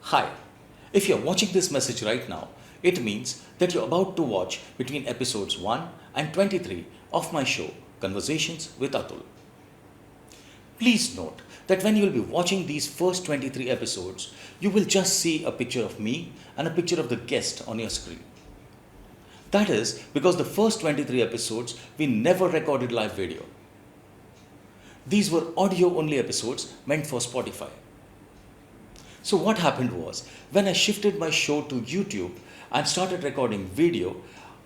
Hi, if you're watching this message right now, it means that you're about to watch between episodes 1 and 23 of my show, Conversations with Atul. Please note that when you'll be watching these first 23 episodes, you will just see a picture of me and a picture of the guest on your screen. That is because the first 23 episodes we never recorded live video. These were audio only episodes meant for Spotify. So what happened was, when I shifted my show to YouTube and started recording video,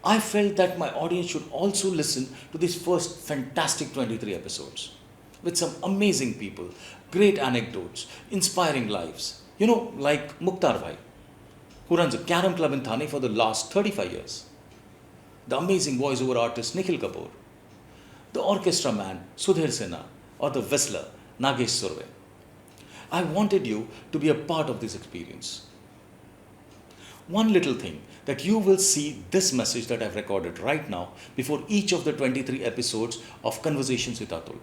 I felt that my audience should also listen to these first fantastic 23 episodes with some amazing people, great anecdotes, inspiring lives. Like Mukhtar Bhai, who runs a carom club in Thane for the last 35 years. The amazing voiceover artist Nikhil Kapoor, the orchestra man Sudhir Sinha, or the whistler Nagesh Surve. I wanted you to be a part of this experience. One little thing that you will see this message that I've recorded right now before each of the 23 episodes of Conversations with Atul.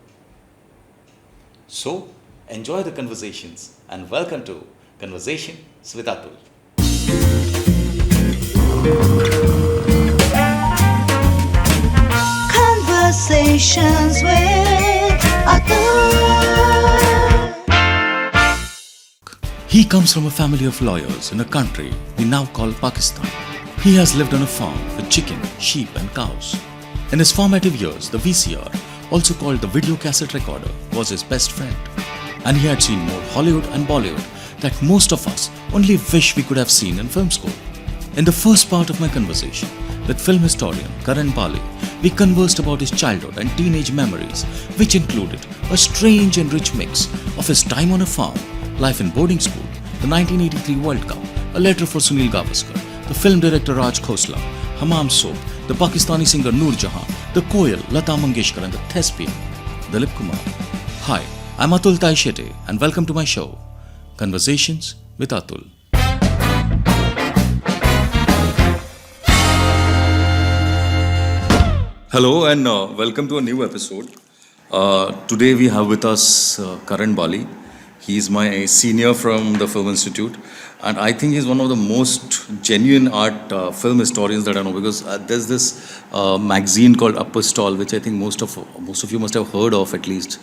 So, enjoy the conversations and welcome to Conversations with Atul. Conversations with Atul. He comes from a family of lawyers in a country we now call Pakistan. He has lived on a farm with chicken, sheep and cows. In his formative years, the VCR, also called the video cassette recorder, was his best friend. And he had seen more Hollywood and Bollywood that most of us only wish we could have seen in film school. In the first part of my conversation with film historian Karan Bali, we conversed about his childhood and teenage memories, which included a strange and rich mix of his time on a farm, life in boarding school, the 1983 World Cup, a letter for Sunil Gavaskar, the film director Raj Khosla, Hamam soap, the Pakistani singer Noorjehan, the koyal Lata Mangeshkar and the thespian Dilip Kumar. Hi, I'm Atul Taishete and welcome to my show, Conversations with Atul. Hello and welcome to a new episode. Today we have with us Karan Bali. He's my senior from the Film Institute, and I think he's one of the most genuine art film historians that I know, because there's this magazine called Upper Stall, which I think most of you must have heard of at least.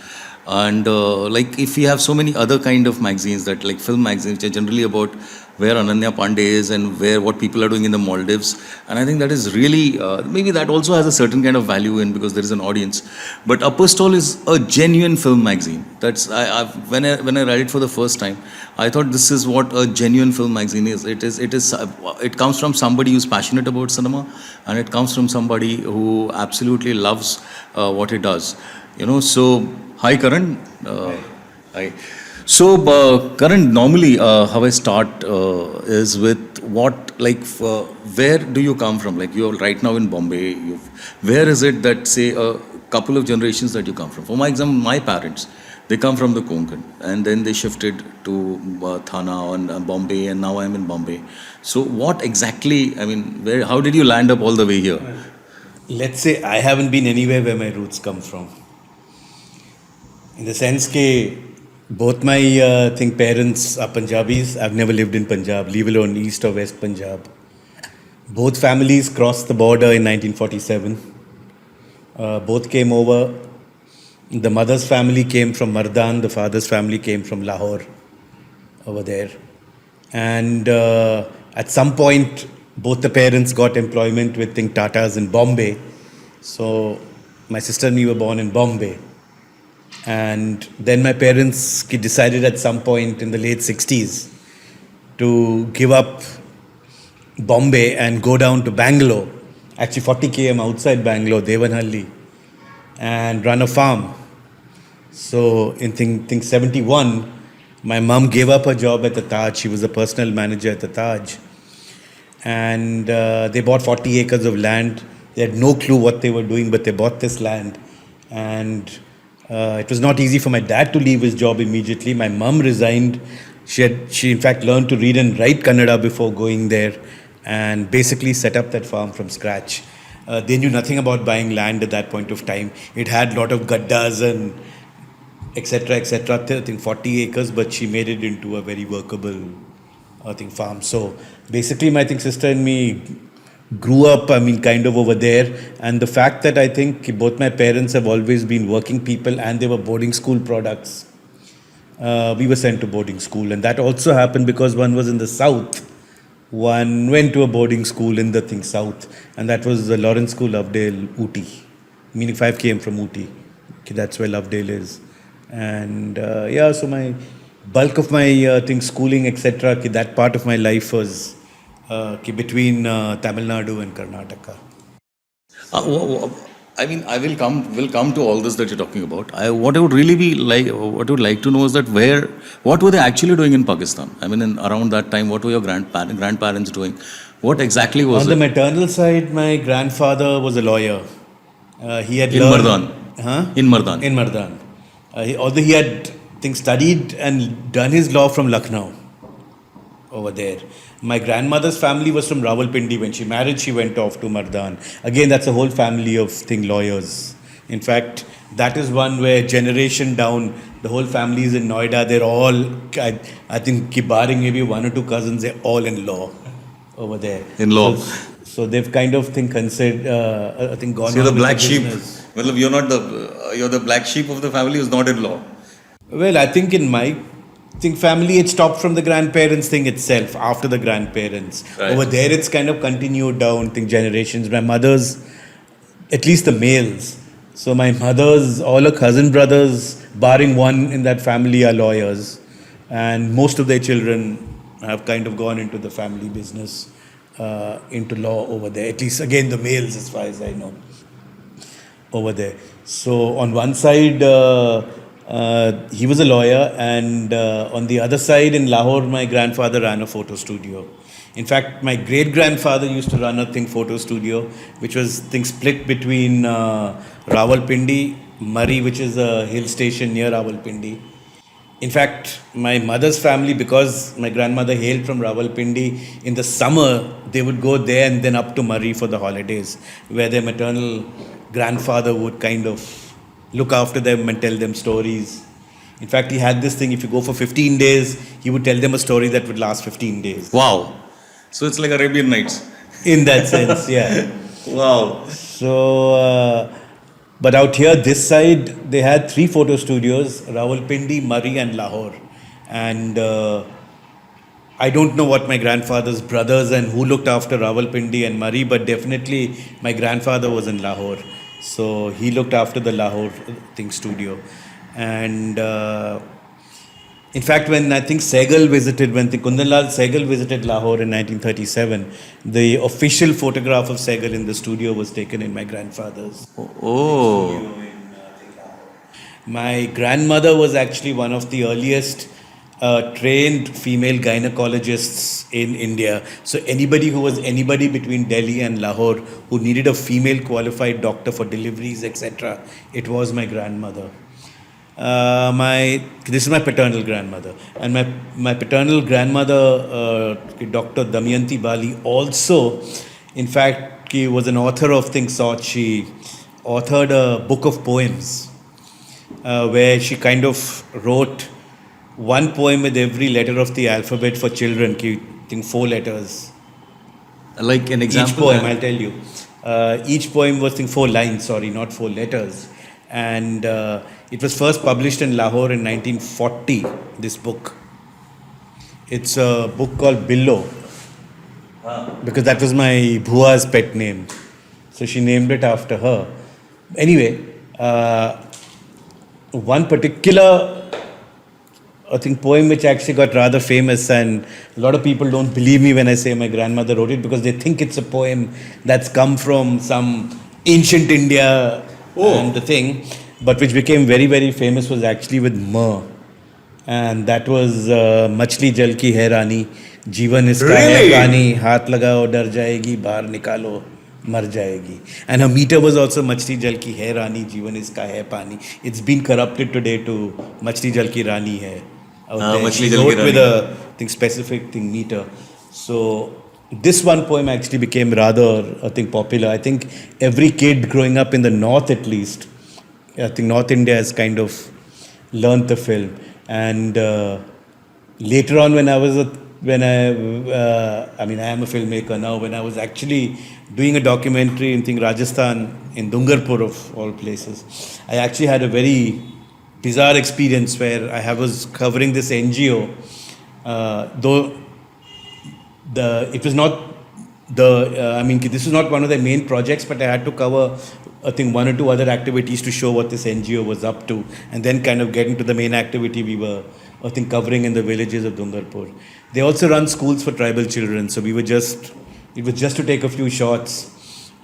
And like if we have so many other kind of magazines that like film magazines, which are generally about where Ananya Pandey is and what people are doing in the Maldives, and I think that is really maybe that also has a certain kind of value in because there is an audience. But Upper Stall is a genuine film magazine. That's when I read it for the first time, I thought this is what a genuine film magazine is. It comes from somebody who's passionate about cinema, and it comes from somebody who absolutely loves what he does. So hi Karan. Hi. So, Karan, normally how I start is with where do you come from? Like you're right now in Bombay. Where is it that, say, a couple of generations that you come from? For my example, my parents, they come from the Konkan, and then they shifted to Thana and Bombay, and now I'm in Bombay. So, what exactly, how did you land up all the way here? Let's say I haven't been anywhere where my roots come from. In the sense that both my parents are Punjabis. I've never lived in Punjab, leave alone East or West Punjab. Both families crossed the border in 1947. Both came over. The mother's family came from Mardan, the father's family came from Lahore, over there. And at some point, both the parents got employment with Tatas in Bombay. So my sister and me were born in Bombay. And then my parents decided at some point in the late 60s to give up Bombay and go down to Bangalore, actually 40 km outside Bangalore, Devanhalli, and run a farm. So in 71, my mum gave up her job at the Taj. She was a personal manager at the Taj. And they bought 40 acres of land. They had no clue what they were doing, but they bought this land. And it was not easy for my dad to leave his job immediately. My mum resigned. She in fact learned to read and write Kannada before going there, and basically set up that farm from scratch. They knew nothing about buying land at that point of time. It had a lot of gaddas and etc., etc. I think 40 acres, but she made it into a very workable farm. So basically, my sister and me grew up, kind of over there. And the fact that I think both my parents have always been working people and they were boarding school products. We were sent to boarding school, and that also happened because one was in the south. One went to a boarding school in the south, and that was the Lawrence School, Lovedale, Ooty, meaning 5 km from Ooty. Okay, that's where Lovedale is. And so my bulk of my schooling, etc., that part of my life was between Tamil Nadu and Karnataka. I mean, will come to all this that you're talking about. What I would really be like, what I would like to know is that what were they actually doing in Pakistan? I mean, around that time, what were your grandparents doing? What exactly was On it? the maternal side, my grandfather was a lawyer. He had In learned, Mardan? Huh? In Mardan? In Mardan. Although he had studied and done his law from Lucknow over there. My grandmother's family was from Rawalpindi. When she married, she went off to Mardan. Again, that's a whole family of lawyers. In fact, that is one where generation down, the whole family is in Noida. They're all, I think, barring maybe 1 or 2 cousins, they're all in law over there. In law. So they've kind of considered, gone So you're the on with black the sheep. business. Well, you're the black sheep of the family who's not in law. Well, I think in my family, it stopped from the grandparents thing itself, after the grandparents. Right. Over there, it's kind of continued down, generations. My mother's, at least the males. So my mother's, all her cousin brothers, barring one in that family, are lawyers. And most of their children have kind of gone into the family business, into law over there. At least, again, the males, as far as I know, over there. So on one side, he was a lawyer, and on the other side in Lahore, my grandfather ran a photo studio. In fact, my great-grandfather used to run a photo studio, which was split between Rawalpindi, Murree, which is a hill station near Rawalpindi. In fact, my mother's family, because my grandmother hailed from Rawalpindi, in the summer, they would go there and then up to Murree for the holidays, where their maternal grandfather would kind of look after them and tell them stories. In fact, he had this thing, if you go for 15 days, he would tell them a story that would last 15 days. Wow. So it's like Arabian Nights. In that sense, yeah. Wow. So, but out here, this side, they had 3 photo studios, Rawalpindi, Murree and Lahore. And I don't know what my grandfather's brothers and who looked after Rawalpindi and Murree, but definitely my grandfather was in Lahore. So he looked after the Lahore studio. And in fact, when Sehgal visited, when Kundanlal Sehgal visited Lahore in 1937, the official photograph of Sehgal in the studio was taken in my grandfather's Oh. studio in Lahore. My grandmother was actually one of the earliest trained female gynecologists in India. So anybody who was anybody between Delhi and Lahore who needed a female qualified doctor for deliveries, etc., it was my grandmother. This is my paternal grandmother, and my paternal grandmother, Dr. Damayanti Bali, also, in fact, she was an author of sort. She authored a book of poems where she kind of wrote one poem with every letter of the alphabet for children. 4 letters. Like an example. Each poem, I'll tell you. Each poem was 4 lines. Sorry, not 4 letters. And it was first published in Lahore in 1940, this book. It's a book called Billo, because that was my Bhua's pet name. So she named it after her. Anyway, one particular poem which actually got rather famous, and a lot of people don't believe me when I say my grandmother wrote it, because they think it's a poem that's come from some ancient India and the thing, but which became very, very famous was actually with Ma. And that was Machli Jal Ki Hai Rani, Jeevan Iska Hai Pani, Haath Lagao Dar Jayegi, Bahar Nikalo Mar Jayegi. And her meter was also Machli Jal Ki Hai Rani, Jeevan Iska Hai Pani. It's been corrupted today to Machli Jal Ki Rani Hai. She wrote with a specific meter. So this one poem actually became rather, popular. I think every kid growing up in the north, at least, I think North India has kind of learnt the film. And later on, when I was a when I mean, I am a filmmaker now. When I was actually doing a documentary in Rajasthan, in Dungarpur of all places, I actually had a very bizarre experience where was covering this NGO, though it was not this was not one of their main projects, but I had to cover, I think, one or two other activities to show what this NGO was up to, and then kind of get into the main activity we were, I think, covering in the villages of Dungarpur. They also run schools for tribal children, so it was just to take a few shots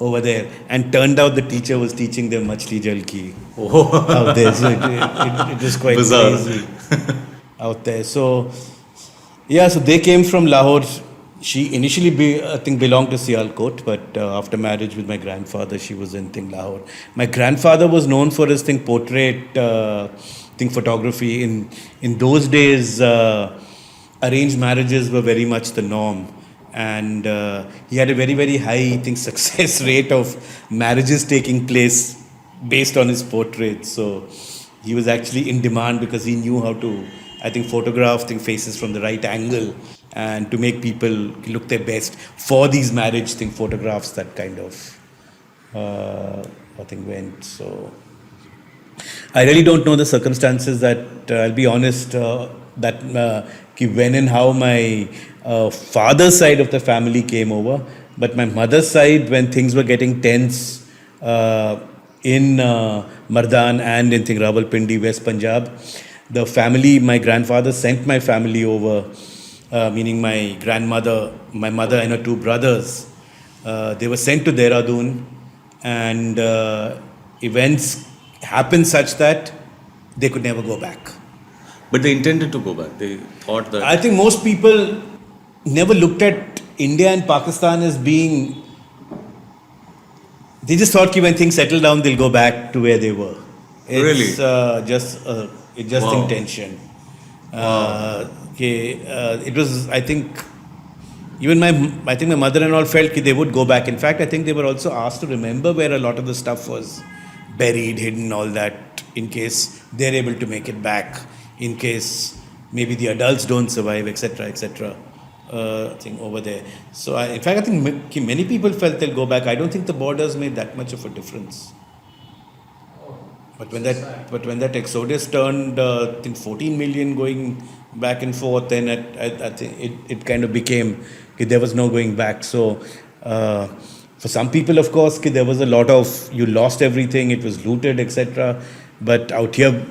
over there, and turned out the teacher was teaching them Machli Jalki out there, so it was quite Bizarre. crazy out there. So yeah, so they came from Lahore. She initially, I think, belonged to Sialkot, but after marriage with my grandfather, she was in Lahore. My grandfather was known for his portrait photography. In those days, arranged marriages were very much the norm, and he had a very, very high success rate of marriages taking place based on his portraits. So he was actually in demand because he knew how to, I think, photograph faces from the right angle and to make people look their best for these marriage photographs that kind of went. So I really don't know the circumstances that I'll be honest when and how my father's side of the family came over, but my mother's side, when things were getting tense in Mardan and in Rawalpindi, West Punjab, the family, my grandfather sent my family over, meaning my grandmother, my mother and her two brothers. They were sent to Dehradun, and events happened such that they could never go back. But they intended to go back. They thought that. I think most people never looked at India and Pakistan as being. They just thought that when things settle down, they'll go back to where they were. It's just Wow. intention. It was, I think, even my mother and all felt that they would go back. In fact, I think they were also asked to remember where a lot of the stuff was buried, hidden, all that, in case they're able to make it back, in case maybe the adults don't survive, etc., etc. Over there. So, in fact, I think many people felt they'll go back. I don't think the borders made that much of a difference. But when that exodus turned, I think 14 million going back and forth, then I think it kind of became there was no going back. So for some people, of course, there was a lot of, you lost everything, it was looted, etc. But out here,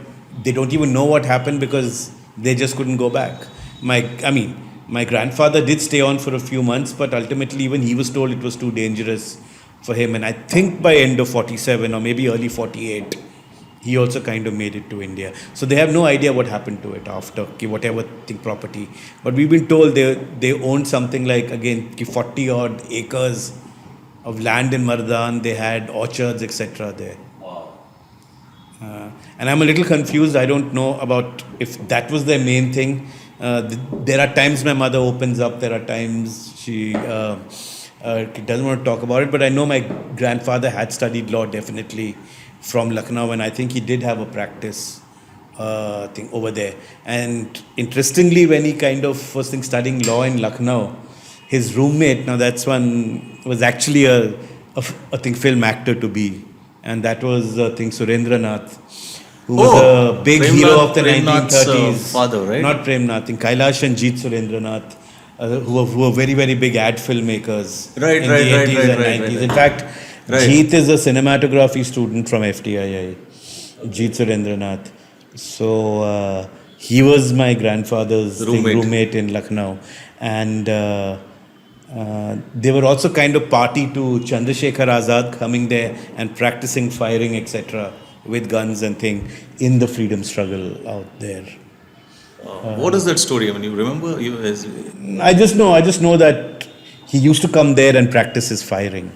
they don't even know what happened because they just couldn't go back. My grandfather did stay on for a few months, but ultimately even he was told it was too dangerous for him. And I think by end of 47 or maybe early 48, he also kind of made it to India. So they have no idea what happened to it after, whatever property. But we've been told they owned something like, again, 40 odd acres of land in Mardan. They had orchards, etc. there. Wow. And I'm a little confused. I don't know about if that was their main thing. There are times my mother opens up. There are times she doesn't want to talk about it. But I know my grandfather had studied law, definitely, from Lucknow, and I think he did have a practice over there. And interestingly, when he kind of was studying law in Lucknow, his roommate, now that's one, was actually a film actor to be, and that was Surendranath, who was a big hero of the Premnath's 1930s. father, right? Not Premnath, Kailash and Jeet Surendranath, who were very, very big ad filmmakers Right, in right, the right, 80s right, and right, 90s. right. In fact, Right. Jeet is a cinematography student from FTII, Jeet Surendranath. So he was my grandfather's roommate in Lucknow. And they were also kind of party to Chandrasekhar Azad coming there and practicing firing, etc., with guns and thing in the freedom struggle out there. What is that story? I mean, you remember? I just know that he used to come there and practice his firing.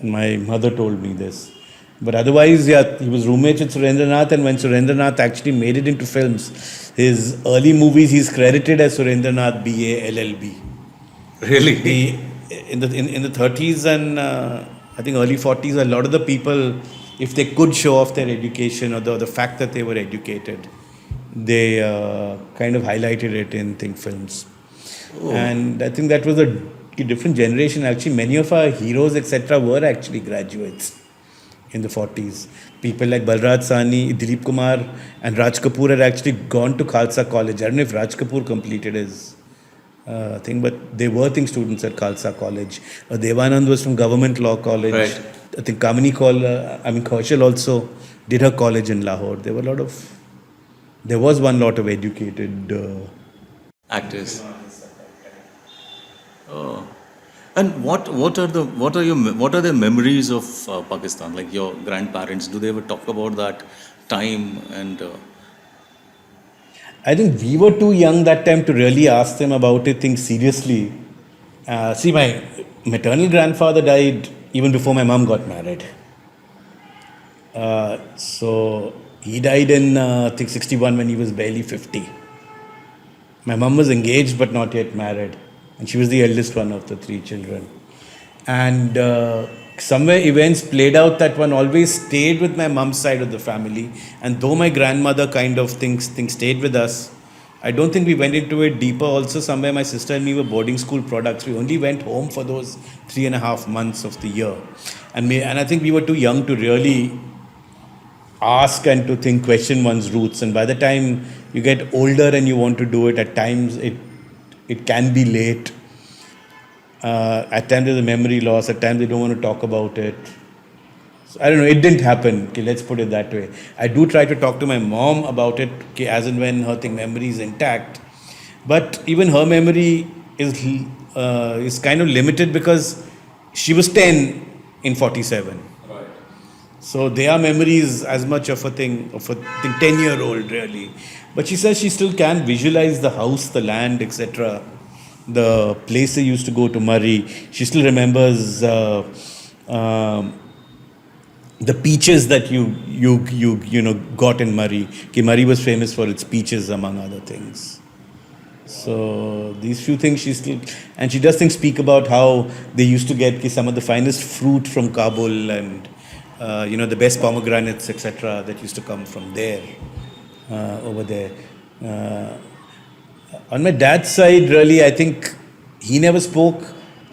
My mother told me this. But otherwise, yeah, he was roommates with Surendranath, and when Surendranath actually made it into films, his early movies, he's credited as Surendranath BA LLB. Really? In the 30s and I think early 40s, a lot of the people, if they could show off their education or the fact that they were educated, they kind of highlighted it in films. And I think that was a different generation. Actually, many of our heroes, etc., were actually graduates in the 40s. People like Balraj Sahni, Dilip Kumar, and Raj Kapoor had actually gone to Khalsa College. I don't know if Raj Kapoor completed his thing, but they were students at Khalsa College. Devanand was from Government Law College. Right. I think Kaushal also did her college in Lahore. There was one lot of educated. Actors. Oh. And what are their memories of Pakistan? Like your grandparents, do they ever talk about that time and I think we were too young that time to really ask them about it, think seriously. See, my maternal grandfather died even before my mom got married. So he died in, I think, 61 when he was barely 50. My mom was engaged but not yet married. And she was the eldest one of the three children. And somewhere events played out that one always stayed with my mom's side of the family. And though my grandmother kind of things stayed with us, I don't think we went into it deeper. Also, somewhere my sister and me were boarding school products. We only went home for those 3.5 months of the year. And I think we were too young to really ask and to think, question one's roots. And by the time you get older and you want to do it, at times it can be late. At times there's a memory loss. At times they don't want to talk about it. So, I don't know. It didn't happen. Okay, let's put it that way. I do try to talk to my mom about it, okay, as and when her memory is intact. But even her memory is kind of limited because she was 10 in 47. right. So their memory is as much of a 10-year-old really. But she says she still can visualize the house, the land, etc. The place they used to go to Murray. She still remembers the peaches that you got in Murray. Okay, Murray was famous for its peaches among other things. So these few things she still, and she does speak about how they used to get some of the finest fruit from Kabul and the best pomegranates, etc. that used to come from there, over there. On my dad's side, really, I think he never spoke,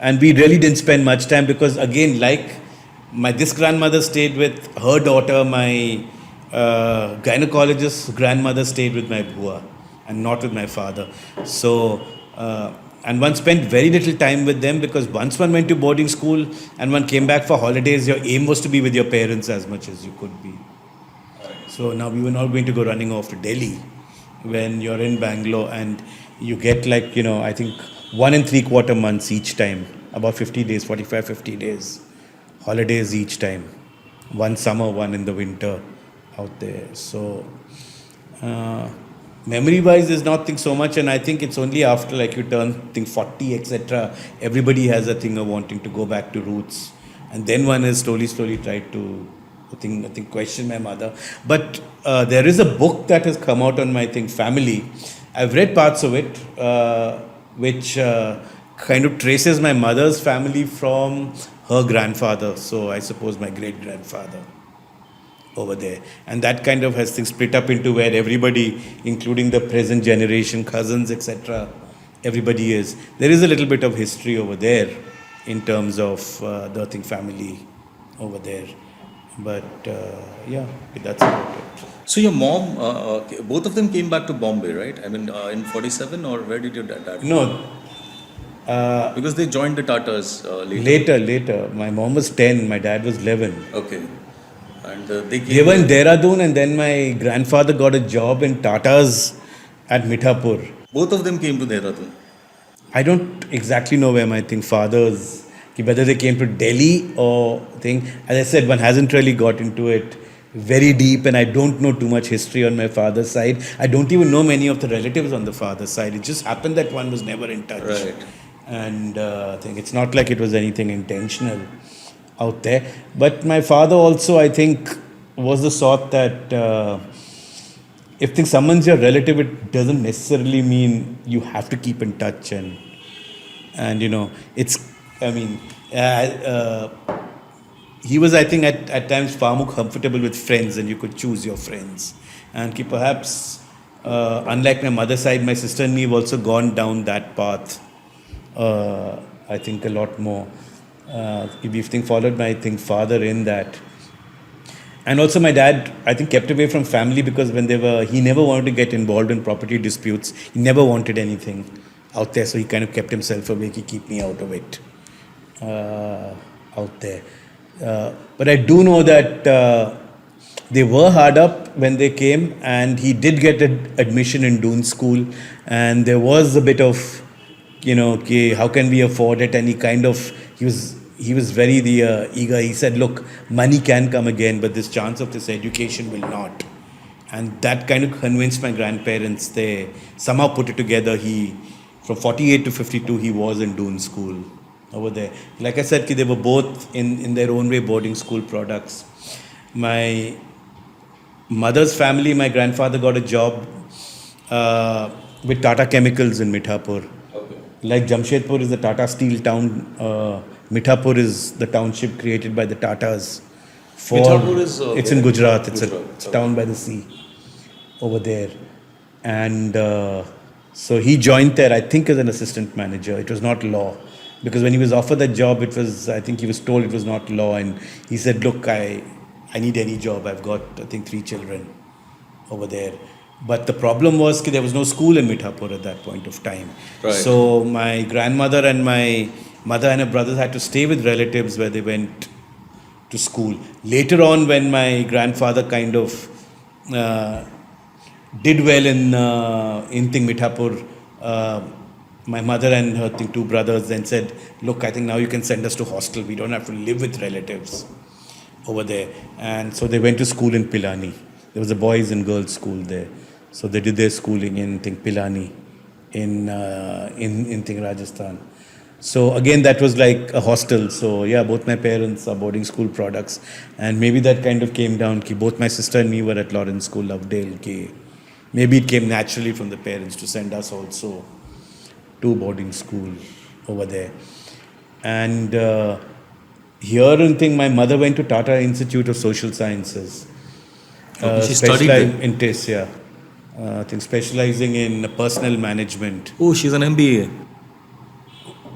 and we really didn't spend much time because, again, like this grandmother stayed with her daughter, my gynecologist's grandmother stayed with my bua and not with my father. So, and one spent very little time with them because once one went to boarding school and one came back for holidays, your aim was to be with your parents as much as you could be. So now we were not going to go running off to Delhi when you're in Bangalore and you get I think 1 3/4 months each time, about 50 days, 45, 50 days, holidays each time. One summer, one in the winter out there. So memory-wise, there's not so much, and I think it's only after you turn 40, etc. Everybody has a thing of wanting to go back to roots, and then one has slowly tried to question my mother. But there is a book that has come out on my family. I've read parts of it, which kind of traces my mother's family from her grandfather. So I suppose my great-grandfather over there. And that kind of has split up into where everybody, including the present generation, cousins, etc., everybody is. There is a little bit of history over there in terms of the family over there. But that's about it. So your mom, both of them came back to Bombay, right? I mean, in 47, or where did your dad? No. Because they joined the Tatars later. Later. My mom was 10, my dad was 11. Okay. And they were in Dehradun, and then my grandfather got a job in Tatas at Mithapur. Both of them came to Dehradun. I don't exactly know where my fathers, whether they came to Delhi or As I said, one hasn't really got into it very deep, and I don't know too much history on my father's side. I don't even know many of the relatives on the father's side. It just happened that one was never in touch. Right. And it's not like it was anything intentional out there. But my father also, I think, was the sort that if someone's your relative, it doesn't necessarily mean you have to keep in touch. And he was, I think, at times far more comfortable with friends, and you could choose your friends. And perhaps, unlike my mother's side, my sister and me have also gone down that path I think a lot more. If you think followed my, I think, father in that. And also my dad, I think, kept away from family because he never wanted to get involved in property disputes. He never wanted anything out there, so he kind of kept himself away. He keep me out of it, out there. But I do know that they were hard up when they came, and he did get an admission in Doon School, and there was a bit of, okay, how can we afford it? And he was very eager. He said, look, money can come again, but this chance of this education will not. And that kind of convinced my grandparents. They somehow put it together. From 48 to 52, he was in Doon School over there. Like I said, they were both in their own way boarding school products. My mother's family, my grandfather got a job with Tata Chemicals in Mithapur. Okay. Like Jamshedpur is the Tata Steel town, Mithapur is the township created by the Tatas. Mithapur is... it's in Gujarat. It's Gujarat. a town by the sea over there. And so he joined there, I think, as an assistant manager. It was not law. Because when he was offered that job, I think he was told it was not law. And he said, look, I need any job. I've got, I think, 3 children over there. But the problem was there was no school in Mithapur at that point of time. Right. So my grandmother and my mother and her brothers had to stay with relatives where they went to school. Later on, when my grandfather kind of did well in Mithapur, my mother and her 2 brothers then said, look, I think now you can send us to hostel. We don't have to live with relatives over there. And so they went to school in Pilani. There was a boys and girls school there. So they did their schooling in Pilani in Rajasthan. So again, that was like a hostel. So yeah, both my parents are boarding school products. And maybe that kind of came down, both my sister and me were at Lawrence School, Lovedale. Maybe it came naturally from the parents to send us also to boarding school over there. And here my mother went to Tata Institute of Social Sciences. She studied there? In TIS, yeah. I think specializing in personnel management. Oh, she's an MBA.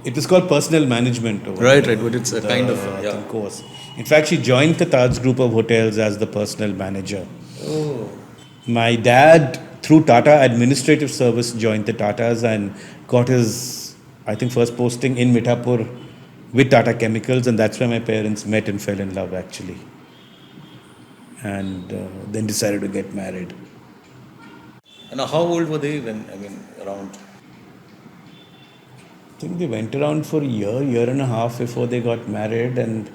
It is called personnel management. Right, but it's a kind of course. In fact, she joined the Taj Group of Hotels as the personnel manager. Oh. My dad, through Tata Administrative Service, joined the Tatas and got his, I think, first posting in Mithapur with Tata Chemicals, and that's where my parents met and fell in love, actually. And then decided to get married. And how old were they around? I think they went around for a year and a half before they got married, and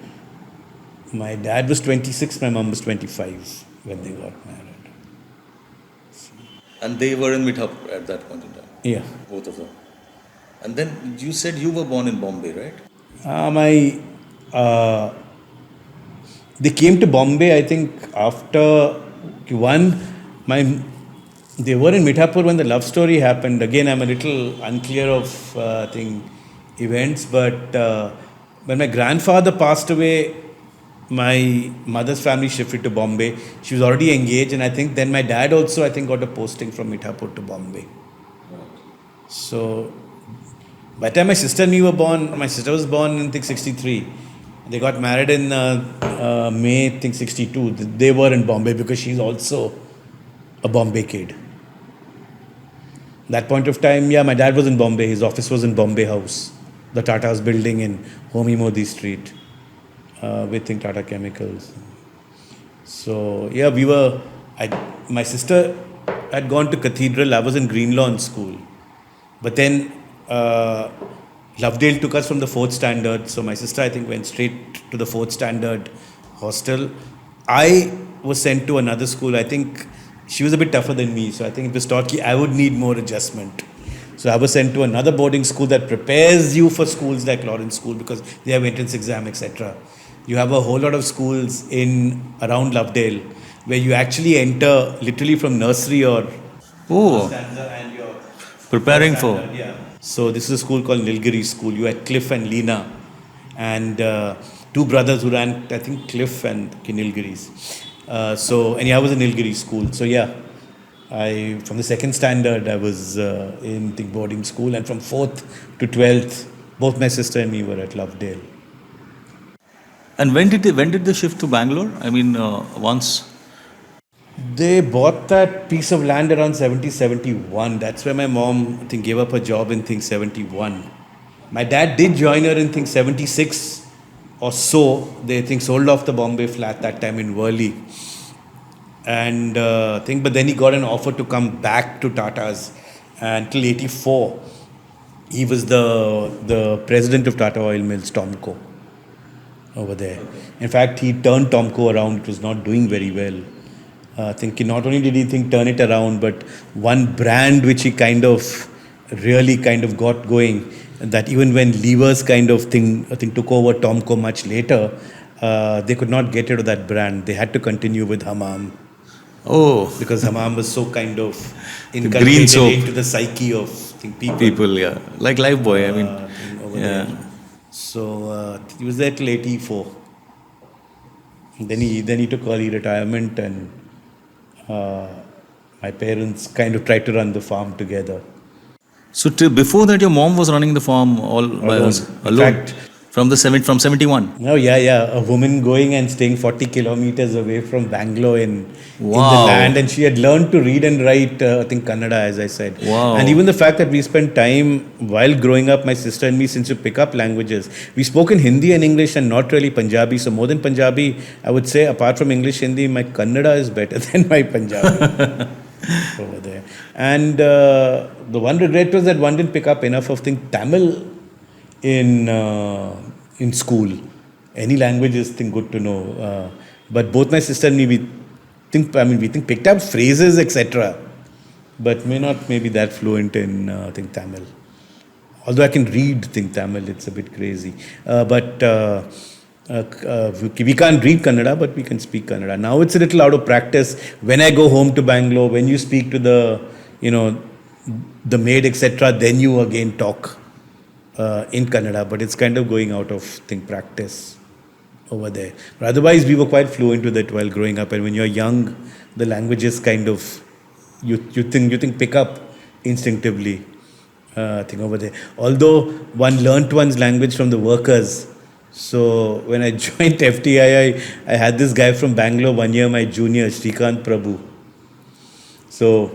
my dad was 26, my mom was 25 when they got married. And they were in Mithapur at that point in time? Yeah. Both of them. And then you said you were born in Bombay, right? They came to Bombay, I think, after they were in Mithapur when the love story happened. Again, I'm a little unclear of, events, but when my grandfather passed away, my mother's family shifted to Bombay. She was already engaged, and I think then my dad also, I think, got a posting from Mithapur to Bombay. So, by the time my sister and me were born, my sister was born in, I think, 63. They got married in May, I think, 62. They were in Bombay because she's also a Bombay kid. That point of time, yeah, my dad was in Bombay. His office was in Bombay House, the Tata's building in Homi Modi Street, with Tata Chemicals. So, yeah, my sister had gone to Cathedral. I was in Green Lawn School. But then Lovedale took us from the 4th standard. So my sister, I think, went straight to the 4th standard hostel. I was sent to another school. I think she was a bit tougher than me. So I think it was thought I would need more adjustment. So I was sent to another boarding school that prepares you for schools like Lawrence School because they have entrance exam, etc. You have a whole lot of schools around Lovedale where you actually enter literally from nursery or stanza and you're Preparing for. Yeah. So this is a school called Nilgiri School. You had Cliff and Leena, and 2 brothers who ran, I think, Cliff and Nilgiris. I was in Nilgiri School. So yeah, From the second standard, I was in the boarding school, and from 4th to 12th, both my sister and me were at Lovedale. And when did they shift to Bangalore? I mean, once. They bought that piece of land around 71. That's where my mom, I think, gave up her job in, 71. My dad did join her in, 76 or so. They, sold off the Bombay flat that time in Worli. And but then he got an offer to come back to Tata's until 84. He was the president of Tata Oil Mills, Tomco, over there. In fact, he turned Tomco around. It was not doing very well. Not only did he turn it around, but one brand which he really got going, that even when Levers took over Tomco much later, they could not get rid of that brand. They had to continue with Hamam. Oh, Because Hamam was so green inculcated soap. into the psyche of people. People, yeah, like Lifebuoy. I mean, Over yeah. there. So he was there till 84. Then he took early retirement, and my parents tried to run the farm together. So before that, your mom was running the farm all by Alone. herself, In alone. fact- From 71. No, yeah. A woman going and staying 40 kilometers away from Bangalore in the Wow. land, and she had learned to read and write, Kannada, as I said. Wow. And even the fact that we spent time while growing up, my sister and me, since you pick up languages, we spoke in Hindi and English and not really Punjabi. So more than Punjabi, I would say, apart from English, Hindi, my Kannada is better than my Punjabi. Over there. And the one regret was that one didn't pick up enough of Tamil in school. Any language is good to know. But both my sister and me, we picked up phrases, etc. But may not maybe that fluent in Tamil. Although I can read Tamil, it's a bit crazy. But we can't read Kannada, but we can speak Kannada. Now it's a little out of practice. When I go home to Bangalore, when you speak to the maid, etc., then you again talk in Kannada, but it's going out of practice over there. But otherwise, we were quite fluent with it while growing up. And when you're young, the languages you think pick up instinctively. Over there. Although one learnt one's language from the workers. So when I joined FTI, I had this guy from Bangalore 1 year, my junior, Shrikant Prabhu. So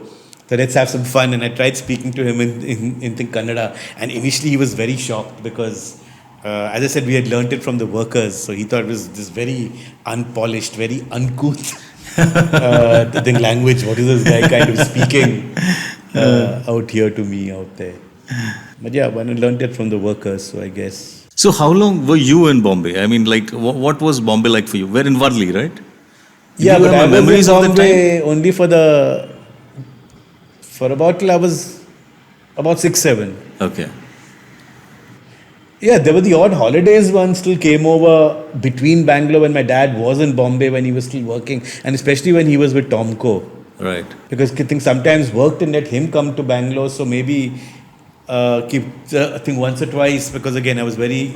let's have some fun. And I tried speaking to him in Kannada. And initially he was very shocked because, as I said, we had learnt it from the workers. So he thought it was this very unpolished, very uncouth language. What is this guy speaking out here to me out there? But yeah, one learnt it from the workers, so I guess. So how long were you in Bombay? I mean, what was Bombay like for you? We're in Worli, right? Yeah, Do you but have I was memories in of the Bombay only for about till I was about 6, 7. Okay. Yeah, there were the odd holidays. One still came over between Bangalore when my dad was in Bombay when he was still working, and especially when he was with Tomco. Right. Because I sometimes worked and let him come to Bangalore, so maybe once or twice, because again I was very,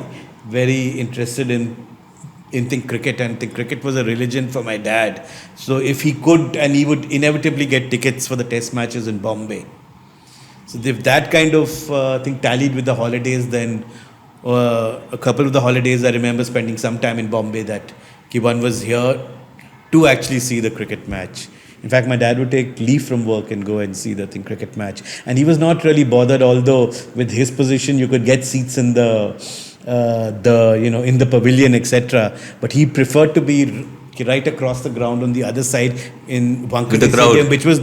very interested in cricket, and cricket was a religion for my dad. So if he could, and he would inevitably get tickets for the test matches in Bombay. So if that tallied with the holidays, then a couple of the holidays I remember spending some time in Bombay that one was here to actually see the cricket match. In fact, my dad would take leave from work and go and see the cricket match. And he was not really bothered, although with his position you could get seats in the in the pavilion, etc. But he preferred to be right across the ground on the other side in Wankhede Stadium, which was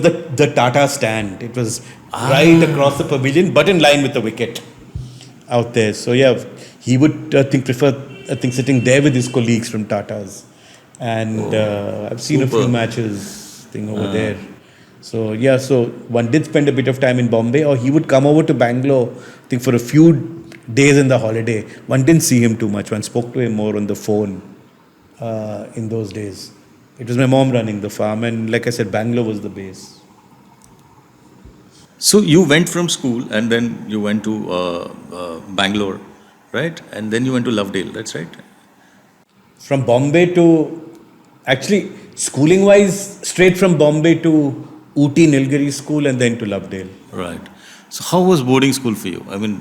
the Tata stand. It was right across the pavilion, but in line with the wicket out there. So yeah, he would prefer sitting there with his colleagues from Tata's. And I've seen a few matches over there. So yeah, so one did spend a bit of time in Bombay, or he would come over to Bangalore, for a few days in the holiday. One didn't see him too much. One spoke to him more on the phone in those days. It was my mom running the farm, and like I said, Bangalore was the base. So you went from school and then you went to Bangalore, right? And then you went to Lovedale, that's right? From Bombay to... Actually, schooling wise, straight from Bombay to Ooty Nilgiri school and then to Lovedale. Right. So how was boarding school for you? I mean,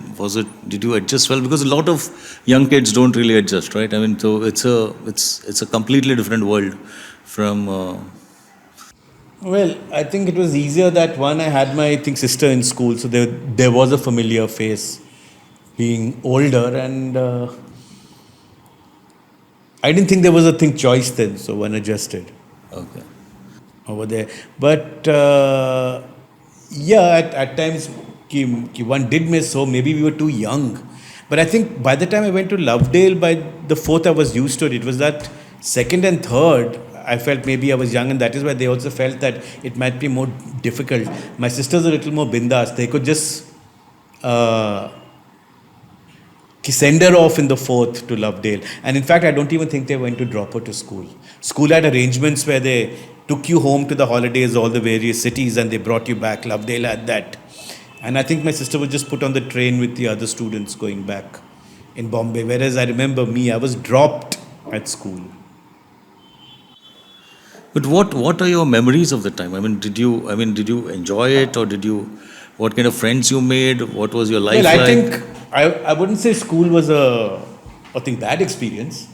did you adjust well? Because a lot of young kids don't really adjust, right? I mean, so it's a completely different world from. Well, I think it was easier that one, I had my sister in school, so there was a familiar face being older, and I didn't think there was a choice then, so one adjusted Okay. over there. But yeah, at times one did miss home. Maybe we were too young. But I think by the time I went to Lovedale, by the fourth, I was used to it. It was that second and third, I felt maybe I was young, and that is why they also felt that it might be more difficult. My sisters are a little more bindas. They could just send her off in the fourth to Lovedale. And in fact, I don't even think they went to drop her to school. School had arrangements where they took you home to the holidays, all the various cities, and they brought you back. Lovedale had that. And I think my sister was just put on the train with the other students going back in Bombay. Whereas I remember me, I was dropped at school. But what are your memories of the time? Did you enjoy it, or what kind of friends you made? What was your life Well, I like? think I wouldn't say school was a bad experience.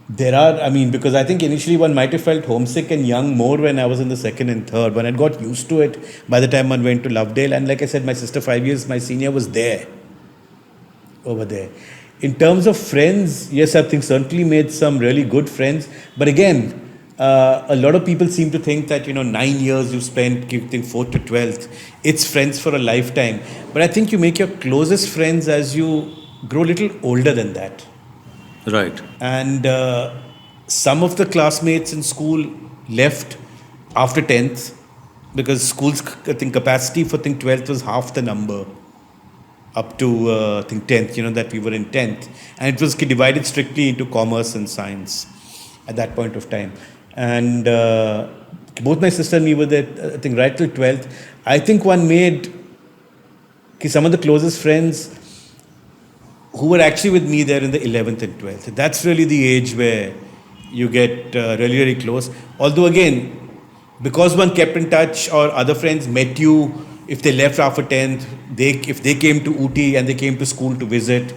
Because I think initially one might have felt homesick and young more when I was in the second and third. When I got used to it by the time one went to Lovedale. And like I said, my sister, 5 years, my senior, was there, over there. In terms of friends, yes, I think certainly made some really good friends. But again, a lot of people seem to think that 9 years you spent, 4th to 12th, it's friends for a lifetime. But I think you make your closest friends as you grow a little older than that. Right. And some of the classmates in school left after 10th, because school's capacity for 12th was half the number up to 10th, that we were in 10th. And it was divided strictly into commerce and science at that point of time. And both my sister and me were there, I think, right till 12th. I think one made some of the closest friends who were actually with me there in the 11th and 12th. That's really the age where you get really, really close. Although again, because one kept in touch, or other friends met you, if they left after 10th, if they came to Ooty and they came to school to visit,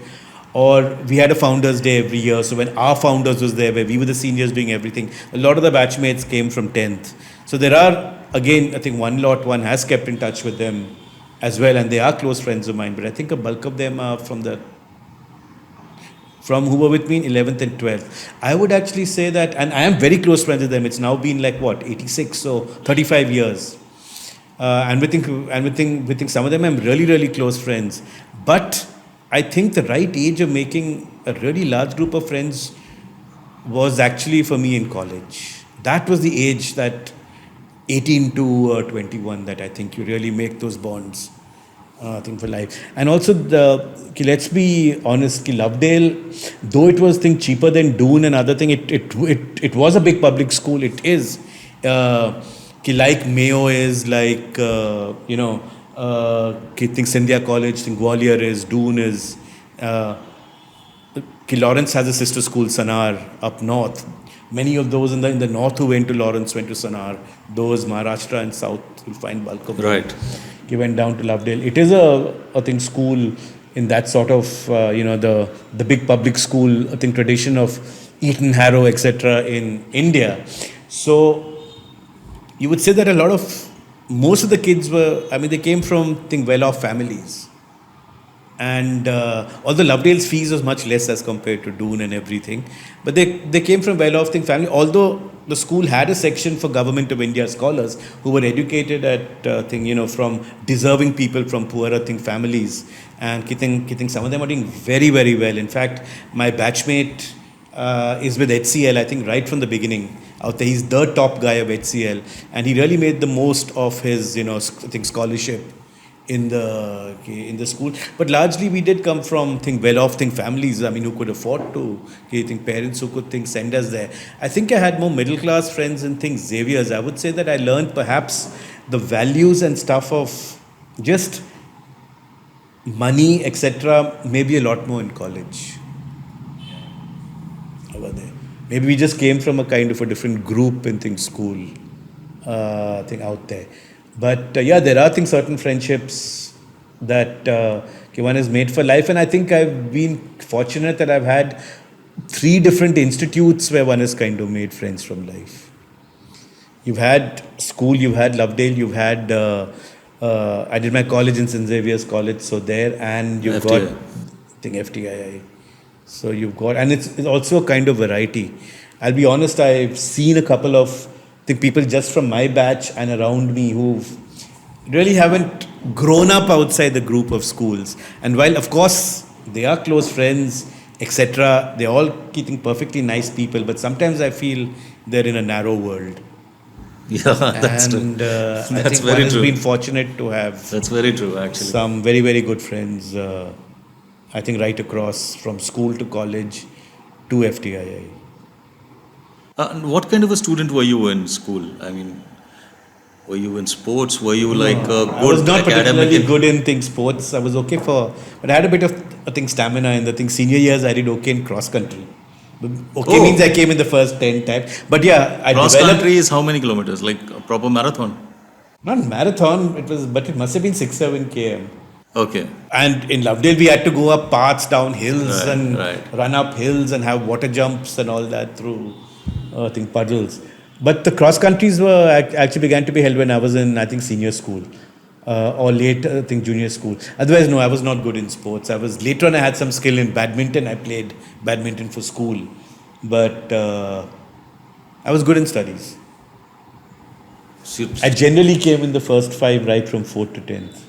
or we had a founders day every year. So when our founders was there, where we were the seniors doing everything, a lot of the batchmates came from 10th. So there are, again, I think one has kept in touch with them as well, and they are close friends of mine. But I think a bulk of them are from who were with me in 11th and 12th. I would actually say that, and I am very close friends with them. It's now been 86, so 35 years. And we think some of them I'm really, really close friends. But I think the right age of making a really large group of friends was actually for me in college. That was the age, that 18 to 21, that I think you really make those bonds. I think for life. And also, let's be honest, Lovedale, though it was cheaper than Doon and other thing, it was a big public school. It is. Like Mayo is, Scindia College, Gwalior is, Doon is. Lawrence has a sister school, Sanar, up north. Many of those in the north who went to Lawrence went to Sanar. Those Maharashtra and south, you'll find bulk of them. Right. He went down to Lovedale. It is a school in that sort of, the big public school, tradition of Eton, Harrow, etc. in India. So you would say that most of the kids they came from, well-off families. And although Lovedale's fees was much less as compared to Doon and everything, but they came from well-off family. Although the school had a section for Government of India scholars who were educated at from deserving people from poorer families, and some of them are doing very, very well. In fact, my batchmate is with HCL, I think, right from the beginning. Out there, he's the top guy of HCL, and he really made the most of his scholarship in the school. But largely we did come from well-off families, who could afford to, parents who could send us there. I think I had more middle-class friends in Xavier's. I would say that I learned perhaps the values and stuff of just money, etc., maybe a lot more in college over there. maybe we just came from a kind of a different group in things school, thing out there. But yeah, there are things, certain friendships that one is made for life, and I think I've been fortunate that I've had three different institutes where one has kind of made friends from life. You've had school, you've had Lovedale, you've had. I did my college in St Xavier's College, so there, and you've got, FTI. I think FTII. So you've got, and it's also a kind of variety. I'll be honest, I've seen a couple of people just from my batch and around me who really haven't grown up outside the group of schools. And while, of course, they are close friends, etc., they're all keeping perfectly nice people, but sometimes I feel they're in a narrow world. Yeah, that's true. And I That's think very one has true. been fortunate to have That's very true, actually. some very, very good friends, I think right across from school to college to FTII. And what kind of a student were you in school? I mean, were you in sports? Were you like a I was good not particularly academic? good in things sports. I was okay for, but I had a bit of, I think, stamina in the thing. Senior years, I did okay in cross country. But okay Oh. means I came in the first 10 times. But yeah, I Cross developed, country is how many kilometers? Like a proper marathon? not marathon, it was, but it must have been 6-7 km. Okay. And in Lovedale, we had to go up paths, down hills, Right, and right. run up hills and have water jumps and all that through, I think, puddles. But the cross countries were actually began to be held when I was in, I think, senior school or late, I think, junior school. Otherwise, no, I was not good in sports. I was later on. I had some skill in badminton. I played badminton for school, but I was good in studies. So, I generally came in the first 5 right from 4th to 10th.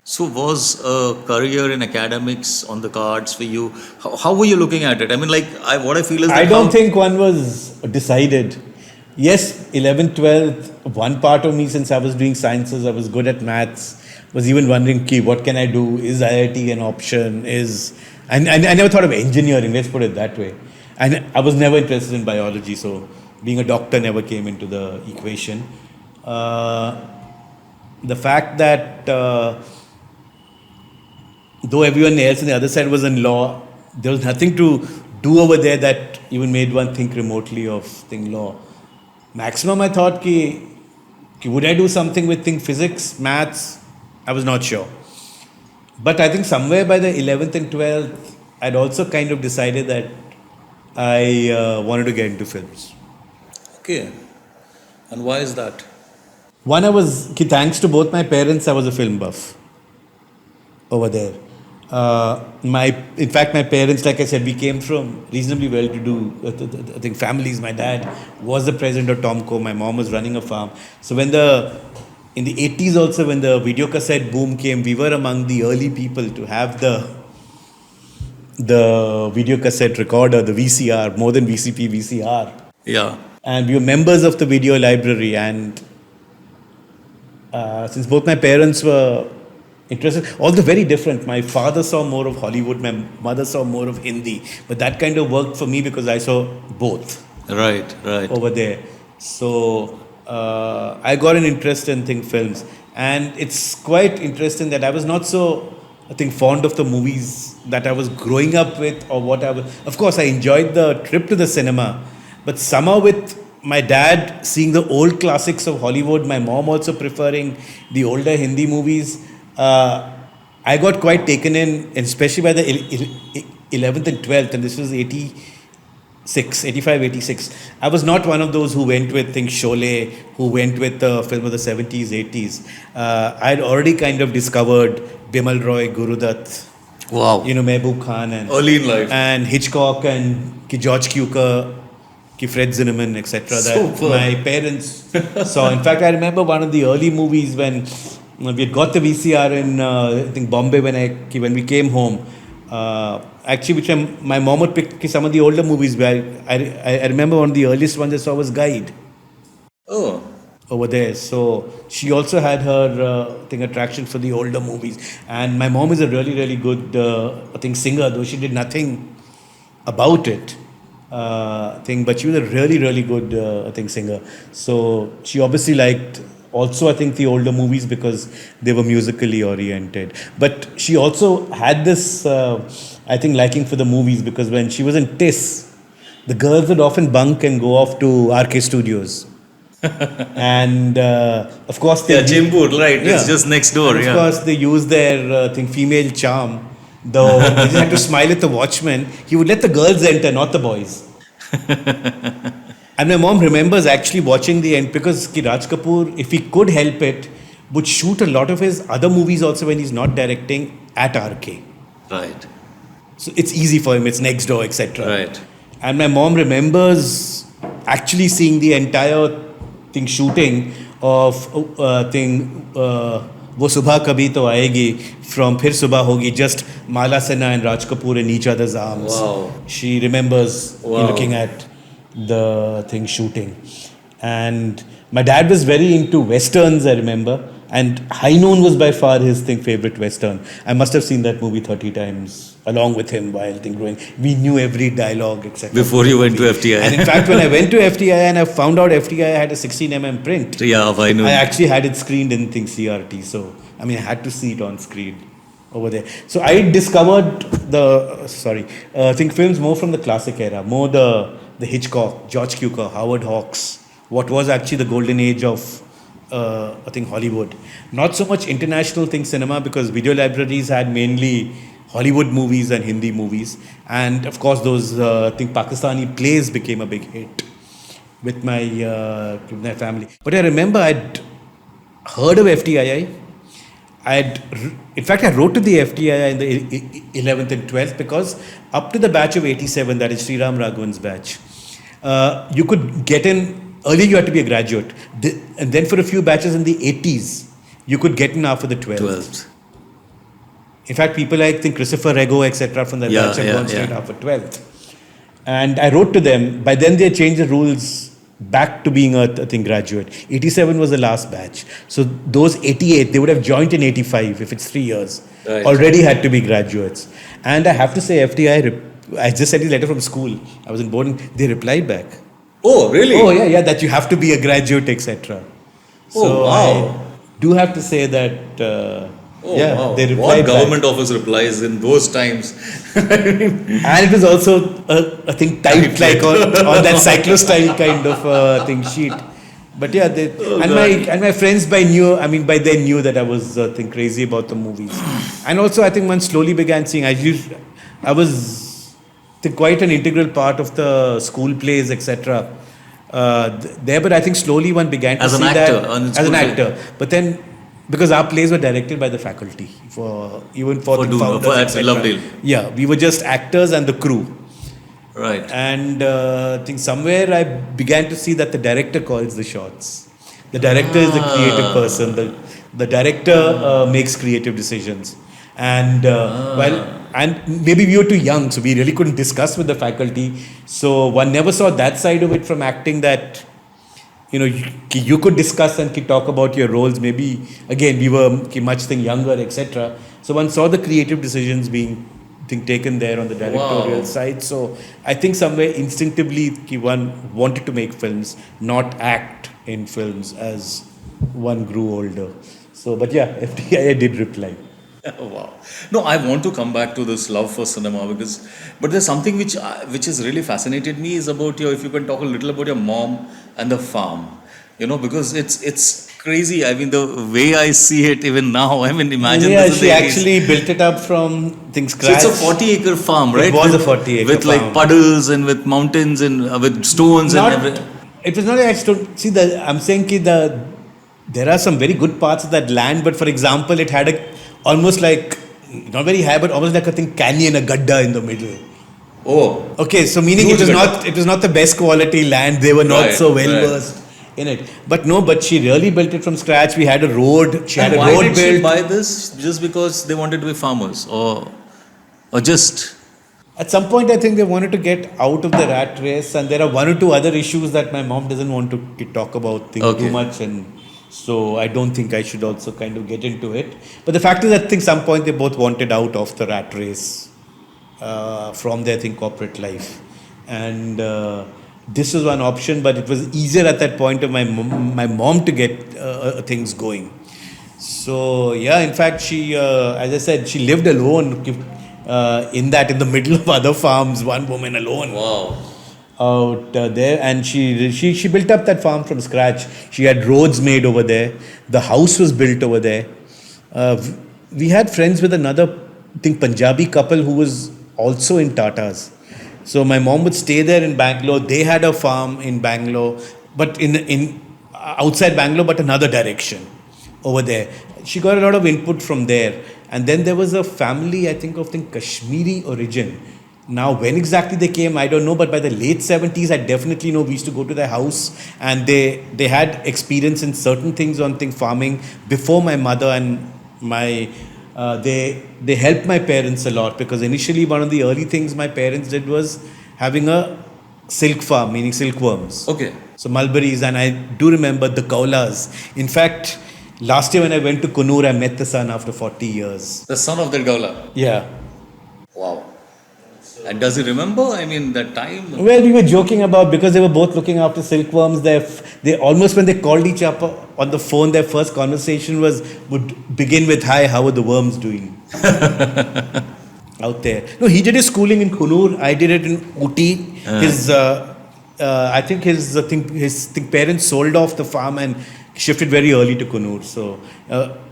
so was a career in academics on the cards for you? How were you looking at it? I mean, like, what I feel is that I don't how- think one was decided. Yes, 11th, 12th, one part of me, since I was doing sciences, I was good at maths, was even wondering, "Ki, what can I do? Is IIT an option? And I never thought of engineering, let's put it that way. And I was never interested in biology, so being a doctor never came into the equation. The fact that though everyone else on the other side was in law, there was nothing to do over there that even made one think remotely of thing law. Maximum I thought ki would I do something with thing physics, maths? I was not sure. But I think somewhere by the 11th and 12th, I'd also kind of decided that I wanted to get into films. Okay. And why is that? One, thanks to both my parents, I was a film buff over there. In fact, my parents, like I said, we came from reasonably well-to-do, I think, families. My dad was the president of Tomco. My mom was running a farm. So in the 80s also, when the video cassette boom came, we were among the early people to have the video cassette recorder, the VCR, more than VCP, VCR. Yeah. And we were members of the video library. And since both my parents were interested, although very different, my father saw more of Hollywood, my mother saw more of Hindi. But that kind of worked for me because I saw both Right, right. over there. So I got an interest in films. And it's quite interesting that I was not so, I think, fond of the movies that I was growing up with or what I was. Of course, I enjoyed the trip to the cinema. But somehow with my dad seeing the old classics of Hollywood, my mom also preferring the older Hindi movies, I got quite taken in, especially by the 11th and 12th, and this was 85, 86. I was not one of those who went with Sholay, who went with the film of the 70s, 80s. I had already kind of discovered Bimal Roy, Guru Dutt, Wow. Mehboob Khan, and Early in life. and Hitchcock, and George Cukor, Fred Zinnemann, etc. that Superb. my parents saw. In fact, I remember one of the early movies when we had got the VCR in I think Bombay when we came home. Actually, which my mom would pick some of the older movies. Where I remember one of the earliest ones I saw was Guide Oh. over there. So she also had her attraction for the older movies. And my mom is a really, really good singer, though she did nothing about it. But she was a really, really good singer. So she obviously liked also, I think, the older movies because they were musically oriented. But she also had this I think, liking for the movies, because when she was in TIS, the girls would often bunk and go off to RK Studios. And of course, they Jimpur, right? Yeah. It's just next door. and of course, they use their female charm. Though they just had to smile at the watchman. He would let the girls enter, not the boys. And my mom remembers actually watching the end, because Raj Kapoor, if he could help it, would shoot a lot of his other movies also when he's not directing at RK. Right. So it's easy for him, it's next door, etc. Right. And my mom remembers actually seeing the entire thing shooting of वो सुबह कभी तो आएगी from फिर सुबह होगी, just Mala Sinha and Raj Kapoor in each other's arms. Wow. She remembers Wow. looking at the thing shooting. And my dad was very into westerns, I remember. And High Noon was by far his favorite western. I must have seen that movie 30 times along with him while growing. We knew every dialogue, etc. Before you went to FTI. And in fact, when I went to FTI and I found out FTI had a 16mm print, Yeah, I know. I actually had it screened in CRT. So, I mean, I had to see it on screen over there. So I discovered films more from the classic era, more the Hitchcock, George Cukor, Howard Hawks, what was actually the golden age of Hollywood. Not so much international cinema, because video libraries had mainly Hollywood movies and Hindi movies. And of course, those Pakistani plays became a big hit with my family. But I remember I'd heard of FTII. In fact, I wrote to the FTII in the 11th and 12th, because up to the batch of 87, that is Sriram Raghavan's batch, you could get in. Earlier, you had to be a graduate. And then for a few batches in the 80s, you could get in after the 12th. In fact, people like Christopher Rego, etc., from that batch have gone straight after 12th. And I wrote to them. By then, they changed the rules back to being a graduate. 87 was the last batch. So those 88, they would have joined in 85, if it's 3 years. Right. Already had to be graduates. And I have to say, FTI, I just sent a letter from school. I was in boarding. They replied back. Oh, really? Oh, yeah, that you have to be a graduate, etc. So wow. I do have to say that, wow. they replied What back. government office replies in those times? And it was also typed like on that cyclo-style kind of sheet. But yeah, my friends by then knew that I was crazy about the movies. And also, I think one slowly began seeing. I was quite an integral part of the school plays, etc. But I think slowly one began to As an see actor, that on as school an play. actor. But then, because our plays were directed by the faculty for the founders, etc. Lovedale. Yeah, we were just actors and the crew. Right. And I think somewhere I began to see that the director calls the shots. The director is the creative person. The director makes creative decisions. And and maybe we were too young, so we really couldn't discuss with the faculty. So one never saw that side of it from acting, that you could discuss and talk about your roles. Maybe again we were much younger, etc. So one saw the creative decisions being taken there on the directorial side. So I think somewhere instinctively one wanted to make films, not act in films as one grew older. So, but yeah, FTI did reply. Wow. No, I want to come back to this love for cinema, but there's something which has really fascinated me is about if you can talk a little about your mom and the farm, because it's crazy. I mean, the way I see it even now, imagine. Yeah, this is she the 80s. actually built it up from scratch. So it's a 40-acre farm, right? It was a 40-acre with farm. like puddles and with mountains and with stones and everything. It was not actually. See, I'm saying there are some very good parts of that land, but for example, it had almost like, not very high, but almost like canyon, a gadda in the middle. Oh. Okay, so meaning it was not the best quality land. They were not so well versed in it. But she really built it from scratch. We had a road. She had a road built. Why did she buy this? Just because they wanted to be farmers, or just? At some point, I think they wanted to get out of the rat race, and there are one or two other issues that my mom doesn't want to talk about too much, and so I don't think I should also kind of get into it. But the fact is, I think some point they both wanted out of the rat race from their corporate life, and this was one option. But it was easier at that point of my mom to get things going. So yeah, in fact, she, as I said, she lived alone. in the middle of other farms, one woman alone. Wow. Out there, and she built up that farm from scratch. She had roads made over there. The house was built over there. We had friends with another, I think, Punjabi couple who was also in Tatas. So my mom would stay there in Bangalore. They had a farm in Bangalore, but in outside Bangalore, but another direction over there. She got a lot of input from there. And then there was a family, I think, of Kashmiri origin. Now, when exactly they came, I don't know, but by the late 70s, I definitely know we used to go to their house, and they had experience in certain things on farming before my mother and my. They helped my parents a lot, because initially one of the early things my parents did was having a silk farm, meaning silkworms. Okay. So mulberries, and I do remember the kaulas. In fact, last year when I went to Kunur, I met the son after 40 years. The son of that Gawla. Yeah. Wow. And does he remember? I mean, that time? Well, we were joking about, because they were both looking after silkworms. They almost, when they called each other on the phone, their first conversation would begin with, "Hi, how are the worms doing?" Out there. No, he did his schooling in Kunur. I did it in Uti. I think his parents sold off the farm and shifted very early to Kunur. So,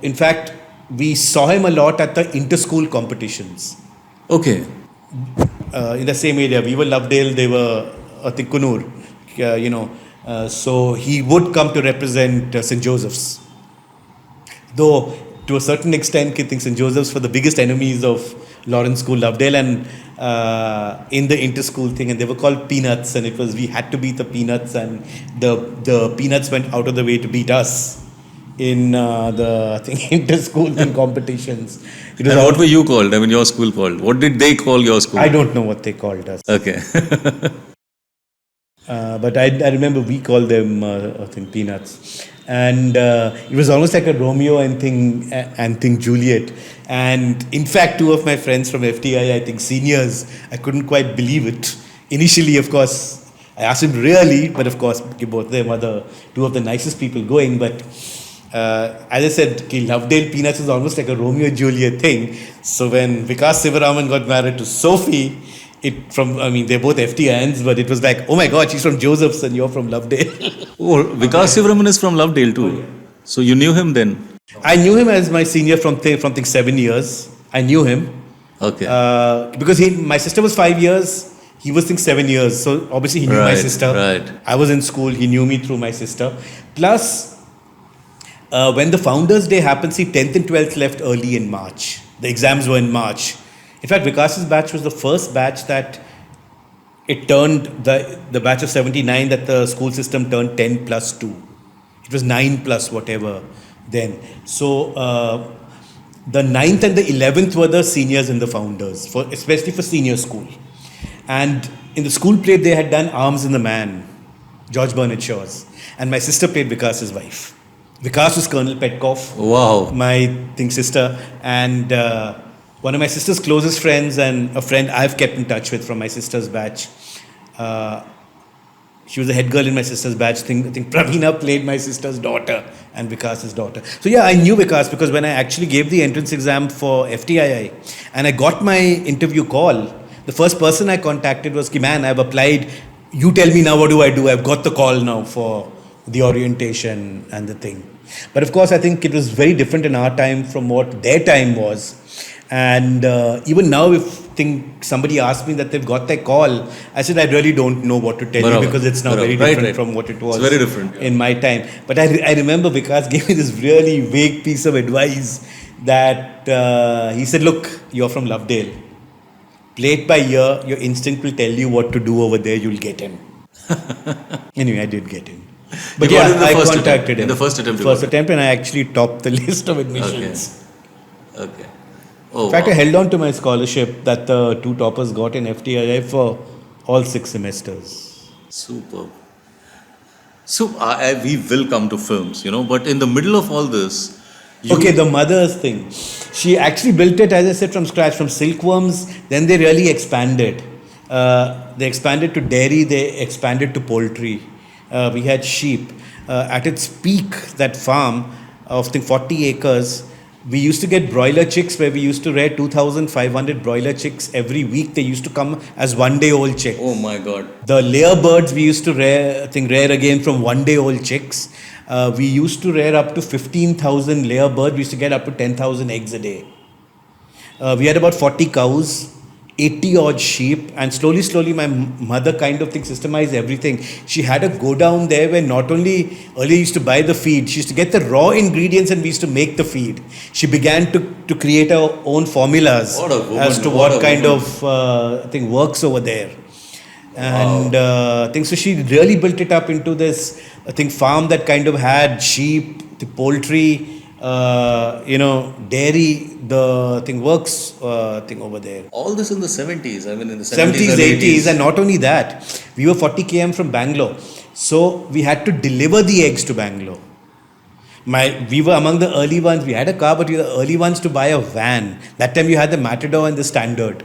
in fact, we saw him a lot at the inter-school competitions. Okay. In the same area. We were Lovedale, they were, I think, Kunur. So he would come to represent St. Joseph's. Though, to a certain extent, I think St. Joseph's were the biggest enemies of Lawrence School, Lovedale, and in the inter-school thing, and they were called Peanuts, and we had to beat the Peanuts, and the Peanuts went out of the way to beat us in the, I think, inter-school competitions. And what were you called? I mean, your school called? What did they call your school? I don't know what they called us. Okay. But I remember we called them, I think, Peanuts. And it was almost like a Romeo and Juliet. And in fact, two of my friends from FTI, I think seniors, I couldn't quite believe it. Initially, of course, I asked him really, but of course, both them are two of the nicest people going. But as I said, Lovedale Peanuts is almost like a Romeo and Juliet thing. So when Vikas Sivaraman got married to Sophie, they're both FTIans, but it was like, oh my God, she's from Joseph's and you're from Lovedale. Oh, Vikas Sivaraman is from Lovedale too. Oh, yeah. So you knew him then? I knew him as my senior from 7 years. I knew him. Okay. Because my sister was 5 years, he was 7 years. So obviously he knew my sister. Right. I was in school, he knew me through my sister. Plus, when the Founders Day happened, 10th and 12th left early in March. The exams were in March. In fact, Vikas's batch was the first batch that it turned, the batch of 79 that the school system turned 10 plus 2. It was 9 plus whatever then. So, the 9th and the 11th were the seniors in the Founders, especially for senior school. And in the school play, they had done Arms in the Man, George Bernard Shaw's. And my sister played Vikas's wife. Vikas was Colonel Petkoff. Wow. My sister. And one of my sister's closest friends and a friend I've kept in touch with from my sister's batch. She was the head girl in my sister's batch. I think Praveena played my sister's daughter and Vikas's daughter. So yeah, I knew Vikas because when I actually gave the entrance exam for FTII and I got my interview call, the first person I contacted was, man, I've applied. You tell me now, what do I do? I've got the call now for the orientation and the thing. But of course, I think it was very different in our time from what their time was. And even now, if somebody asks me that they've got their call, I said, I really don't know what to tell you because it's now very different from what it was very different, in my time. But I remember Vikas gave me this really vague piece of advice that he said, look, you're from Lovedale. Play it by ear. Your instinct will tell you what to do over there. You'll get in. Anyway, I did get in. But yeah, I contacted him. In the first attempt? First attempt, and I actually topped the list of admissions. Okay. Oh, in fact, I held on to my scholarship that the two toppers got in FTII for all 6 semesters. Superb. So, we will come to films, but in the middle of all this... the mother's thing. She actually built it, as I said, from scratch, from silkworms. Then they really expanded. They expanded to dairy, they expanded to poultry. We had sheep. At its peak, that farm of 40 acres, we used to get broiler chicks where we used to rear 2,500 broiler chicks every week. They used to come as 1 day old chicks. Oh my God. The layer birds we used to rear again from 1 day old chicks. We used to rear up to 15,000 layer birds. We used to get up to 10,000 eggs a day. We had about 40 cows, 80 odd sheep, and slowly my mother kind of systemized everything. She had a go down there where not only earlier used to buy the feed, she used to get the raw ingredients and we used to make the feed. She began to create her own formulas as to what kind of thing works over there. And so she really built it up into this farm that kind of had sheep, the poultry, dairy, the works over there. All this in the 70s. I mean, in the 70s, 80s, and not only that, we were 40 km from Bangalore, so we had to deliver the eggs to Bangalore. We were among the early ones. We had a car, but we were the early ones to buy a van. That time you had the Matador and the Standard.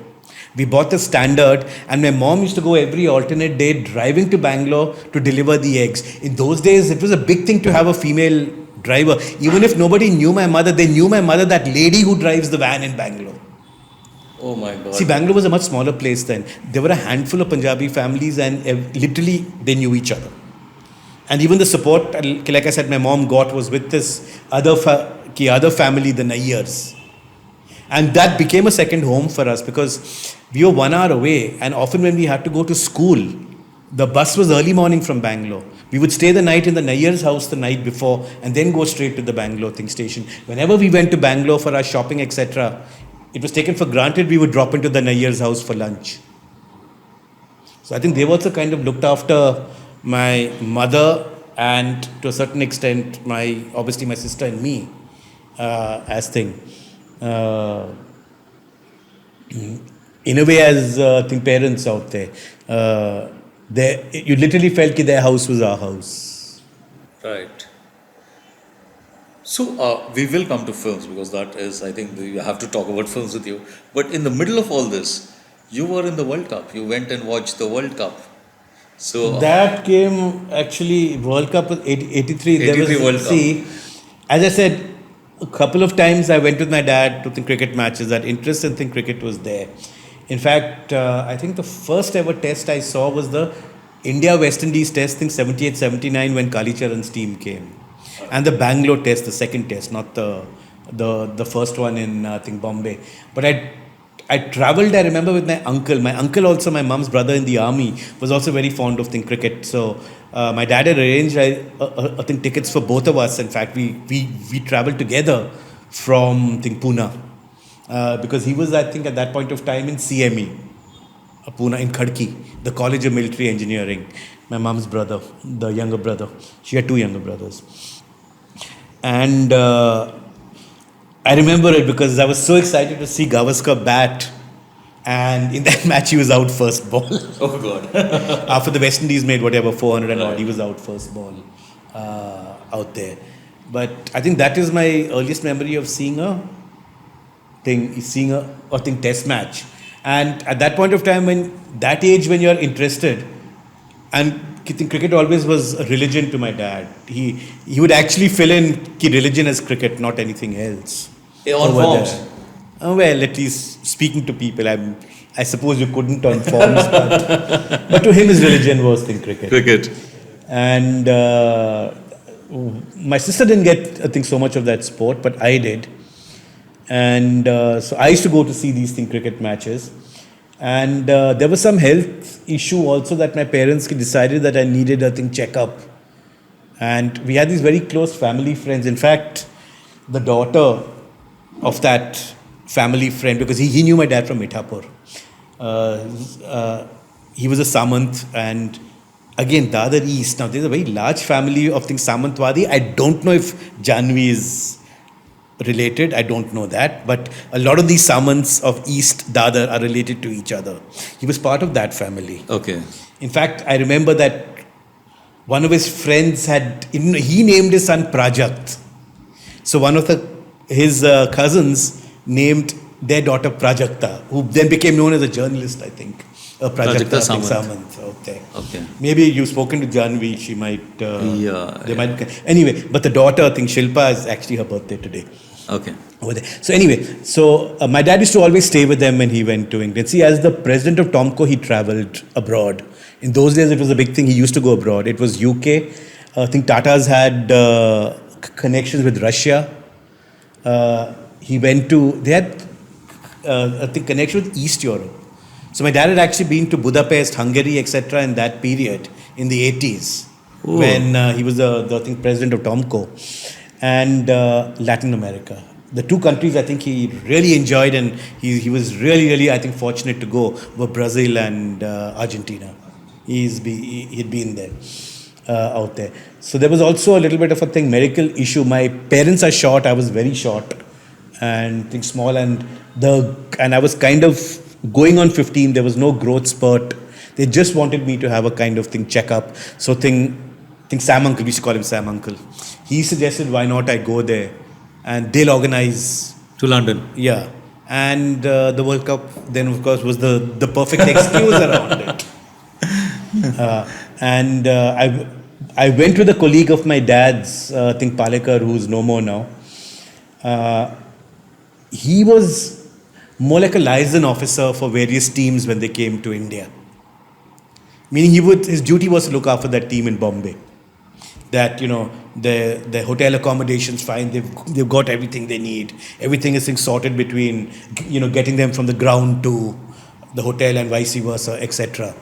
We bought the Standard, and my mom used to go every alternate day driving to Bangalore to deliver the eggs. In those days, it was a big thing to have a female driver. Even if nobody knew my mother, they knew my mother, that lady who drives the van in Bangalore. Oh my God. See, Bangalore was a much smaller place then. There were a handful of Punjabi families, and literally they knew each other. And even the support, like I said, my mom got was with this other family, the Nayyars. And that became a second home for us because we were 1 hour away, and often when we had to go to school, the bus was early morning from Bangalore. We would stay the night in the Nayyar's house the night before and then go straight to the Bangalore station. Whenever we went to Bangalore for our shopping, etc., it was taken for granted we would drop into the Nayyar's house for lunch. So I think they also kind of looked after my mother and to a certain extent obviously my sister and me in a way as parents out there. You literally felt that their house was our house. Right. So we will come to films because that is, I think, you have to talk about films with you. But in the middle of all this, you were in the World Cup. You went and watched the World Cup. So that came actually World Cup was 83. 83 World Cup. See, as I said, a couple of times I went with my dad to cricket matches. That interest in cricket was there. In fact, I think the first ever test I saw was the India-West Indies test, 78-79 when Kalicharan's team came. And the Bangalore test, the second test, not the first one in, Bombay. But I travelled, I remember, with my uncle. My uncle also, my mum's brother in the army, was also very fond of cricket. So my dad had arranged, tickets for both of us. In fact, we travelled together from, Pune. Because he was, I think, at that point of time in CME, Pune, in Khadki, the College of Military Engineering. My mom's brother, the younger brother. She had two younger brothers. And I remember it because I was so excited to see Gavaskar bat. And in that match, he was out first ball. Oh, God. After the West Indies made 400 and odd, he was out first ball out there. But I think that is my earliest memory of seeing a test match. And at that point of time, when you're interested, and cricket always was a religion to my dad. He would actually fill in religion as cricket, not anything else. On forms? Well, at least speaking to people, I suppose you couldn't on forms, but to him his religion was cricket. Cricket. And my sister didn't get, so much of that sport, but I did. And so I used to go to see these cricket matches. And there was some health issue also that my parents decided that I needed a checkup. And we had these very close family friends. In fact, the daughter of that family friend, because he knew my dad from Mithapur. He was a Samant, and again, Dadar East. Now, there's a very large family of Samantwadi. I don't know if Janvi is related, I don't know that, but a lot of these Samants of East Dadar are related to each other. He was part of that family. Okay. In fact, I remember that one of his friends he named his son Prajapt. So one of his cousins named their daughter Prajakta, who then became known as a journalist, I think. Prajakta Samant out there. Okay. Maybe you've spoken to Janvi, she might... yeah. Anyway, but the daughter, I think Shilpa, is actually her birthday today. Okay. over there. So anyway, my dad used to always stay with them when he went to England. See, as the president of Tomco, he travelled abroad. In those days, it was a big thing. He used to go abroad. It was UK. I think Tata's had connections with Russia. They had, I think, connection with East Europe. So my dad had actually been to Budapest, Hungary, etc. in that period, in the 80s, when he was the I think, president of Tomco, and Latin America. The two countries I think he really enjoyed, and he was really, I think, fortunate to go, were Brazil and Argentina. He'd been there, out there. So there was also a little bit of a medical issue. My parents are short. I was very short and think small, and I was kind of going on 15. There was no growth spurt. They just wanted me to have a kind of checkup. So think Sam Uncle, we used to call him Sam Uncle. He suggested why not I go there, and they'll organize To London. Yeah, and the World Cup then of course was the perfect excuse around it. I went with a colleague of my dad's, I think Palekar, who's no more now. He was more like a liaison officer for various teams when they came to India. Meaning his duty was to look after that team in Bombay. That, their hotel accommodation's fine, they've got everything they need. Everything is sorted between, getting them from the ground to the hotel and vice versa, etc.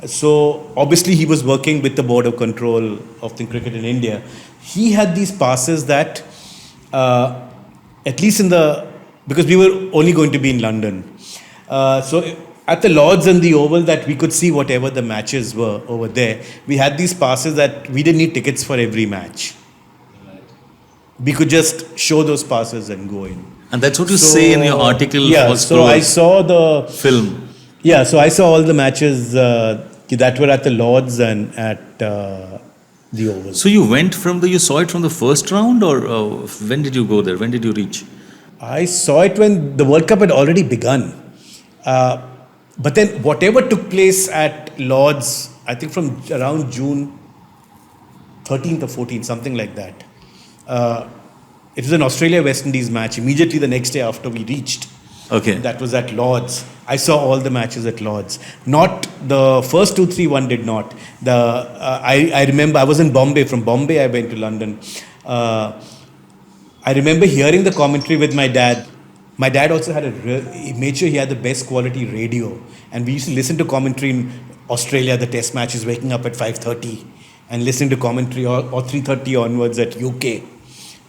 So obviously he was working with the board of control of the cricket in India. He had these passes that, at least because we were only going to be in London. So at the Lords and the Oval, that we could see whatever the matches were over there. We had these passes that we didn't need tickets for every match. Right. We could just show those passes and go in. And that's what you say in your article. Yeah, so I saw the film. Yeah, so I saw all the matches that were at the Lords and at the Oval. So you you saw it from the first round, or when did you go there? When did you reach? I saw it when the World Cup had already begun. But then whatever took place at Lords, I think from around June 13th or 14th, something like that. It was an Australia-West Indies match immediately the next day after we reached. Okay. That was at Lords. I saw all the matches at Lords. Not the first 2-3, one did not. I remember I was in Bombay. From Bombay, I went to London. I remember hearing the commentary with my dad. My dad also had he made sure he had the best quality radio. And we used to listen to commentary in Australia, the test matches, waking up at 5:30 and listening to commentary or 3:30 onwards at UK.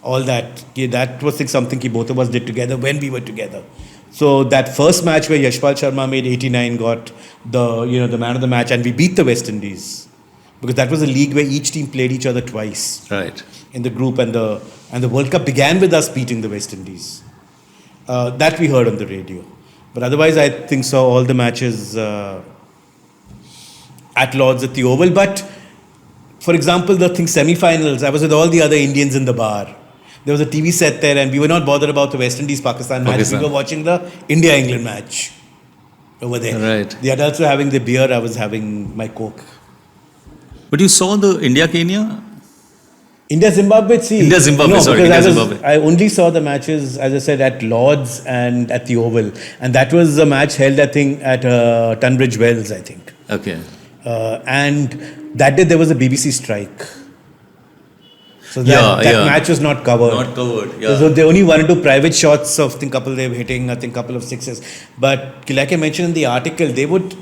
All that. That was something both of us did together when we were together. So that first match where Yashpal Sharma made 89, got the man of the match, and we beat the West Indies. Because that was a league where each team played each other twice. Right. In the group, and the World Cup began with us beating the West Indies. That we heard on the radio. But otherwise, I think saw all the matches at Lords at the Oval. But, for example, the semi-finals, I was with all the other Indians in the bar. There was a TV set there, and we were not bothered about the West Indies-Pakistan match. We were watching the India-England match over there. Right. The adults were having the beer, I was having my Coke. But you saw the India-Kenya? India-Zimbabwe, see. India-Zimbabwe, sorry. India-Zimbabwe. I only saw the matches, as I said, at Lords and at the Oval. And that was a match held, I think, at Tunbridge Wells, I think. Okay. And that day there was a BBC strike. So that match was not covered. Not covered, yeah. So they only wanted to do private shots of couple they were hitting, I think couple of sixes. But like I mentioned in the article, they would,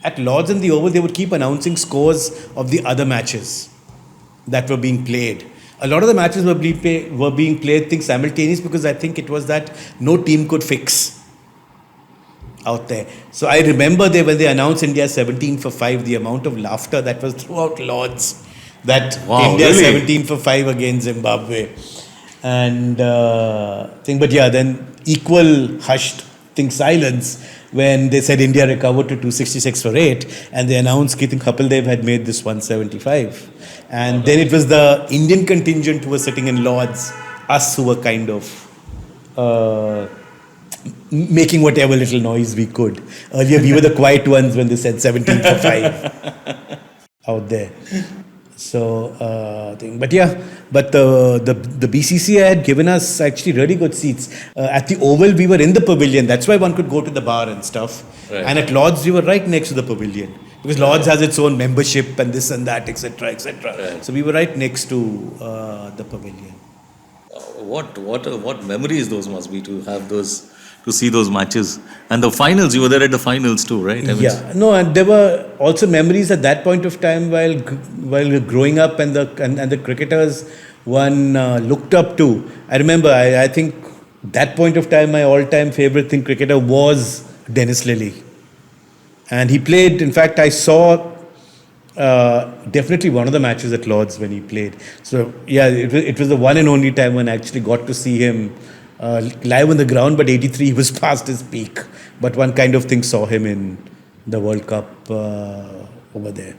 at Lords and the Oval, they would keep announcing scores of the other matches that were being played. A lot of the matches were being played, I think, simultaneous, because I think it was that no team could fix out there. So I remember when they announced India 17 for 5, the amount of laughter that was throughout Lords. That India really? 17 for 5 against Zimbabwe. And then equal hushed silence when they said India recovered to 266 for 8, and they announced Kapil Dev had made this 175. And then it was the Indian contingent who was sitting in Lords, us who were kind of making whatever little noise we could. Earlier we were the quiet ones when they said 17 for 5 out there. So, but the BCCI had given us actually really good seats. At the Oval, we were in the pavilion. That's why one could go to the bar and stuff. Right. And at Lords, we were right next to the pavilion. Because Lords has its own membership and this and that, etc., etc. Right. So we were right next to the pavilion. What memories those must be to have those, to see those matches. And the finals, you were there at the finals too, right? I mean, Yeah, no, and there were also memories at that point of time while growing up, and the cricketers one looked up to. I remember, I think that point of time, my all-time favorite cricketer was Dennis Lillee, and he played. In fact, I saw definitely one of the matches at Lords when he played. So yeah, it was the one and only time when I actually got to see him live on the ground. But '83 he was past his peak. But one kind of saw him in the World Cup over there.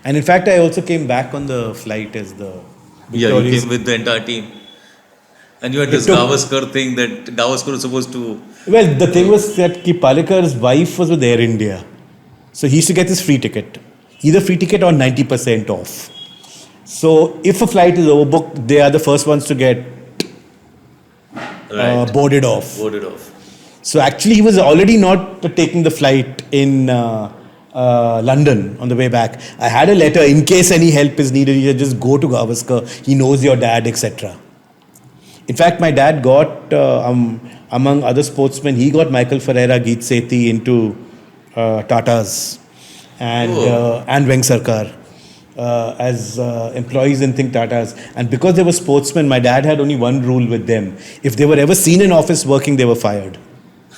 And in fact, I also came back on the flight as the yeah, you victorious. came with the entire team. And you had this took- Gavaskar thing that Gavaskar was supposed to. Well, the thing was that Palekar's wife was with Air India. So he used to get this free ticket. Either free ticket or 90% off. So if a flight is overbooked, they are the first ones to get Right. boarded off. Boarded off. So actually, he was already not taking the flight in London on the way back. I had a letter in case any help is needed. You just go to Gavaskar. He knows your dad, etc. In fact, my dad got, among other sportsmen, he got Michael Ferreira, Geet Sethi into Tatas and Veng Sarkar as employees in Tatas. And because they were sportsmen, my dad had only one rule with them. If they were ever seen in office working, they were fired.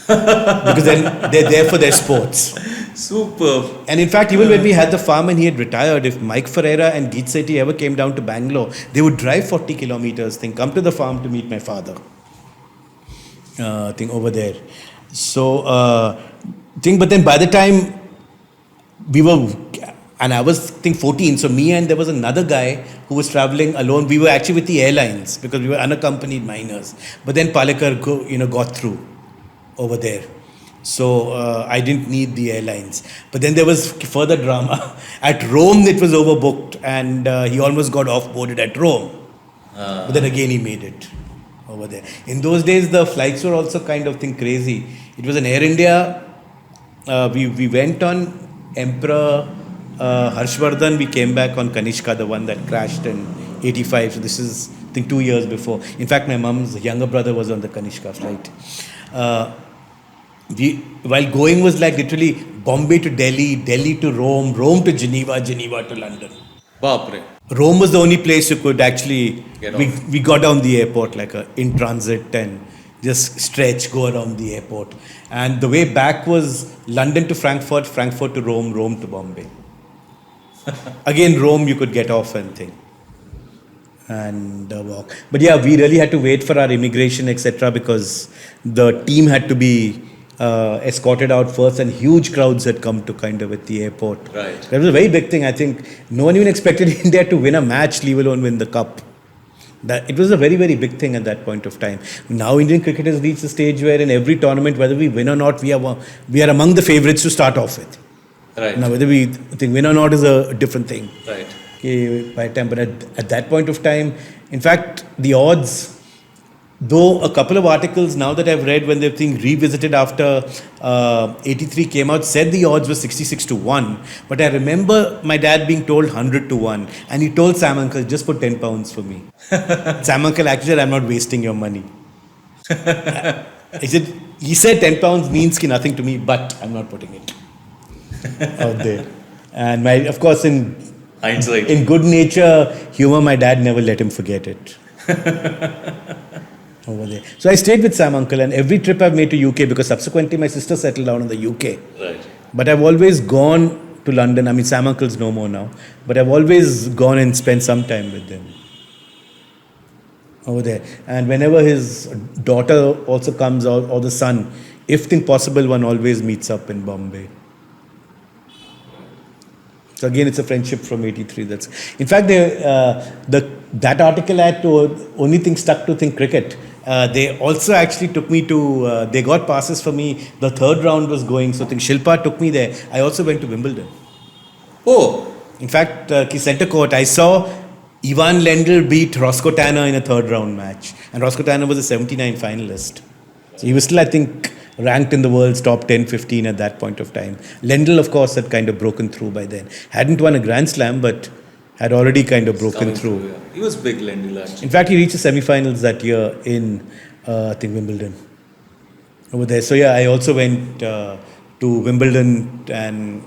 Because then they're there for their sports. Superb. And in fact, even when we had the farm and he had retired, if Mike Ferreira and Geet Sethi ever came down to Bangalore, they would drive 40 kilometers, come to the farm to meet my father. Over there. So, but then by the time we were, and I was 14, so me and there was another guy who was traveling alone. We were actually with the airlines because we were unaccompanied minors. But then Palekar got through over there. So I didn't need the airlines. But then there was further drama. At Rome, it was overbooked and he almost got off-boarded at Rome. But then again, he made it over there. In those days, the flights were also kind of crazy. It was an Air India. We went on Emperor Harshvardhan. We came back on Kanishka, the one that crashed in 85. So this is, 2 years before. In fact, my mom's younger brother was on the Kanishka flight. While going was literally Bombay to Delhi, Delhi to Rome, Rome to Geneva, Geneva to London. Bapre. Rome was the only place you could actually. Get off. We got down the airport in transit and just stretch, go around the airport. And the way back was London to Frankfurt, Frankfurt to Rome, Rome to Bombay. Again, Rome you could get off and walk. But yeah, we really had to wait for our immigration, etc., because the team had to be escorted out first, and huge crowds had come to at the airport. Right. That was a very big thing. I think no one even expected India to win a match, leave alone win the cup. It was a very, very big thing at that point of time. Now Indian cricket has reached a stage where in every tournament, whether we win or not, we are among the favourites to start off with. Right. Now, whether we think win or not is a different thing. Right. By time, but at that point of time, in fact, the odds, though a couple of articles now that I've read when they've revisited after 83 came out, said the odds were 66-1. But I remember my dad being told 100-1, and he told Sam Uncle, just put 10 pounds for me. Sam Uncle actually said, I'm not wasting your money. He said 10 pounds means nothing to me, but I'm not putting it out there. And of course, in good nature, humor, my dad never let him forget it. Over there. So I stayed with Sam Uncle, and every trip I've made to UK, because subsequently my sister settled down in the UK. Right. But I've always gone to London. I mean, Sam Uncle's no more now. But I've always gone and spent some time with them over there. And whenever his daughter also comes out, or the son, if possible, one always meets up in Bombay. So again, it's a friendship from 83. In fact, that article I had to only stuck to cricket. They also actually took me to, they got passes for me. The third round was going, so Shilpa took me there. I also went to Wimbledon. Oh, In fact, center court, I saw Ivan Lendl beat Roscoe Tanner in a third round match. And Roscoe Tanner was a 79 finalist. So he was still, I think, ranked in the world's top 10, 15 at that point of time. Lendl, of course, had kind of broken through by then. Hadn't won a Grand Slam, but had already kind of broken through. Yeah. He was big, Lendl, actually. In fact, he reached the semi-finals that year in, I think, Wimbledon. Over there. So, yeah, I also went to Wimbledon and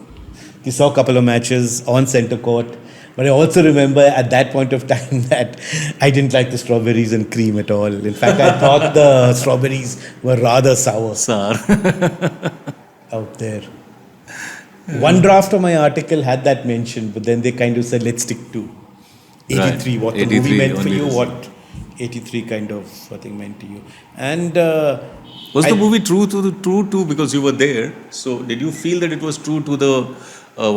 we saw a couple of matches on centre court. But I also remember at that point of time that I didn't like the strawberries and cream at all. In fact, I thought the strawberries were rather sour out there. One draft of my article had that mentioned, but then they kind of said, let's stick to 83, Right. what the 83 movie meant for only you, this. what 83 kind of thing meant to you. And Was I- the movie true to because you were there? So did you feel that it was true to the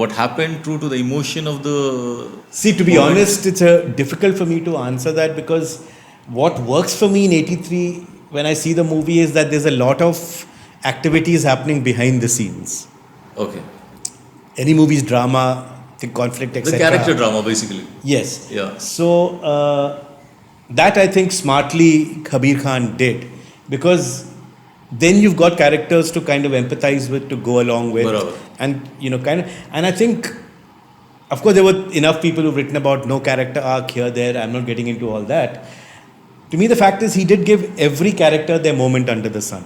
what happened, true to the emotion of the? See, to be moment? honest, it's difficult for me to answer that because what works for me in 83 when I see the movie is that there's a lot of activities happening behind the scenes. Okay, Any movie's drama, the conflict, the etc. character drama basically. Yes. Yeah. So that I think smartly Kabir Khan did because then you've got characters to kind of empathize with, to go along with, Barabar. and and I think, of course, there were enough people who've written about no character arc here, there. I'm not getting into all that. To me, the fact is he did give every character their moment under the sun.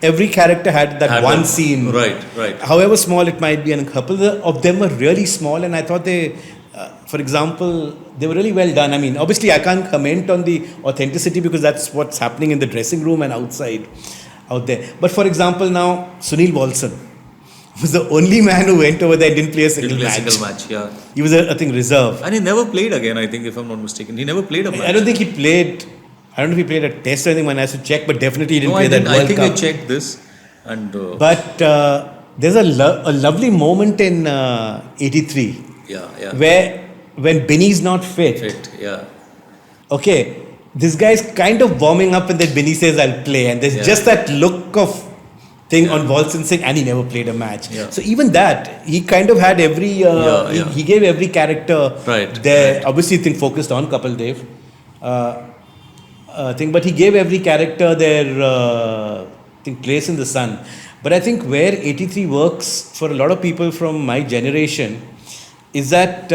Every character had that Had one that- scene, right. however small it might be, and a couple of them were really small, and I thought they, for example, they were really well done. I mean, obviously, I can't comment on the authenticity because that's what's happening in the dressing room and outside, out there. But for example, now Sunil Walson was the only man who went over there and didn't play a single Didn't play a match. single match. Yeah, He was, I think, reserve. and he never played again. I think, if I'm not mistaken, he never played a match. I don't think he played. I don't know if he played a test or anything. One has to check, but definitely he didn't No, play I that didn't. World I think Cup. I checked this, and But there's a lovely moment in '83 yeah, where when Benny's not fit, yeah. okay, this guy's kind of warming up and then Benny says, I'll play. And there's Yeah. just that look of thing on Walson saying, and he never played a match. Yeah. So even that, he kind of had every, Yeah. He gave every character Right, there. right. Obviously, I think focused on Kapil Dev thing, but he gave every character their place in the sun. But I think where 83 works for a lot of people from my generation is that,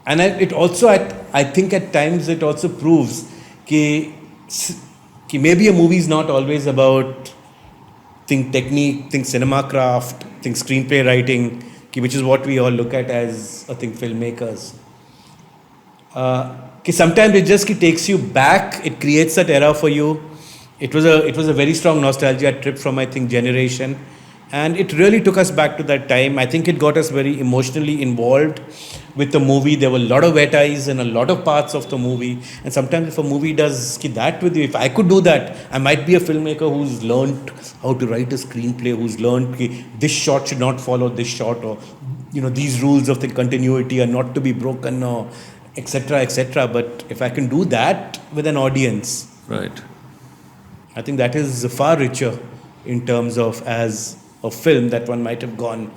it also, I think at times it also proves कि maybe a movie is not always about technique, cinema craft, screenplay writing, which is what we all look at as filmmakers. Sometimes it just takes you back, it creates that era for you. It was a very strong nostalgia trip from, I think, generation, and it really took us back to that time. I think it got us very emotionally involved with the movie. There were a lot of wet eyes in a lot of parts of the movie, and sometimes if a movie does that with you, if I could do that, I might be a filmmaker who's learned how to write a screenplay, who's learned this shot should not follow this shot, or these rules of the continuity are not to be broken, or etc. But if I can do that with an audience, Right. I think that is far richer in terms of as a film that one might have gone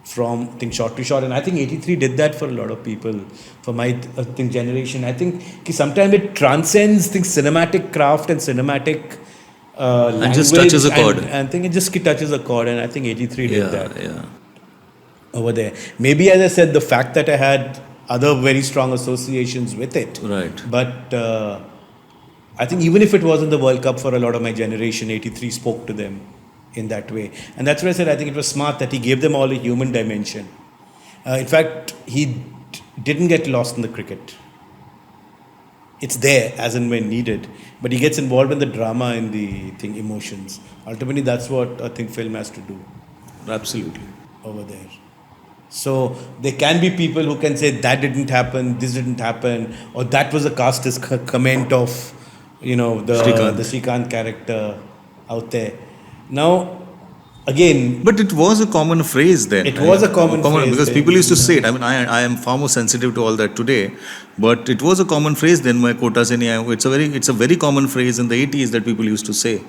from shot to shot. And I think 83 did that for a lot of people, for my generation. I think sometimes it transcends cinematic craft and cinematic language. just touches a chord. And I think it just touches a chord, and I think 83 did that Yeah. over there. Maybe, as I said, the fact that I had other very strong associations with it. Right. But I think even if it wasn't the World Cup for a lot of my generation, 83 spoke to them in that way. And that's why I said I think it was smart that he gave them all a human dimension. In fact, he didn't get lost in the cricket. It's there as and when needed. But he gets involved in the drama and the emotions. Ultimately, that's what I think film has to do. Absolutely. Over there. So there can be people who can say that didn't happen, this didn't happen, or that was a casteist comment of, the Srikanth character out there. Now, again, But it was a common phrase then. It was a common phrase because then. people used to say it. I mean, I am far more sensitive to all that today, but it was a common phrase then. My kota se nahi aaya. It's a very common phrase in the 80s that people used to say,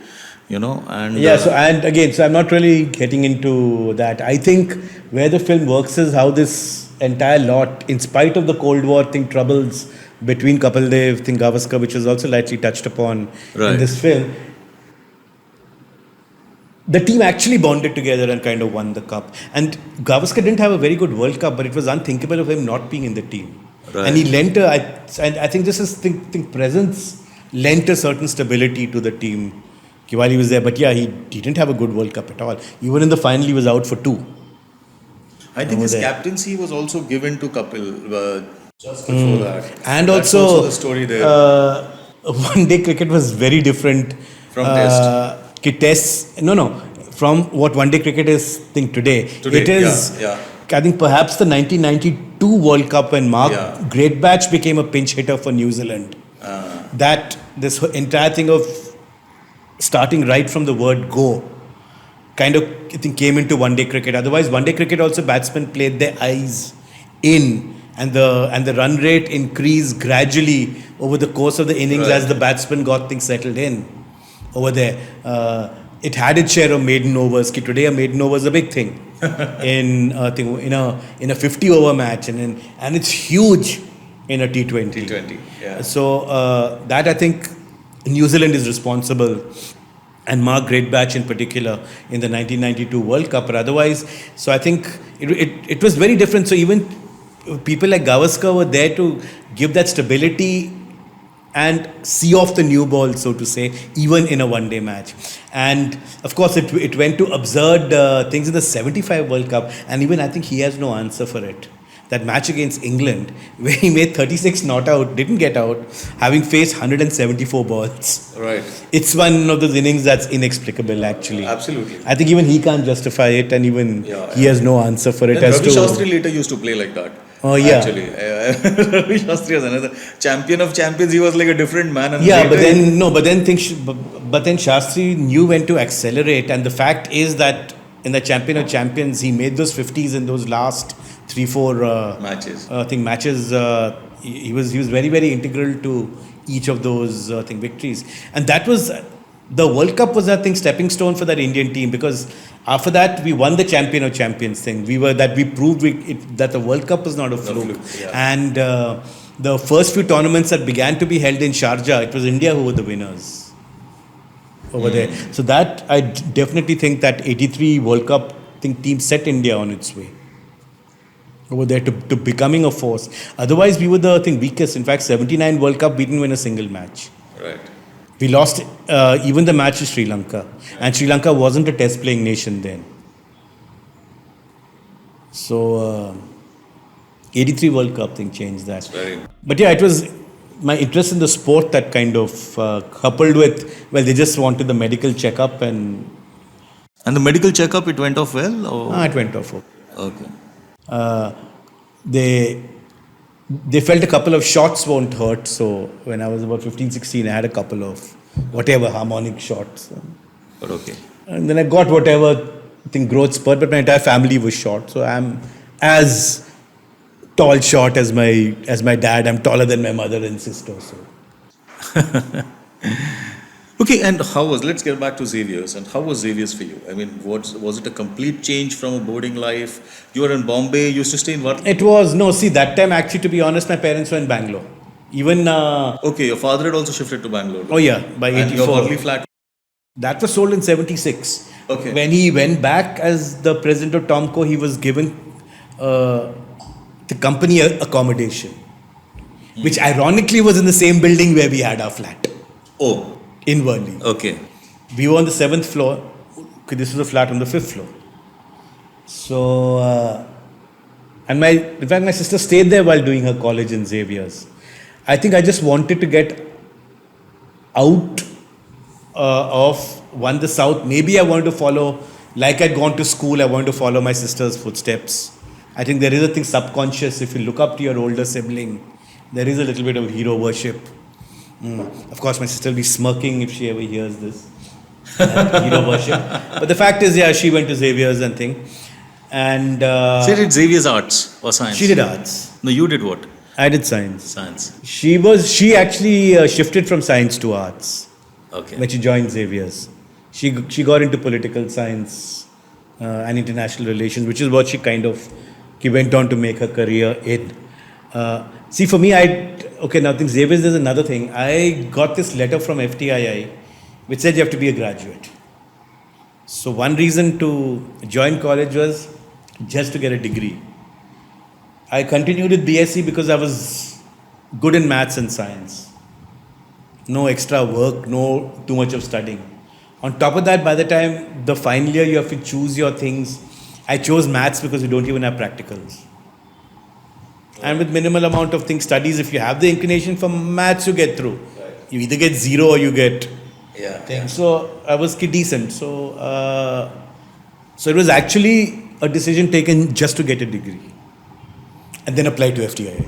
and Yeah, so I'm not really getting into that. I think where the film works is how this entire lot, in spite of the Cold War thing, troubles between Kapil Dev, Gavaskar, which was also lightly touched upon Right. in this film, the team actually bonded together and kind of won the cup. And Gavaskar didn't have a very good World Cup, but it was unthinkable of him not being in the team. Right. And he lent and I think this is presence lent a certain stability to the team while he was there. But yeah, he didn't have a good World Cup at all. Even in the final, he was out for 2. I think his there. captaincy was also given to Kapil just before that. And That's also, the story there. one day cricket was very different From Test. From what one day cricket is today. Today, It is, yeah. I think perhaps the 1992 World Cup when Mark Yeah. Greatbatch became a pinch hitter for New Zealand. That this entire thing of starting right from the word go kind of I think came into one day cricket. Otherwise, one day cricket also batsmen played their eyes in, and the run rate increased gradually over the course of the innings Right. as the batsmen got things settled in over there. It had its share of maiden overs. Today, a maiden over is a big thing in a 50-over match, and it's huge in a T20. T20, yeah. So that I think New Zealand is responsible, and Mark Greatbatch in particular in the 1992 World Cup. But otherwise, so I think it was very different. So even people like Gavaskar were there to give that stability and see off the new ball, so to say, even in a one-day match. And of course, it went to absurd things in the 75 World Cup, and even I think he has no answer for it. That match against England, where he made 36 not out, didn't get out, having faced 174 balls. Right. It's one of those innings that's inexplicable, actually. Absolutely. I think even he can't justify it, and even he has no answer for it. Then as Ravi to Shastri later used to play like that. Oh, yeah. Actually, Ravi Shastri was another champion of champions. He was like a different man. And Yeah, later but then Shastri knew when to accelerate, and the fact is that in the Champion of Champions, he made those 50s in those last 3-4 matches. matches. He was very, very integral to each of those victories, and that was the World Cup was stepping stone for that Indian team, because after that we won the Champion of Champions thing. We proved that the World Cup was not a fluke, yeah. and the first few tournaments that began to be held in Sharjah, it was India who were the winners over there. So that I definitely think that 83 World Cup team set India on its way over there to becoming a force. Otherwise, we were the weakest. In fact, 79 World Cup, we didn't win a single match. Right. We lost even the match to Sri Lanka, and Sri Lanka wasn't a test playing nation then. So 83 World Cup changed that. But yeah, it was my interest in the sport that kind of coupled with, they just wanted the medical checkup, and the medical checkup, it went off well? Or? It went off. Okay. They felt a couple of shots won't hurt. So when I was about 15, 16, I had a couple of whatever harmonic shots. But okay. And then I got whatever growth spurt, but my entire family was short. So I'm as tall short as my dad. I'm taller than my mother and sister. So. Okay, and let's get back to Xavier's, and how was Xavier's for you? I mean, was it a complete change from a boarding life? You were in Bombay, you used to stay in what? It was, that time actually, to be honest, my parents were in Bangalore. Even... okay, your father had also shifted to Bangalore. Oh yeah, by 84. And your Worli flat? That was sold in 76. Okay. When he went back as the president of Tomco, he was given the company accommodation, which ironically was in the same building where we had our flat. Oh. In Worli. Okay. We were on the 7th floor. This was a flat on the 5th floor. So, in fact, my sister stayed there while doing her college in Xavier's. I think I just wanted to get out of the South. Maybe I wanted to follow, like I'd gone to school, I wanted to follow my sister's footsteps. I think there is a thing subconscious. If you look up to your older sibling, there is a little bit of hero worship. Of course, my sister will be smirking if she ever hears this. Hero worship. But the fact is, she went to Xavier's and thing. And she did Xavier's arts or science? She did arts. No, you did what? I did science. Science. She actually shifted from science to arts. Okay. When she joined Xavier's. She got into political science and international relations, which is what she went on to make her career in. See, for me, now things, Xavier's, there's another thing. I got this letter from FTII which said you have to be a graduate. So one reason to join college was just to get a degree. I continued with BSc because I was good in maths and science. No extra work, no too much of studying. On top of that, by the time the final year you have to choose your things, I chose maths because you don't even have practicals. And with minimal amount of things, studies, if you have the inclination for maths, you get through. Right. You either get zero or you get Yeah. things. So I was decent. So it was actually a decision taken just to get a degree and then apply to FTI.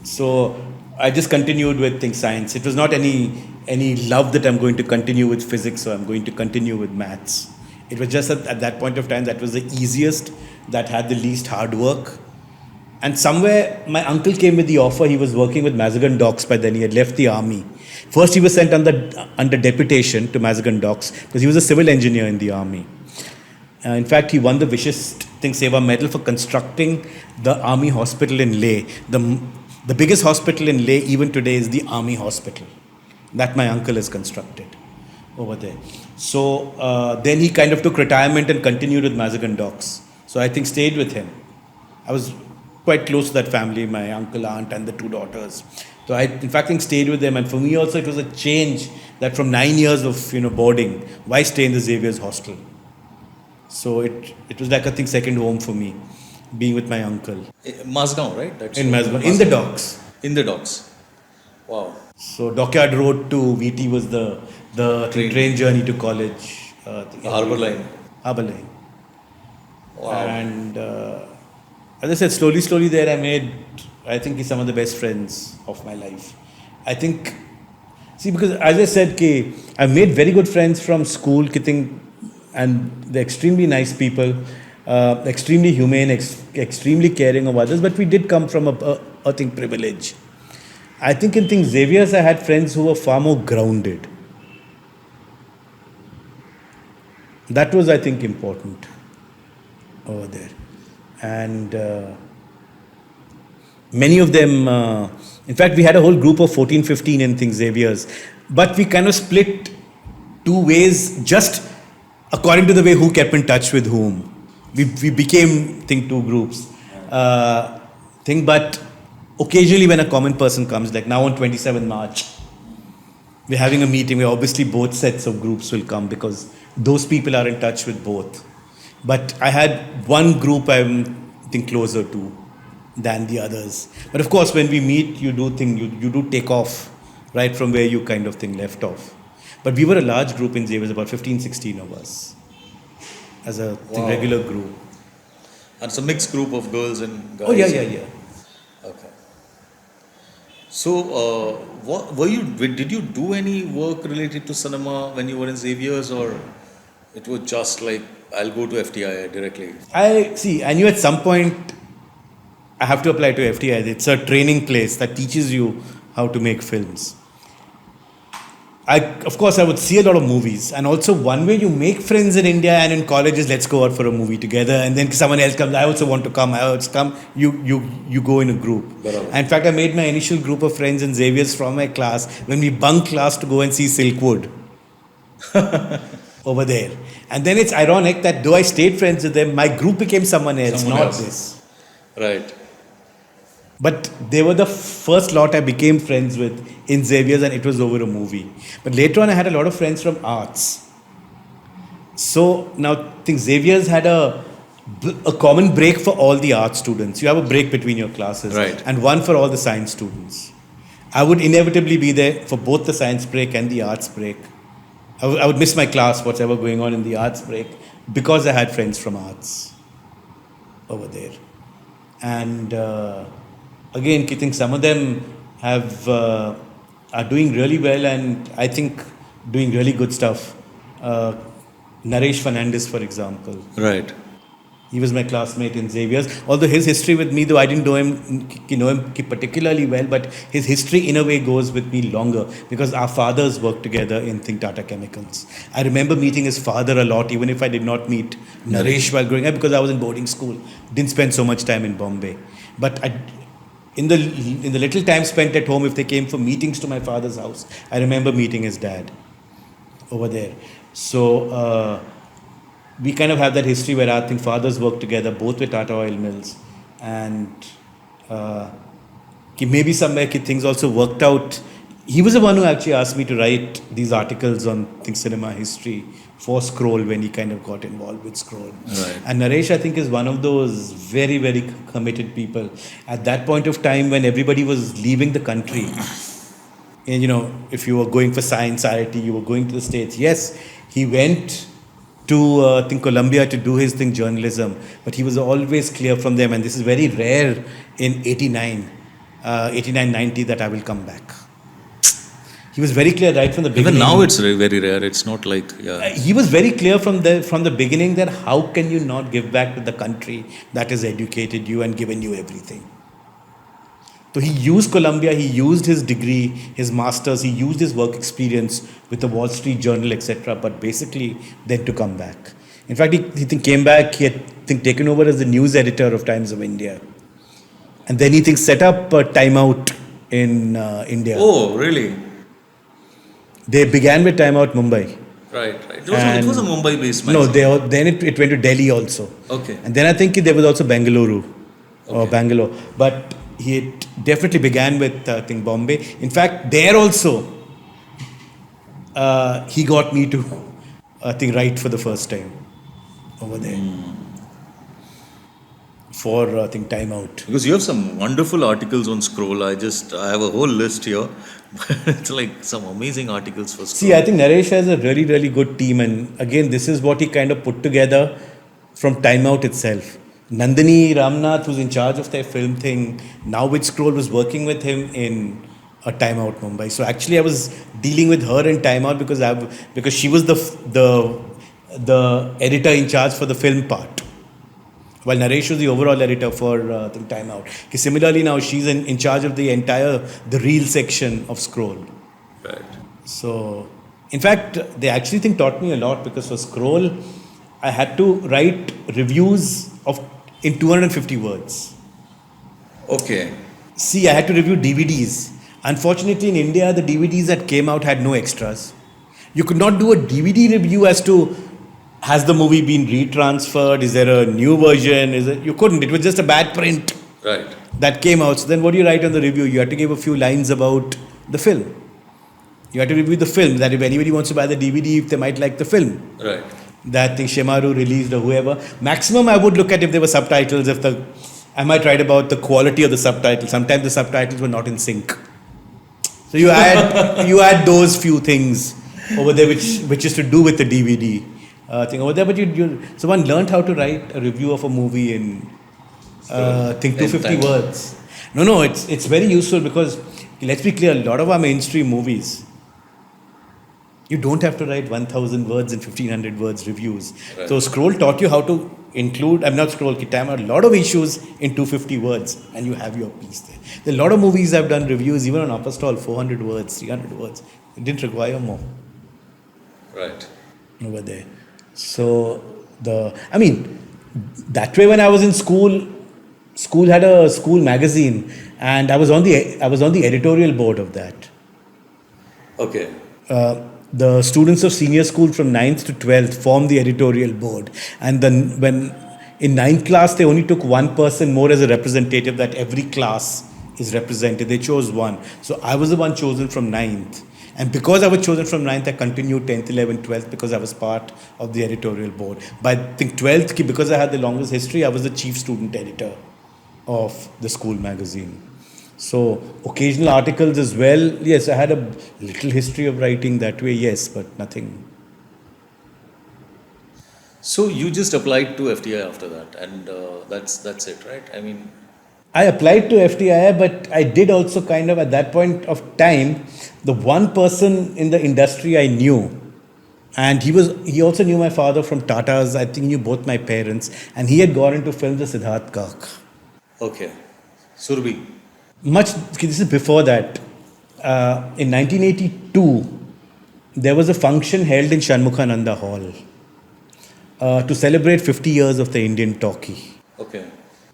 So I just continued with things science. It was not any love that I'm going to continue with physics or I'm going to continue with maths. It was just at that point of time that was the easiest, that had the least hard work. And somewhere my uncle came with the offer. He was working with Mazagon Docks by then. He had left the army. First he was sent under deputation to Mazagon Docks because he was a civil engineer in the army. In fact, he won the Vishist Seva Medal for constructing the army hospital in Leh. The biggest hospital in Leh even today is the army hospital that my uncle has constructed over there. So then he kind of took retirement and continued with Mazagon Docks. So I think stayed with him. I was quite close to that family, my uncle, aunt and the two daughters. So I, in fact, stayed with them. And for me also, it was a change that from 9 years of boarding, why stay in the Xavier's hostel? So it was like, I think, second home for me, being with my uncle. Mazgaon, right? That's In Mazgaon, in the docks. In the docks. Wow. So Dockyard Road to VT was the train journey to college. Harbour Line. Harbour Line. Wow. And as I said, slowly there I made, I think, some of the best friends of my life. I think, because as I said, I made very good friends from school, and they're extremely nice people, extremely humane, extremely caring of others, but we did come from a privilege. I think in Xavier's I had friends who were far more grounded. That was, I think, important over there. And many of them, in fact, we had a whole group of 14, 15 in Xavier's, but we kind of split two ways just according to the way who kept in touch with whom. We became, two groups. But occasionally when a common person comes, like now on 27 March, we're having a meeting where obviously both sets of groups will come because those people are in touch with both. But I had one group I'm closer to than the others. But of course, when we meet, you do take off right from where you left off. But we were a large group in Xavier's, about 15, 16 of us, as a regular group. And it's a mixed group of girls and guys. Oh yeah. Okay. So, did you do any work related to cinema when you were in Xavier's, or it was just like, I'll go to FTI directly? I knew at some point I have to apply to FTI. It's a training place that teaches you how to make films. Of course, I would see a lot of movies. And also, one way you make friends in India and in college is let's go out for a movie together. And then someone else comes, I also want to come, you go in a group. Barabar. In fact, I made my initial group of friends in Xavier's from my class when we bunked class to go and see Silkwood over there. And then it's ironic that though I stayed friends with them, my group became someone else, not this. Right. But they were the first lot I became friends with in Xavier's, and it was over a movie. But later on, I had a lot of friends from arts. So now, I think Xavier's had a common break for all the art students. You have a break between your classes, Right. and one for all the science students. I would inevitably be there for both the science break and the arts break. I would miss my class, whatever going on in the arts break, because I had friends from arts over there. And again, I think some of them are doing really well, and I think doing really good stuff. Naresh Fernandez, for example. Right. He was my classmate in Xavier's. Although his history with me, though I didn't know him particularly well, but his history in a way goes with me longer because our fathers worked together in Think Tata Chemicals. I remember meeting his father a lot, even if I did not meet Naresh while growing up because I was in boarding school. Didn't spend so much time in Bombay. But in the little time spent at home, if they came for meetings to my father's house, I remember meeting his dad over there. So we kind of have that history where I think fathers work together, both with Tata Oil Mills, and maybe somewhere things also worked out. He was the one who actually asked me to write these articles on cinema history for Scroll when he kind of got involved with Scroll. Right. And Naresh, I think, is one of those very, very committed people. At that point of time when everybody was leaving the country, and if you were going for science IIT, you were going to the States. Yes, he went to I think Columbia to do his thing, journalism, but he was always clear from them, and this is very rare in 89, 90 that I will come back. He was very clear right from the beginning. Even now it's very rare. It's not like, He was very clear from the beginning that how can you not give back to the country that has educated you and given you everything. So he used Columbia, he used his degree, his masters, he used his work experience with the Wall Street Journal, etc. But basically, then to come back. In fact, he came back, he had taken over as the news editor of Times of India. And then he set up Time Out in India. Oh, really? They began with Time Out Mumbai. Right. It was a Mumbai-based magazine. No, then it went to Delhi also. Okay. And then I think there was also Bengaluru or Bangalore. But he definitely began with Bombay. In fact, there also he got me to write for the first time over there for Time Out. Because you have some wonderful articles on Scroll. I have a whole list here. It's like some amazing articles for Scroll. See, I think Naresh has a really, really good team, and again, this is what he kind of put together from Time Out itself. Nandini Ramnath, who's in charge of their film thing, now with Scroll, was working with him in a Time Out Mumbai. So actually, I was dealing with her in Time Out because she was the editor in charge for the film part, while Naresh was the overall editor for Time Out. Similarly, now she's in charge of the reel section of Scroll. Right. So, in fact, they actually taught me a lot because for Scroll, I had to write reviews in 250 words. Okay. See, I had to review DVDs. Unfortunately, in India, the DVDs that came out had no extras. You could not do a DVD review as to has the movie been retransferred? Is there a new version? You couldn't. It was just a bad print. Right. That came out. So then what do you write on the review? You had to give a few lines about the film. You had to review the film, that if anybody wants to buy the DVD, if they might like the film. Right. That thing Shemaru released or whoever. Maximum I would look at if there were subtitles, I might write about the quality of the subtitles. Sometimes the subtitles were not in sync. So you add those few things over there which is to do with the DVD thing over there. But so one learned how to write a review of a movie in 250 words. No, it's very useful because let's be clear, a lot of our mainstream movies, you don't have to write 1,000 words and 1,500 words reviews. Right. So Scroll taught you how to include, I'm not Scroll, Kitama, a lot of issues in 250 words and you have your piece there. There are a lot of movies I've done reviews, even on Upper Stall, 400 words, 300 words. It didn't require more. Right. Over there. So, that way when I was in school had a school magazine and I was on the editorial board of that. Okay. The students of senior school from 9th to 12th formed the editorial board. And then when in 9th class, they only took one person more as a representative that every class is represented. They chose one. So I was the one chosen from 9th. And because I was chosen from 9th, I continued 10th, 11th, 12th because I was part of the editorial board. But I think 12th, because I had the longest history, I was the chief student editor of the school magazine. So, occasional articles as well. Yes, I had a little history of writing that way, yes, but nothing. So, you just applied to FTI after that, and that's it, right? I applied to FTI, but I did also kind of, at that point of time, the one person in the industry I knew And he also knew my father from Tata's. I think he knew both my parents. And he had gone into films with Siddharth Kak. Okay. Surbi. This is before that. In 1982, there was a function held in Shanmukhananda Hall to celebrate 50 years of the Indian talkie. Okay.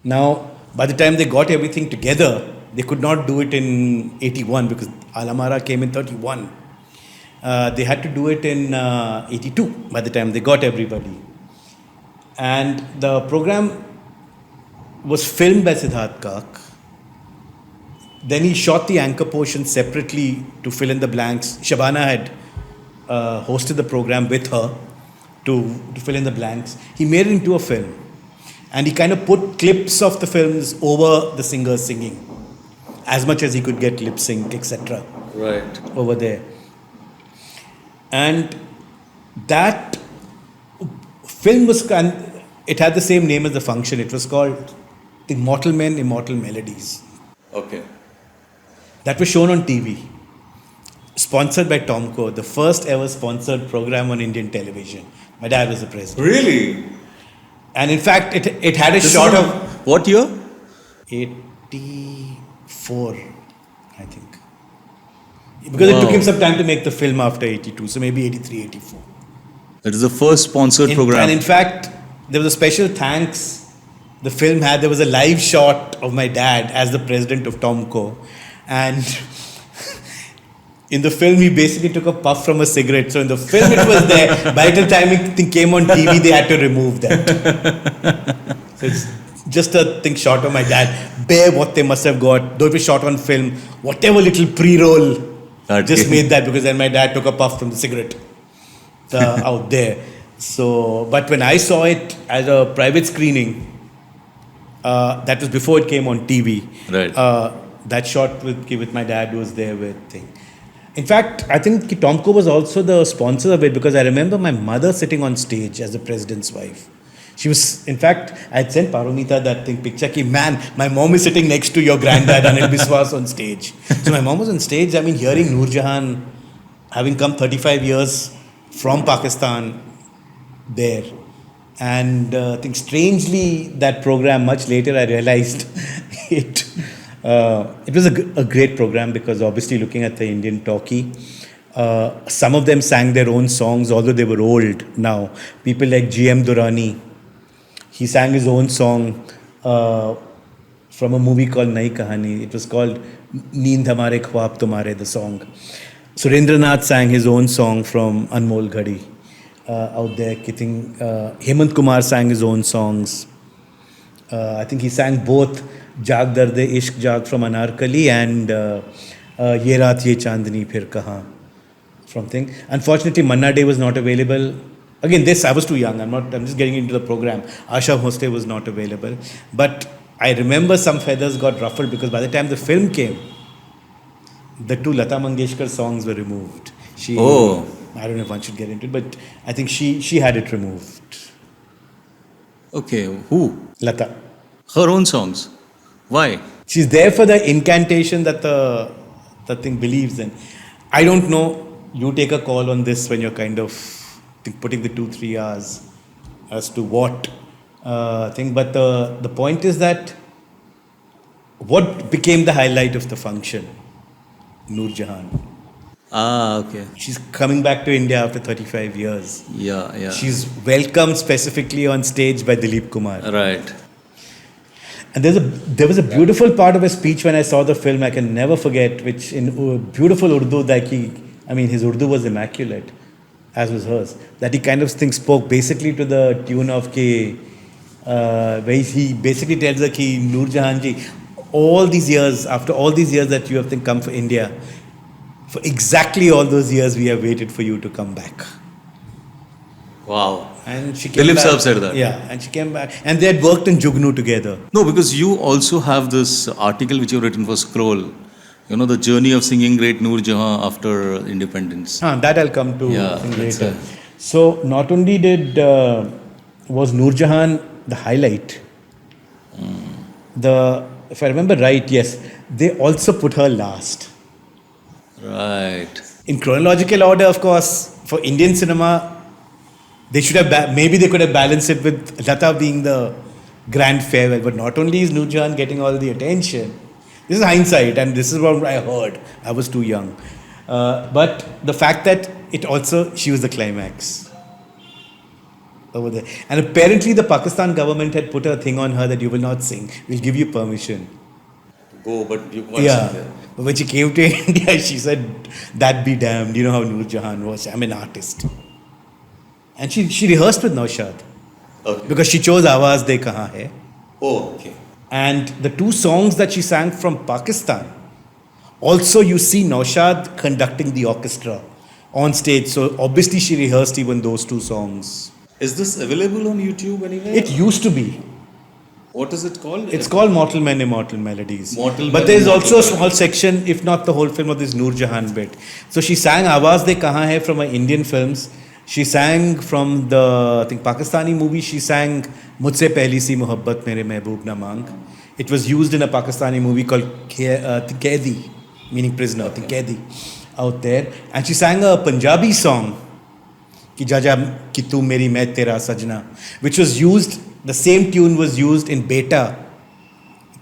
Now, by the time they got everything together, they could not do it in 81 because Alamara came in 31. They had to do it in 82 by the time they got everybody. And the program was filmed by Siddharth Kak. Then he shot the anchor portion separately to fill in the blanks. Shabana had hosted the program with her to fill in the blanks. He made it into a film. And he kind of put clips of the films over the singers singing. As much as he could get lip sync, etc. Right. Over there. And that film it had the same name as the function. It was called Immortal Men, Immortal Melodies. Okay. That was shown on TV. Sponsored by Tomco, the first ever sponsored program on Indian television. My dad was the president. Really? And in fact, it had a This shot is of what year? 84, I think. Because it took him some time to make the film after 82, so maybe 83, 84. That is the first sponsored program. And in fact, there was a special thanks the film had. There was a live shot of my dad as the president of Tomco. And in the film, he basically took a puff from a cigarette. So in the film, it was there. By the time it came on TV, they had to remove that. So it's just a thing shot of my dad. Bare what they must have got. Though it was shot on film, whatever little pre-roll just made that because then my dad took a puff from the cigarette out there. So, but when I saw it as a private screening, that was before it came on TV. Right. That shot with my dad was there with thing. In fact, I think Tomco was also the sponsor of it because I remember my mother sitting on stage as the president's wife. She was, in fact, I had sent Paromita that picture, man, my mom is sitting next to your granddad Anil Biswas on stage. So my mom was on stage, hearing Noorjehan, having come 35 years from Pakistan there. And I think strangely, that program, much later I realized it was a great program because obviously looking at the Indian talkie, some of them sang their own songs, although they were old now. People like G.M. Durrani, he sang his own song from a movie called Nai Kahani. It was called Neend Hamare Khwab Tumhare, the song. Surendranath sang his own song from Anmol Ghadi out there. Hemant Kumar sang his own songs. I think he sang both Jag Darde Ishq Jag from Anarkali and Ye Raat Ye Chandni Phir Kahan from thing. Unfortunately, Manna Day was not available. Again, I was too young. I'm just getting into the program. Asha Bhosle was not available. But I remember some feathers got ruffled because by the time the film came, the two Lata Mangeshkar songs were removed. I don't know if one should get into it, but I think she had it removed. Okay, who? Lata. Her own songs. Why? She's there for the incantation that the thing believes in. I don't know. You take a call on this when you're kind of putting the 2-3 hours as to what thing. But the point is that what became the highlight of the function? Noorjehan. Okay. She's coming back to India after 35 years. Yeah. She's welcomed specifically on stage by Dilip Kumar. Right. And there was a beautiful part of his speech when I saw the film I can never forget, which in beautiful Urdu his Urdu was immaculate, as was hers. That he kind of spoke basically to the tune of where he basically tells her ki Noorjehan ji, after all these years that you have come for India, for exactly all those years we have waited for you to come back. Wow. And she came Dilip back. Saab said that. Yeah, and she came back. And they had worked in Jugnu together. No, because you also have this article which you've written for Scroll. The journey of singing great Noorjehan after independence. That I'll come to later. It. So not only was Noorjehan the highlight, if I remember right, yes, they also put her last. Right. In chronological order, of course, for Indian cinema, they should have maybe they could have balanced it with Lata being the grand farewell. But not only is Noorjehan getting all the attention, this is hindsight, and this is what I heard. I was too young, but the fact that she was the climax over there, and apparently the Pakistan government had put a thing on her that you will not sing. We'll give you permission. Go, but you can't Yeah. sing there. But when she came to India, she said, "That be damned." You know how Noorjehan was. I'm an artist. And she rehearsed with Naushad. Okay. Because she chose Awaaz De Kahan Hai. Oh, okay. And the two songs that she sang from Pakistan, also you see Naushad conducting the orchestra on stage. So obviously she rehearsed even those two songs. Is this available on YouTube anywhere? It used to be. What is it called? It's called Mortal Men, Immortal Melodies. Mortal But Men, there is Immortal also a small Melodies. section, if not the whole film, of this Noorjehan bit. So she sang Awaaz De Kahan Hai from her Indian films. She sang from the, I think, Pakistani movie. She sang Mujhse Pehli Si Mohabbat Mere Mehboob Na Mang. It was used in a Pakistani movie called Kaidi, meaning prisoner, I think Kaidi, out there. And she sang a Punjabi song, Ki Jaja Ki Tu Meri Main Tera Sajna, which was used, the same tune was used in Beta,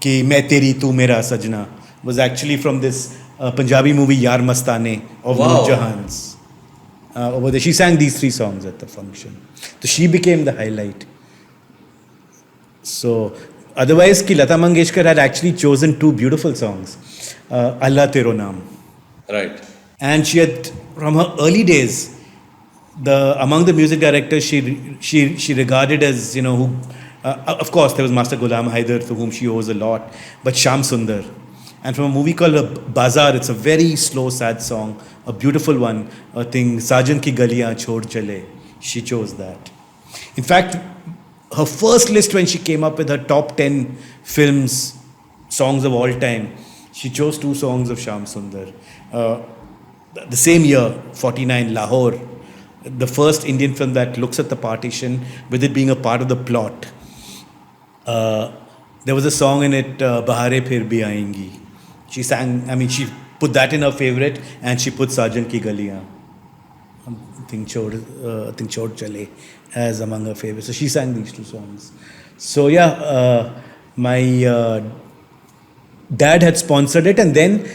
Ki Main Teri Tu Mera Sajna, was actually from this Punjabi movie Yar Mastane of Wow. Noorjehan's. Over there. She sang these three songs at the function. So she became the highlight. So otherwise, ki Lata Mangeshkar had actually chosen two beautiful songs. Allah Tero Naam. Right. And she had, from her early days, among the music directors she regarded as, who, of course there was Master Ghulam Haider, to whom she owes a lot, but Shyam Sundar. And from a movie called Bazaar, it's a very slow, sad song, a beautiful one, a thing, Sajan Ki Galiyan Chhod Chale. She chose that. In fact, her first list when she came up with her top 10 songs of all time, she chose two songs of Shyam Sundar. The same year, 49, Lahore, the first Indian film that looks at the partition with it being a part of the plot. There was a song in it, Bahare Phir Bhi Aayengi. She sang, she put that in her favorite, and she put Sajan Ki Galiyan, I think Chhod Chale, as among her favorites. So she sang these two songs. So yeah, my dad had sponsored it, and then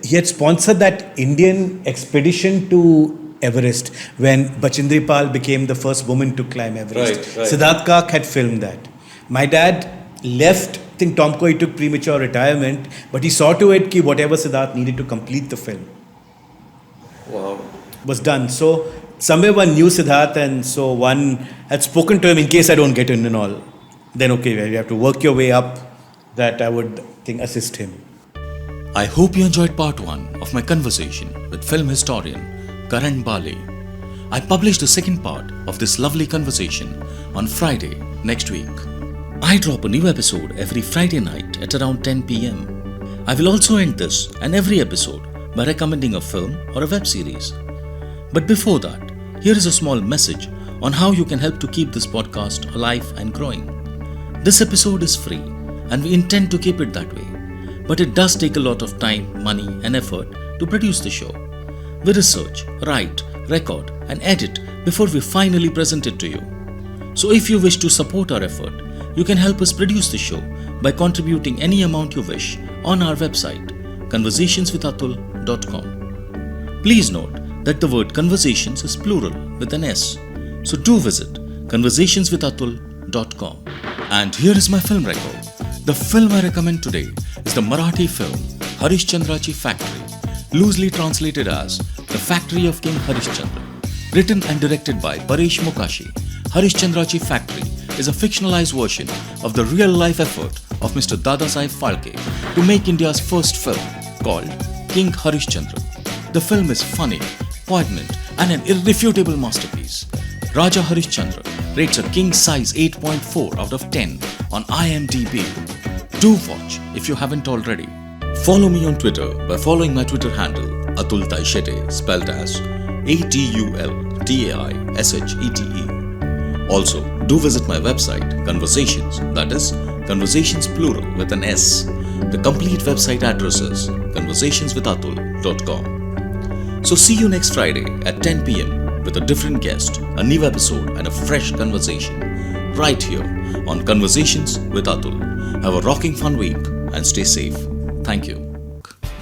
he had sponsored that Indian expedition to Everest when Bachindri Pal became the first woman to climb Everest. Right. Siddharth Kak had filmed that. My dad left, I think Tom Coy took premature retirement, but he saw to it that whatever Siddharth needed to complete the film Wow. was done. So somewhere one knew Siddharth, and so one had spoken to him in case I don't get in and all. Then okay, you have to work your way up, that I would assist him. I hope you enjoyed part 1 of my conversation with film historian Karan Bali. I published the second part of this lovely conversation on Friday next week. I drop a new episode every Friday night at around 10 p.m. I will also end this and every episode by recommending a film or a web series. But before that, here is a small message on how you can help to keep this podcast alive and growing. This episode is free and we intend to keep it that way. But it does take a lot of time, money and effort to produce the show. We research, write, record and edit before we finally present it to you. So if you wish to support our effort, you can help us produce the show by contributing any amount you wish on our website, conversationswithatul.com. Please note that the word conversations is plural with an S. So do visit conversationswithatul.com. And here is my film record. The film I recommend today is the Marathi film Harishchandrachi Factory, loosely translated as The Factory of King Harishchandra. Written and directed by Paresh Mokashi, Harishchandrachi Factory is a fictionalized version of the real-life effort of Mr. Dadasaheb Phalke to make India's first film called King Harishchandra. The film is funny, poignant and an irrefutable masterpiece. Raja Harishchandra rates a king-size 8.4 out of 10 on IMDb. Do watch if you haven't already. Follow me on Twitter by following my Twitter handle Atul Taishete, spelled as ATULTAISHETE. Also, do visit my website Conversations, that is Conversations plural with an S. The complete website address is conversationswithatul.com. So see you next Friday at 10 p.m. with a different guest, a new episode, and a fresh conversation right here on Conversations with Atul. Have a rocking fun week and stay safe. Thank you.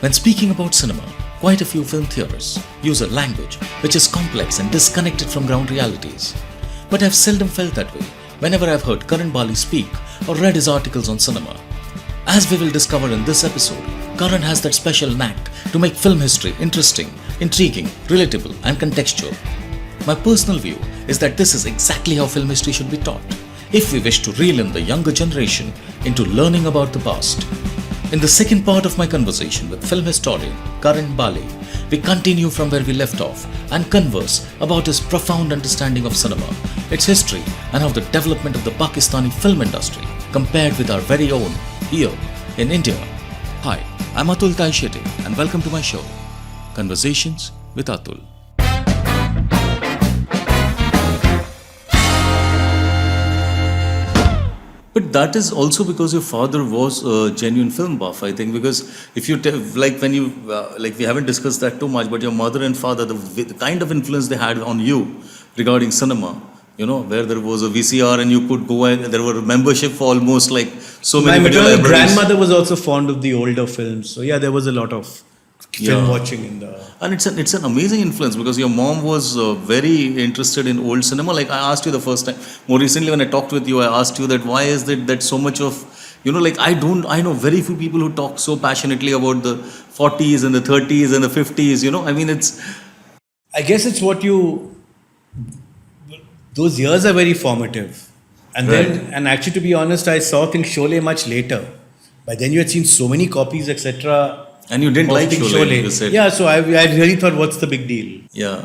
When speaking about cinema, quite a few film theorists use a language which is complex and disconnected from ground realities. But I've seldom felt that way whenever I've heard Karan Bali speak or read his articles on cinema. As we will discover in this episode, Karan has that special knack to make film history interesting, intriguing, relatable, and contextual. My personal view is that this is exactly how film history should be taught, if we wish to reel in the younger generation into learning about the past. In the second part of my conversation with film historian Karan Bali, we continue from where we left off and converse about his profound understanding of cinema, its history, and how the development of the Pakistani film industry compared with our very own here in India. Hi, I'm Atul Taishete and welcome to my show, Conversations with Atul. But that is also because your father was a genuine film buff, I think. Because if you like when you like we haven't discussed that too much, but your mother and father, the kind of influence they had on you regarding cinema, you know, where there was a VCR and you could go and there were membership for almost like so many. My maternal grandmother was also fond of the older films, so yeah, there was a lot of film watching in the. And it's an amazing influence because your mom was very interested in old cinema. Like I asked you the first time, more recently when I talked with you, I asked you that why is it that so much of, you know, like I know very few people who talk so passionately about the 40s and the 30s and the 50s, you know, I mean I guess it's what you. Those years are very formative, and Right. then and actually to be honest, I saw things Sholay much later. By then you had seen so many copies, etc. and you didn't like Sholay, you said. Yeah, so I really thought, what's the big deal? Yeah.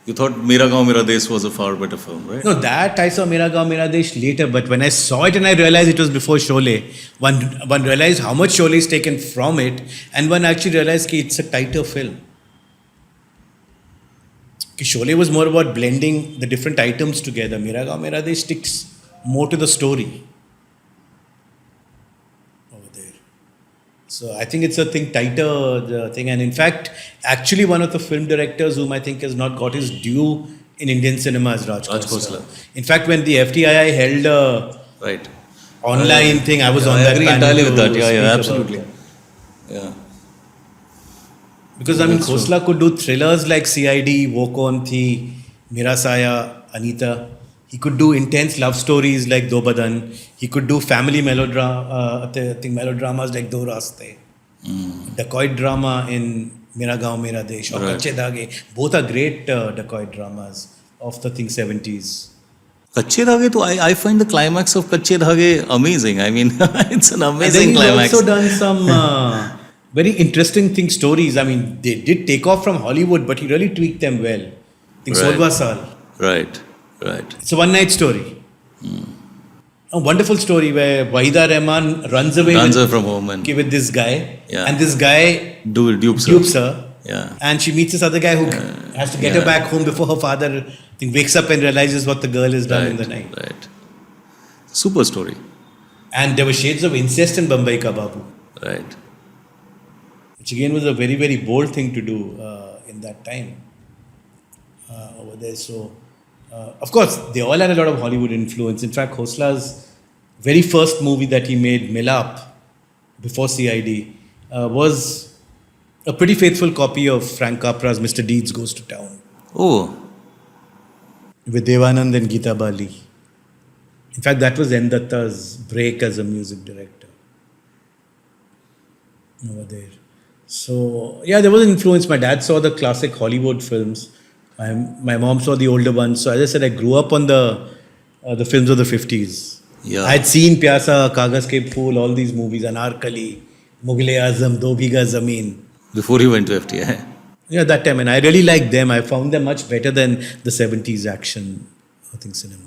You thought Mera Gaon Mera Desh was a far better film, right? No, that I saw Mera Gaon Mera Desh later, but when I saw it and I realized it was before Sholay, one realized how much Sholay is taken from it, and one actually realized that it's a tighter film. Sholay was more about blending the different items together. Mera Gaon Mera Desh sticks more to the story over there. So I think it's a tighter thing. And in fact, actually one of the film directors whom I think has not got his due in Indian cinema is Raj Khosla. In fact, when the FTII held a Right. online thing, I was on I that agree panel entirely with to that. Yeah, speak about absolutely. that. Yeah. Because I mean, That's true. Khosla could do thrillers like CID, Wo Kaun Thi, Mera Saya, Anita. He could do intense love stories like Do Badan. He could do family melodramas like Do Raste. Dacoit drama in Mera Gaon Mera Desh or Right. Kache Dhage. Both are great dacoit dramas of the 70s. Kache Dhage, I find the climax of Kache Dhage amazing. I mean, it's an And then amazing he's climax. also done some very interesting stories. I mean, they did take off from Hollywood, but he really tweaked them well. I think Right. Solva Saal. Right, right. It's a one night story. A wonderful story where Wahida Rahman runs away Runs away from home and with this guy. Yeah. And this guy dupes her. dupes her. Yeah. And she meets this other guy who has to get her Yeah. back home before her father wakes up and realizes what the girl has done in the night. Right. Super story. And there were shades of incest in Bombay Ka Babu, Right. which again was a very, very bold thing to do in that time over there. So, of course, they all had a lot of Hollywood influence. In fact, Khosla's very first movie that he made, Milap, before CID, was a pretty faithful copy of Frank Capra's Mr. Deeds Goes to Town Oh, with Devanand and Geeta Bali. In fact, that was N. Datta's break as a music director over there. So, yeah, there was an influence. My dad saw the classic Hollywood films. My mom saw the older ones. So, as I said, I grew up on the films of the 50s. Yeah. I had seen Pyasa, Kagaz Ke Phool, all these movies, Anarkali, Mughal-e-Azam, Do Bigha Zameen. before he went to FTI. Yeah, that time. And I really liked them. I found them much better than the 70s action, I think, cinema.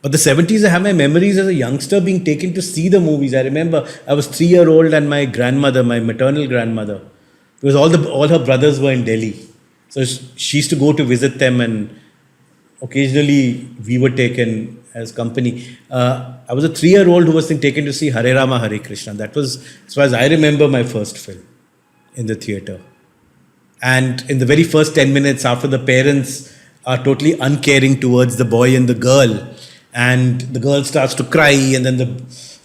But the 70s, I have my memories as a youngster being taken to see the movies. I remember I was 3-year-old and my grandmother, my maternal grandmother, because all her brothers were in Delhi. So she used to go to visit them, and occasionally we were taken as company. I was a 3-year-old who was taken to see Hare Rama, Hare Krishna. That was, as far as I remember, my first film in the theatre. And in the very first 10 minutes, after the parents are totally uncaring towards the boy and the girl, and the girl starts to cry, and then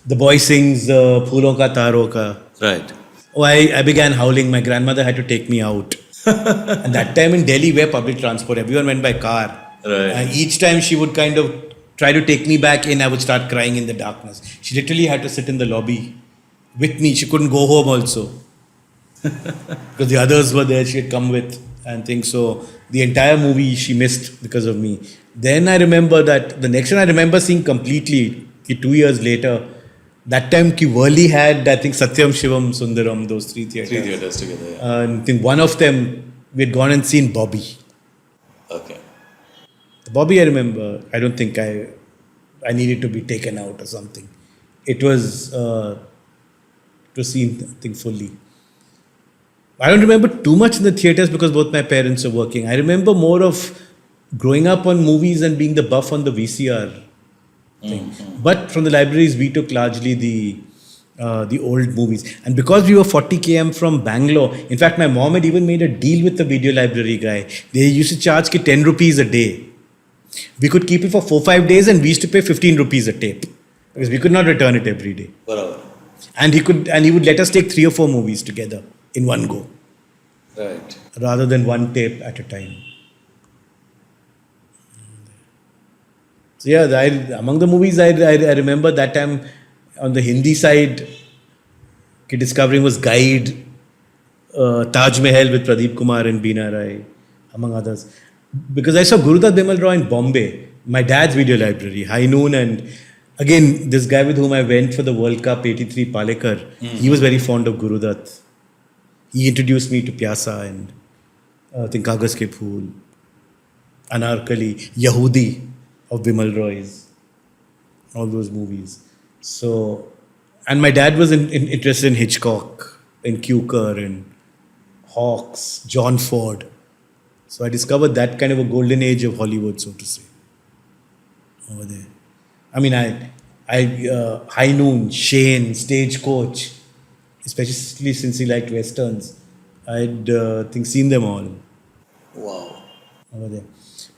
the boy sings Phoolon Ka Taro Ka. Right. Oh, I began howling. My grandmother had to take me out. And that time in Delhi, where public transport, everyone went by car. Right. Each time she would kind of try to take me back in, I would start crying in the darkness. She literally had to sit in the lobby with me. She couldn't go home also. Because the others were there, she had come with and things. So the entire movie she missed because of me. Then I remember that the next one I remember seeing completely 2 years later. That time Worli had, I think, Satyam, Shivam, Sundaram, those three theatres. Three theatres together, yeah. And I think one of them, we had gone and seen Bobby. Okay. Bobby, I remember, I don't think I needed to be taken out or something. It was seen, I think, fully. I don't remember too much in the theatres because both my parents were working. I remember more of growing up on movies and being the buff on the VCR thing. Mm-hmm. But from the libraries, we took largely the old movies. And because we were 40 km from Bangalore, in fact, my mom had even made a deal with the video library guy. They used to charge 10 rupees a day. We could keep it for 4-5 days and we used to pay 15 rupees a tape. Because we could not return it every day. Barabar. And he would let us take 3 or 4 movies together in one go. Right. Rather than one tape at a time. So yeah, among the movies I remember that time on the Hindi side, discovering was Guide, Taj Mahal with Pradeep Kumar and Beena Rai, among others. Because I saw Gurudat Bimal Roy in Bombay, my dad's video library, High Noon, and again, this guy with whom I went for the World Cup 83, Palekar, he was very fond of Gurudat. He introduced me to Pyasa and I think Kagas Ke Phool, Anarkali, Yahudi of Bimal Roy's, all those movies. So, and my dad was interested in Hitchcock, in Cukor, in Hawks, John Ford. So I discovered that kind of a golden age of Hollywood, so to say, over there. I mean, High Noon, Shane, Stagecoach, especially since he liked westerns, I'd seen them all. Wow. Over there.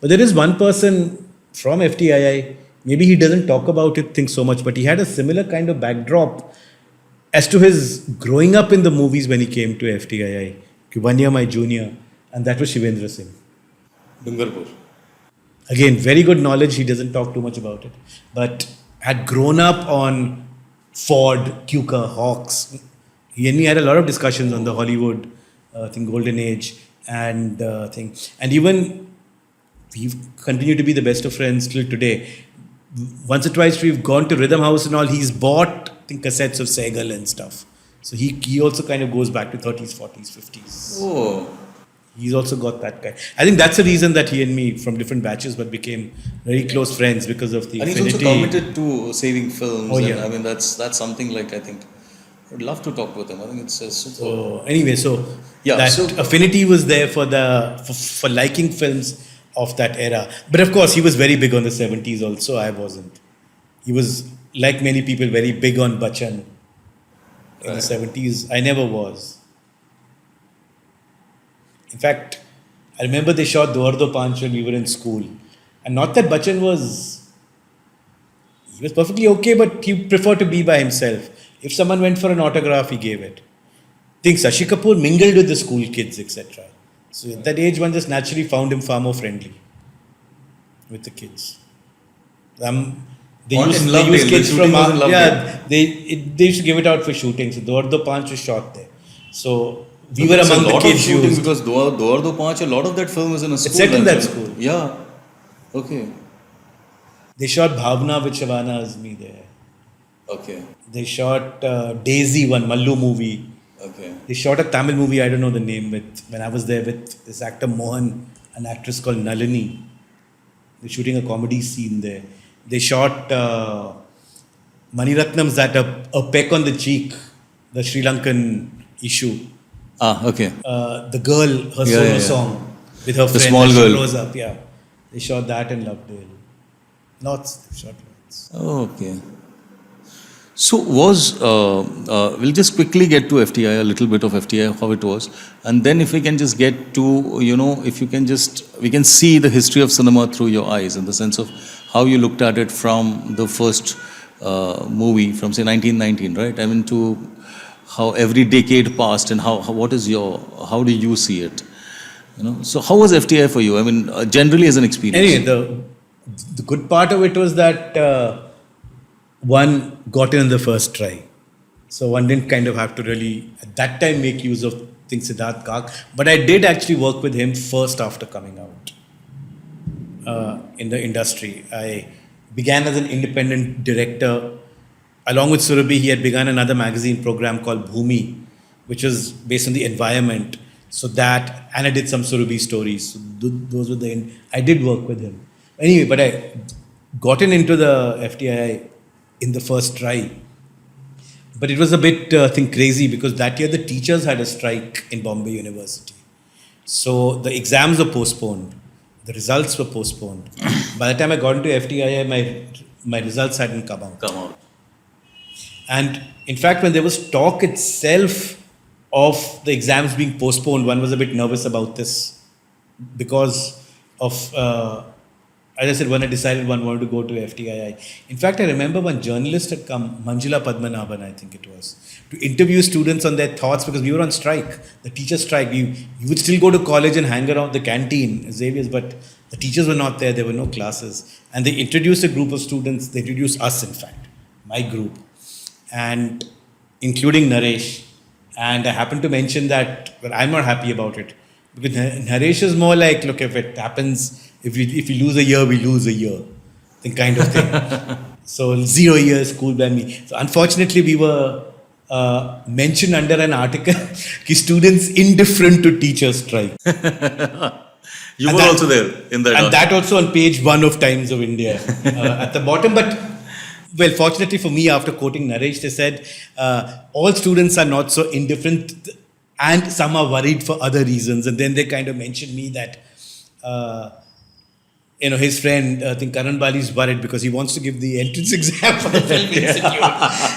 But there is one person from FTII, maybe he doesn't talk about it so much, but he had a similar kind of backdrop as to his growing up in the movies when he came to FTII. 1 year my junior, and that was Shivendra Singh. Dungarpur. Again, very good knowledge, he doesn't talk too much about it, but had grown up on Ford, Cukor, Hawks. He and me had a lot of discussions on the Hollywood golden age and and even we've continued to be the best of friends till today. Once or twice we've gone to Rhythm House and all. He's bought, cassettes of Segal and stuff. So he also kind of goes back to 30s, 40s, 50s. Oh. He's also got that guy. I think that's the reason that he and me, from different batches, but became very close friends because of the affinity. And he's also committed to saving films. Oh, yeah. And, that's something like, I think, I'd love to talk with him. I think it's super. So anyway, yeah, that affinity was there for liking films of that era. But of course, he was very big on the 70s also. I wasn't. He was, like many people, very big on Bachchan in the 70s. I never was. In fact, I remember they shot Do Har Do Panch when we were in school. And not that Bachchan was... He was perfectly okay, but he preferred to be by himself. If someone went for an autograph, he gave it. I think Shashi Kapoor mingled with the school kids, etc. So at that age, one just naturally found him far more friendly with the kids. They used kids from... They used to give it out for shooting. So Do Har Do Panch was shot there. So... We were among the kids shooting because Do Har Do Panch, a lot of that film is in a school. It's set in that school. Yeah. Okay. They shot Bhavna with Shabana Azmi there. Okay. They shot Daisy, one Mallu movie. Okay. They shot a Tamil movie, I don't know the name, when I was there with this actor Mohan, an actress called Nalini. They're shooting a comedy scene there. They shot Mani Ratnam's that a peck on the cheek, the Sri Lankan issue. Ah, okay. The girl, her solo song with her friend. The small girl. She grows up, yeah. They shot that in Lovedale. Lots. They shot lots. Oh, okay. So we'll just quickly get to FTI, a little bit of FTI, how it was. And then if we can just get to, if you can just, we can see the history of cinema through your eyes in the sense of how you looked at it from the first movie from say 1919, right? I mean to how every decade passed and how do you see it? So how was FTI for you? I mean, generally as an experience. Anyway, the good part of it was that one got in the first try. So one didn't kind of have to really, at that time, make use of things Siddharth Kak. But I did actually work with him first after coming out in the industry. I began as an independent director. Along with Surabhi, he had begun another magazine program called Bhumi, which was based on the environment. So that, and I did some Surabhi stories. So those were I did work with him. Anyway, but I gotten into the FTI in the first try. But it was a bit, crazy because that year the teachers had a strike in Bombay University. So the exams were postponed. The results were postponed. By the time I got into FTI, my results hadn't come out. And in fact, when there was talk itself of the exams being postponed, one was a bit nervous about this because of, as I said, when I decided one wanted to go to FTII. In fact, I remember one journalist had come, Manjula Padmanabhan, I think it was, to interview students on their thoughts because we were on strike, the teacher strike. You would still go to college and hang around the canteen, Xavier's, but the teachers were not there, there were no classes. And they introduced a group of students, they introduced us, in fact, my group, and including Naresh. And I happened to mention that, but I'm not happy about it. Because Naresh is more like, look, if it happens, if we lose a year, we lose a year. The kind of thing. So 0 years school by me. So unfortunately, we were mentioned under an article, students indifferent to teachers strike. You were also there in that. And that also on page 1 of Times of India at the bottom. But well, fortunately for me, after quoting Naresh, they said, all students are not so indifferent and some are worried for other reasons. And then they kind of mentioned me that, his friend, I think Karan Bali is worried because he wants to give the entrance exam for the film institute.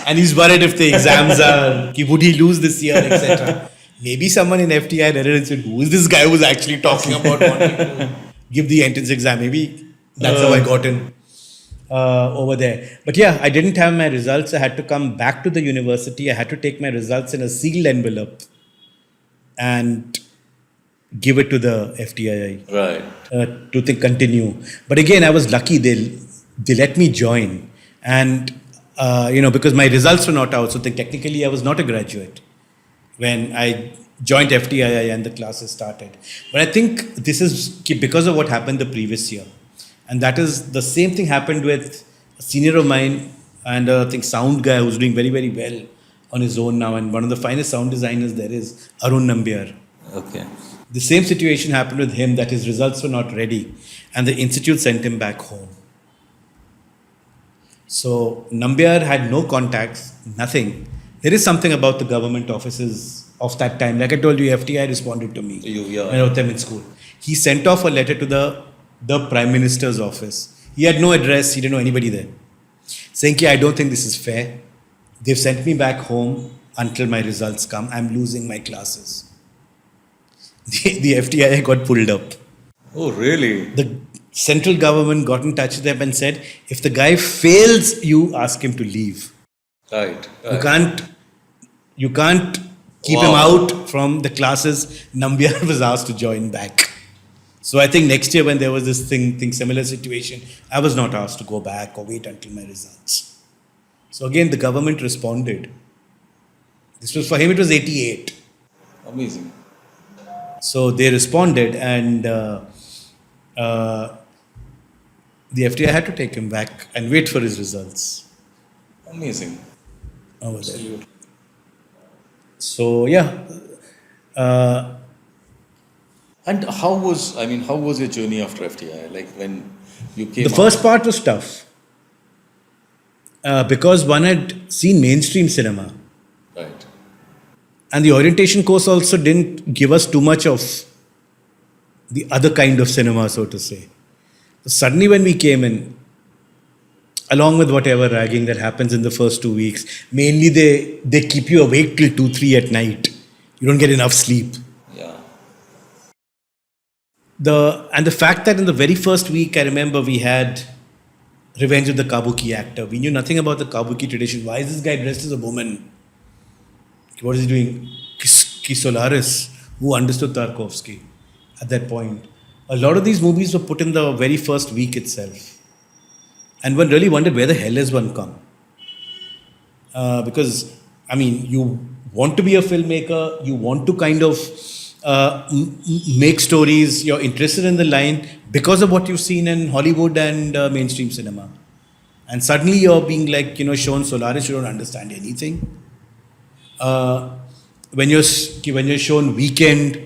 And he's worried if the exams are, would he lose this year, etc. Maybe someone in FTI read it and said, who is this guy who's actually talking about wanting to give the entrance exam? Maybe that's how I got in. Over there. But yeah, I didn't have my results. I had to come back to the university. I had to take my results in a sealed envelope and give it to the FTII. Right. To continue. But again, I was lucky. They let me join. And, because my results were not out. So technically, I was not a graduate when I joined FTII and the classes started. But I think this is because of what happened the previous year. And that is the same thing happened with a senior of mine and I think sound guy who's doing very, very well on his own now. And one of the finest sound designers there is Arun Nambiar. Okay. The same situation happened with him, that his results were not ready. And the institute sent him back home. So Nambiar had no contacts, nothing. There is something about the government offices of that time. Like I told you, FTI responded to me. When I wrote them in school. He sent off a letter to the Prime Minister's office. He had no address, he didn't know anybody there. Saying, I don't think this is fair. They've sent me back home until my results come. I'm losing my classes. The FTI got pulled up. Oh, really? The central government got in touch with them and said, if the guy fails, you ask him to leave. Right. You can't keep him out from the classes. Nambiar was asked to join back. So I think next year when there was this similar situation, I was not asked to go back or wait until my results. So again, the government responded. This was, for him, it was 88. Amazing. So they responded and the FTI had to take him back and wait for his results. Amazing. Over there. So yeah. And how was your journey after FTI? Like when you came The first part was tough. Because one had seen mainstream cinema. Right. And the orientation course also didn't give us too much of the other kind of cinema, so to say. So suddenly when we came in, along with whatever ragging that happens in the first 2 weeks, mainly they keep you awake till 2, 3 at night. You don't get enough sleep. Yeah. And the fact that in the very first week, I remember we had Revenge of the Kabuki actor. We knew nothing about the Kabuki tradition. Why is this guy dressed as a woman? What is he doing? Solaris, who understood Tarkovsky at that point. A lot of these movies were put in the very first week itself. And one really wondered where the hell has one come? Because, I mean, you want to be a filmmaker, you want to kind of make stories, you're interested in the line because of what you've seen in Hollywood and mainstream cinema. And suddenly you're being like, shown Solaris, you don't understand anything. When you're shown Weekend,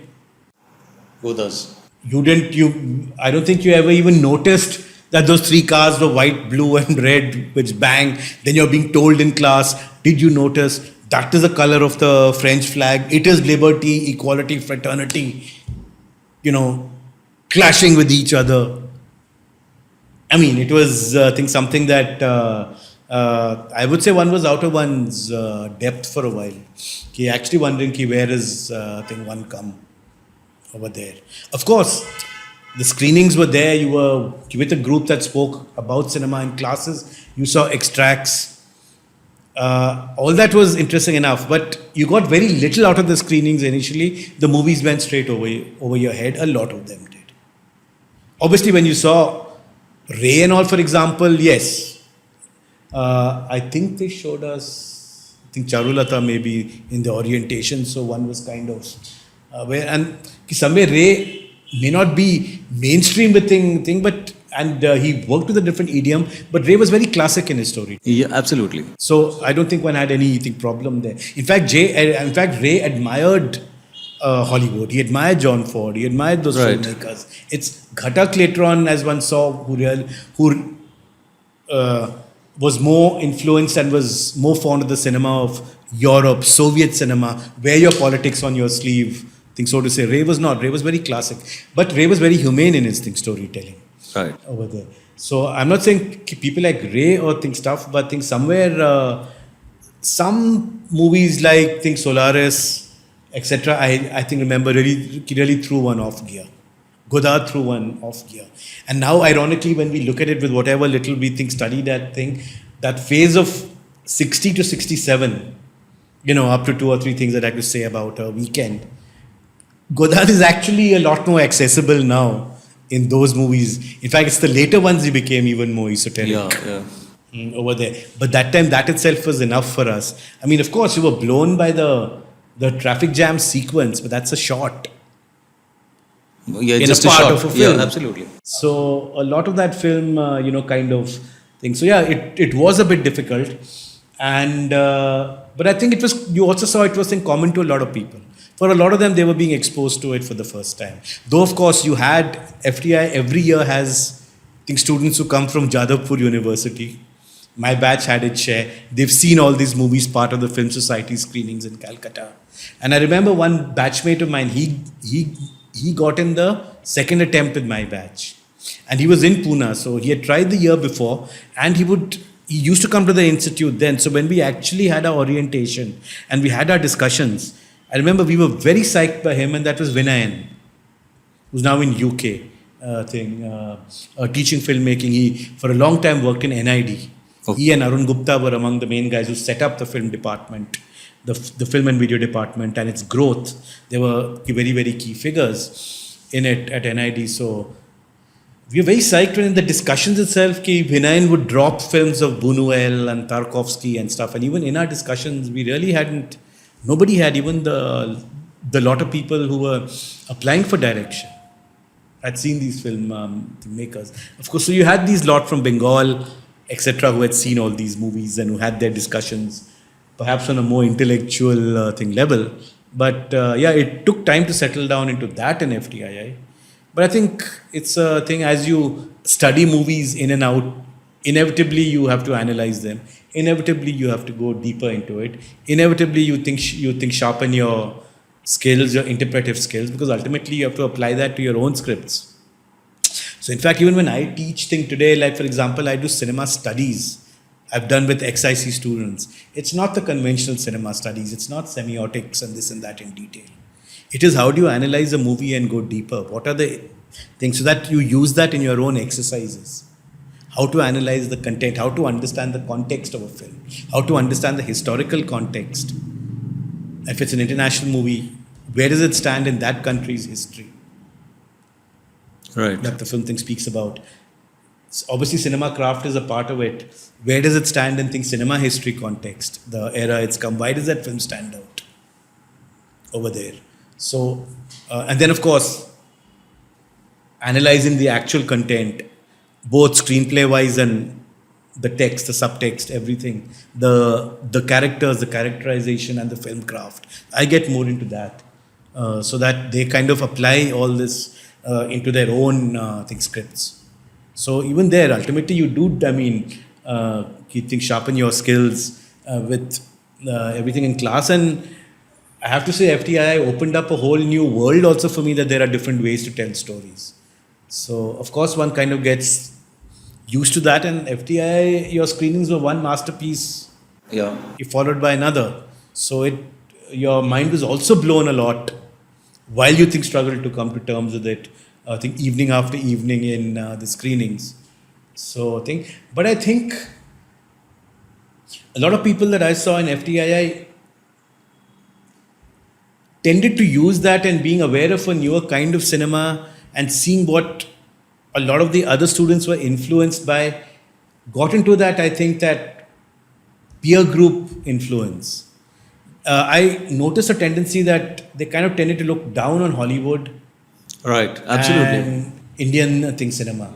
Who does? I don't think you ever even noticed that those three cars were white, blue, and red, which bang. Then you're being told in class, did you notice that is the color of the French flag? It is liberty, equality, fraternity, clashing with each other. I mean, it was, I think, something that I would say one was out of one's depth for a while. Actually wondering, where is one come over there? Of course, the screenings were there. You were with a group that spoke about cinema in classes. You saw extracts. All that was interesting enough, but you got very little out of the screenings initially. The movies went straight over your head. A lot of them did. Obviously, when you saw Ray and all, for example, yes. I think they showed us, I think Charulata maybe in the orientation, so one was kind of and somewhere Ray may not be mainstream with thing, but he worked with a different idiom, but Ray was very classic in his story. Yeah, absolutely. So I don't think one had anything problem there. In fact, Ray admired Hollywood. He admired John Ford. He admired those filmmakers. It's Ghatak later on, as one saw, who was more influenced and was more fond of the cinema of Europe, Soviet cinema, wear your politics on your sleeve, so to say. Ray was not. Ray was very classic. But Ray was very humane in his storytelling. Right. Over there. So I'm not saying people like Ray or stuff, but somewhere some movies like Solaris, etc. I think remember really threw one off gear. Godard threw one off gear. And now, ironically, when we look at it with whatever little we study that phase of 60 to 67, up to 2 or 3 things that I could say about a Weekend, Godard is actually a lot more accessible now in those movies. In fact, it's the later ones he became even more esoteric. Yeah. Over there. But that time, that itself was enough for us. I mean, of course, you were blown by the traffic jam sequence, but that's a shot. Yeah, in just a part shot of a film. Yeah, absolutely. So a lot of that film, kind of thing. So yeah, it was a bit difficult, and but I think it was. You also saw it was in common to a lot of people. For a lot of them, they were being exposed to it for the first time. Though of course, you had FTI every year has students who come from Jadavpur University. My batch had its share. They've seen all these movies, part of the Film Society screenings in Calcutta. And I remember one batchmate of mine. He got in the second attempt with my batch, and he was in Pune. So he had tried the year before, and he used to come to the institute then. So when we actually had our orientation and we had our discussions, I remember we were very psyched by him, and that was Vinayan, who's now in UK, teaching filmmaking. He for a long time worked in NID. Okay. He and Arun Gupta were among the main guys who set up the film department, the film and video department, and its growth. They were very, very key figures in it at NID. So we were very psyched when in the discussions itself, Vinayan would drop films of Buñuel and Tarkovsky and stuff. And even in our discussions, we really nobody had, even the lot of people who were applying for direction had seen these film makers. Of course, so you had these lot from Bengal, etc., who had seen all these movies and who had their discussions, perhaps on a more intellectual level. But it took time to settle down into that in FTII. But I think it's a thing, as you study movies in and out, inevitably you have to analyze them. Inevitably you have to go deeper into it. Inevitably you think sharpen your skills, your interpretive skills, because ultimately you have to apply that to your own scripts. So in fact, even when I teach thing today, like for example, I do cinema studies. I've done with XIC students. It's not the conventional cinema studies. It's not semiotics and this and that in detail. It is how do you analyze a movie and go deeper? What are the things so that you use that in your own exercises? How to analyze the content, how to understand the context of a film, how to understand the historical context. If it's an international movie, where does it stand in that country's history? Right. That the film thing speaks about. Obviously, cinema craft is a part of it. Where does it stand in cinema history context? The era it's come. Why does that film stand out over there? So, and then of course, analyzing the actual content, both screenplay wise and the text, the subtext, everything, the characters, the characterization, and the film craft. I get more into that, so that they kind of apply all this into their own scripts. So even there, ultimately, you do. I mean, sharpen your skills with everything in class. And I have to say, FTII opened up a whole new world also for me, that there are different ways to tell stories. So of course, one kind of gets used to that. And FTII, your screenings were one masterpiece, Yeah. followed by another. So your mind was also blown a lot while you struggled to come to terms with it. I think evening after evening in the screenings. So I think a lot of people that I saw in FTII tended to use that, and being aware of a newer kind of cinema and seeing what a lot of the other students were influenced by, got into that, I think, that peer group influence. I noticed a tendency that they kind of tended to look down on Hollywood. Right. Absolutely. And Indian cinema.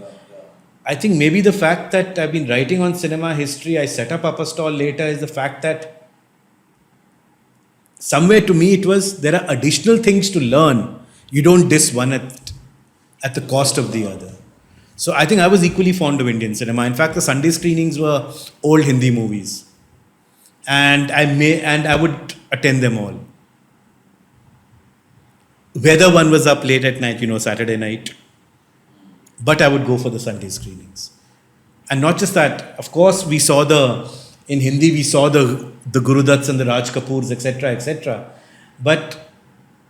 I think maybe the fact that I've been writing on cinema history, I set up a stall later, is the fact that somewhere to me it was, there are additional things to learn. You don't diss one at the cost of the other. So I think I was equally fond of Indian cinema. In fact, the Sunday screenings were old Hindi movies, and I would attend them all. Whether one was up late at night, Saturday night, but I would go for the Sunday screenings. And not just that, of course, in Hindi, we saw the Guru Datts and the Raj Kapoors, etc. But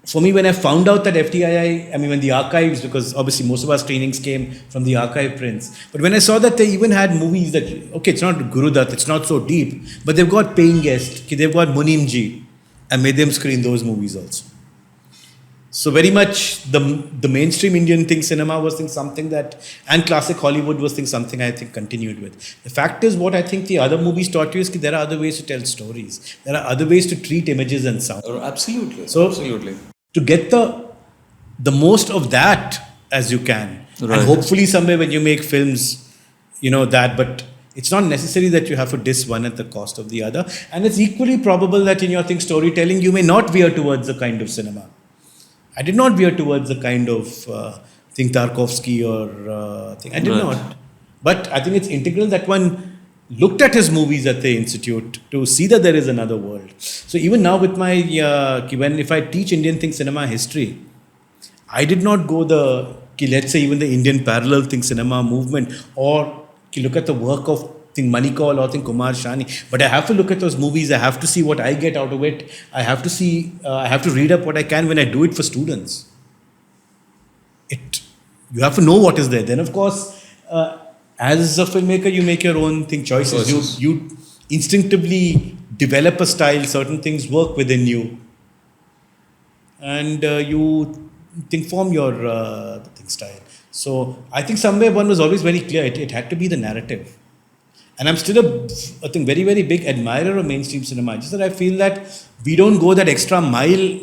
for me, when I found out that FTII, when the archives, because obviously most of our screenings came from the archive prints, but when I saw that they even had movies that, okay, it's not Guru Dutt, it's not so deep, but they've got paying guests, they've got Munimji, I made them screen those movies also. So very much the mainstream Indian cinema was something that, and classic Hollywood was something I think continued with. The fact is, what I think the other movies taught you is that there are other ways to tell stories. There are other ways to treat images and sound. Absolutely. So absolutely. To get the most of that as you can. Right. And hopefully somewhere when you make films, that, but it's not necessary that you have to diss one at the cost of the other. And it's equally probable that in your storytelling, you may not veer towards the kind of cinema. I did not veer towards the kind of Tarkovsky or thing. I did not. But I think it's integral that one looked at his movies at the institute to see that there is another world. So even now with my, if I teach Indian cinema history, I did not go let's say even the Indian parallel cinema movement, or look at the work of Manikal or Kumar Shani. But I have to look at those movies. I have to see what I get out of it. I have to see, I have to read up what I can when I do it for students. You have to know what is there. Then of course, as a filmmaker, you make your own choices. You instinctively develop a style. Certain things work within you, and you form your style. So I think somewhere one was always very clear. It had to be the narrative. And I'm still a very, very big admirer of mainstream cinema. Just that I feel that we don't go that extra mile,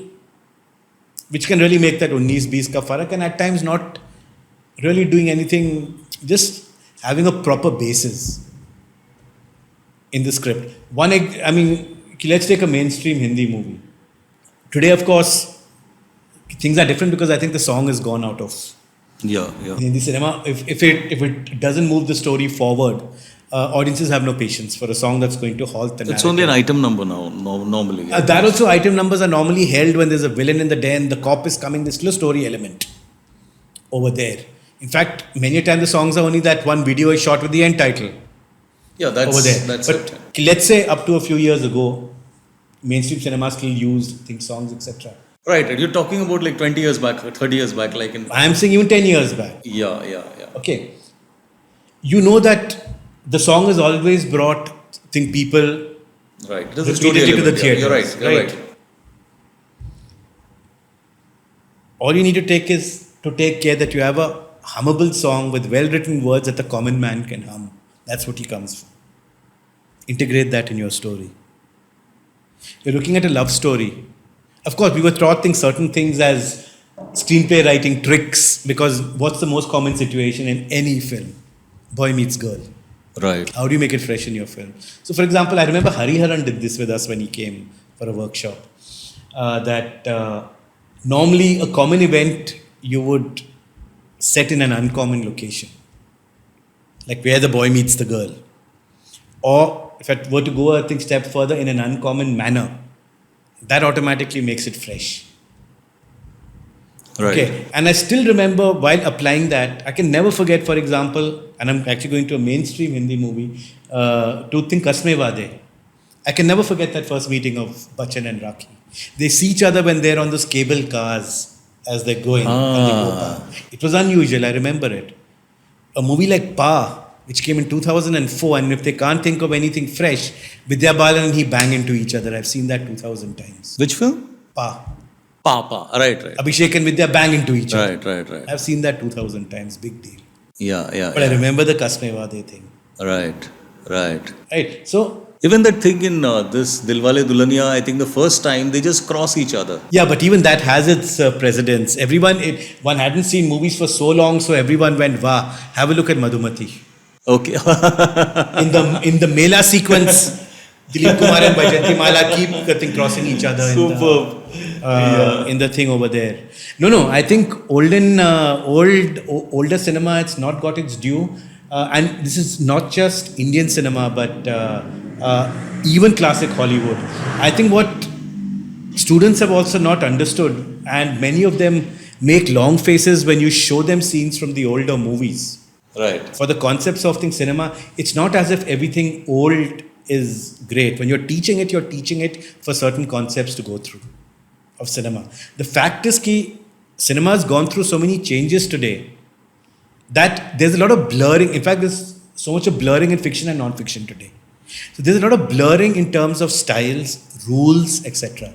which can really make that 19-20 ka farak, and at times not really doing anything, just having a proper basis in the script. Let's take a mainstream Hindi movie. Today, of course, things are different because I think the song has gone out of Hindi cinema. If it doesn't move the story forward, audiences have no patience for a song that's going to halt the narrative. It's only an item number now, normally. That also, item numbers are normally held when there's a villain in the den, the cop is coming, there's still a story element over there. In fact, many a time the songs are only that one video is shot with the end title Yeah, that's over there. that's But it. let's say up to a few years ago, mainstream cinema still used things, songs, etc. Right. You're talking about like 20 years back, 30 years back, like in. I am saying even 10 years back. Yeah. Okay. You know that the song has always brought, people Right. There's a repeatedly to the element, yeah. You're theatres, right. You're right. All you need to take is to take care that you have a hummable song with well-written words that the common man can hum. That's what he comes from. Integrate that in your story. You're looking at a love story. Of course, we were taught certain things as screenplay writing tricks, because what's the most common situation in any film? Boy meets girl. Right. How do you make it fresh in your film? So, for example, I remember Hariharan did this with us when he came for a workshop. Normally, a common event you would set in an uncommon location, like where the boy meets the girl. Or if I were to go a step further, in an uncommon manner, that automatically makes it fresh. Right. Okay, and I still remember while applying that, I can never forget, for example, and I'm actually going to a mainstream Hindi movie, to think Kasme Wade. I can never forget that first meeting of Bachchan and Rakhi. They see each other when they're on those cable cars as they're going. And they go by. It was unusual, I remember it. A movie like Pa, which came in 2004, and if they can't think of anything fresh, Vidya Balan and he bang into each other. I've seen that 2,000 times. Which film? Pa. Papa. Right. Abhishek and Vidya bang into each other. Right. I've seen that 2,000 times. Big deal. Yeah. But I remember the Kasme Wade thing. Right. Right. So, Even that thing in this Dilwale Dulhania, I think the first time they just cross each other. yeah, but even that has its precedence. One hadn't seen movies for so long, so everyone went, wow, have a look at Madhumati. Okay. In the Mela sequence, Dilip Kumar and Baijanti Mala keep crossing each other in the thing over there. No, I think older cinema, it's not got its due. And this is not just Indian cinema, but even classic Hollywood. I think what students have also not understood, and many of them make long faces when you show them scenes from the older movies. Right. For the concepts of cinema, it's not as if everything old is great. When you're teaching it for certain concepts to go through of cinema. The fact is that cinema has gone through so many changes today that there's a lot of blurring. In fact, there's so much of blurring in fiction and non-fiction today. So there's a lot of blurring in terms of styles, rules, etc.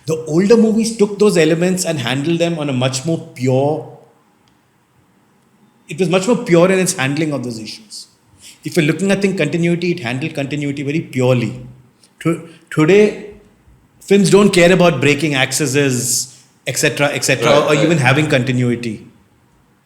The older movies took those elements and handled them on a much more pure. It was much more pure in its handling of those issues. If you're looking at continuity, it handled continuity very purely. Today, films don't care about breaking axes, etc., or even having continuity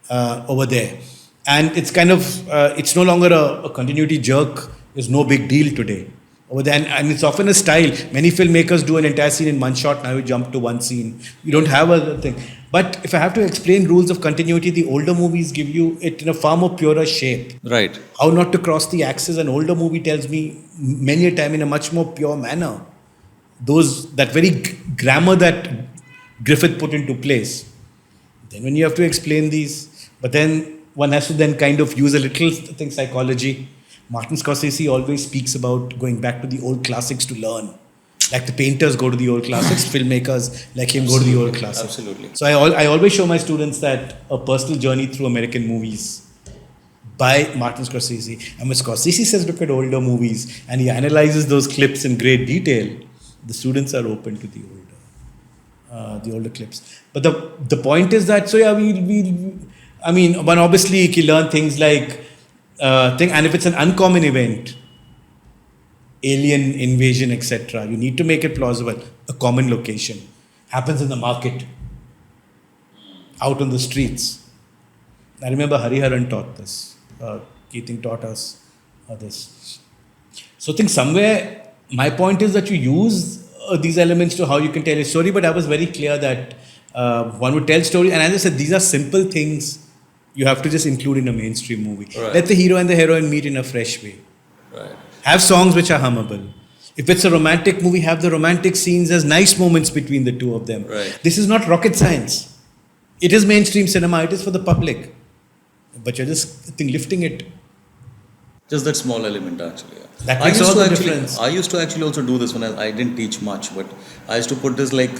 over there. And it's it's no longer a continuity jerk. It's no big deal today over there. And it's often a style. Many filmmakers do an entire scene in one shot. Now you jump to one scene. You don't have a thing. But if I have to explain rules of continuity, the older movies give you it in a far more purer shape. Right. How not to cross the axis. An older movie tells me many a time in a much more pure manner. That very grammar that Griffith put into place. Then when you have to explain these, but then one has to then use a little psychology. Martin Scorsese always speaks about going back to the old classics to learn. Like the painters go to the old classics, filmmakers like him go to the old classics. Absolutely. So I always show my students that a personal journey through American movies by Martin Scorsese. And when Scorsese says look at older movies and he analyzes those clips in great detail, the students are open to the older clips. But the point is that, one obviously can learn things like, and if it's an uncommon event, alien invasion, etc., you need to make it plausible. A common location happens in the market, out on the streets. I remember Hariharan taught this. Keating taught us this. So I think somewhere my point is that you use these elements to how you can tell a story. But I was very clear that one would tell story, and as I said, these are simple things you have to just include in a mainstream movie. Right. Let the hero and the heroine meet in a fresh way. Right. Have songs which are hummable. If it's a romantic movie, have the romantic scenes as nice moments between the two of them. Right. This is not rocket science. It is mainstream cinema. It is for the public. but you're just lifting it. Just that small element, actually. Yeah. That makes all the difference. I used to actually also do this when I didn't teach much, but I used to put this like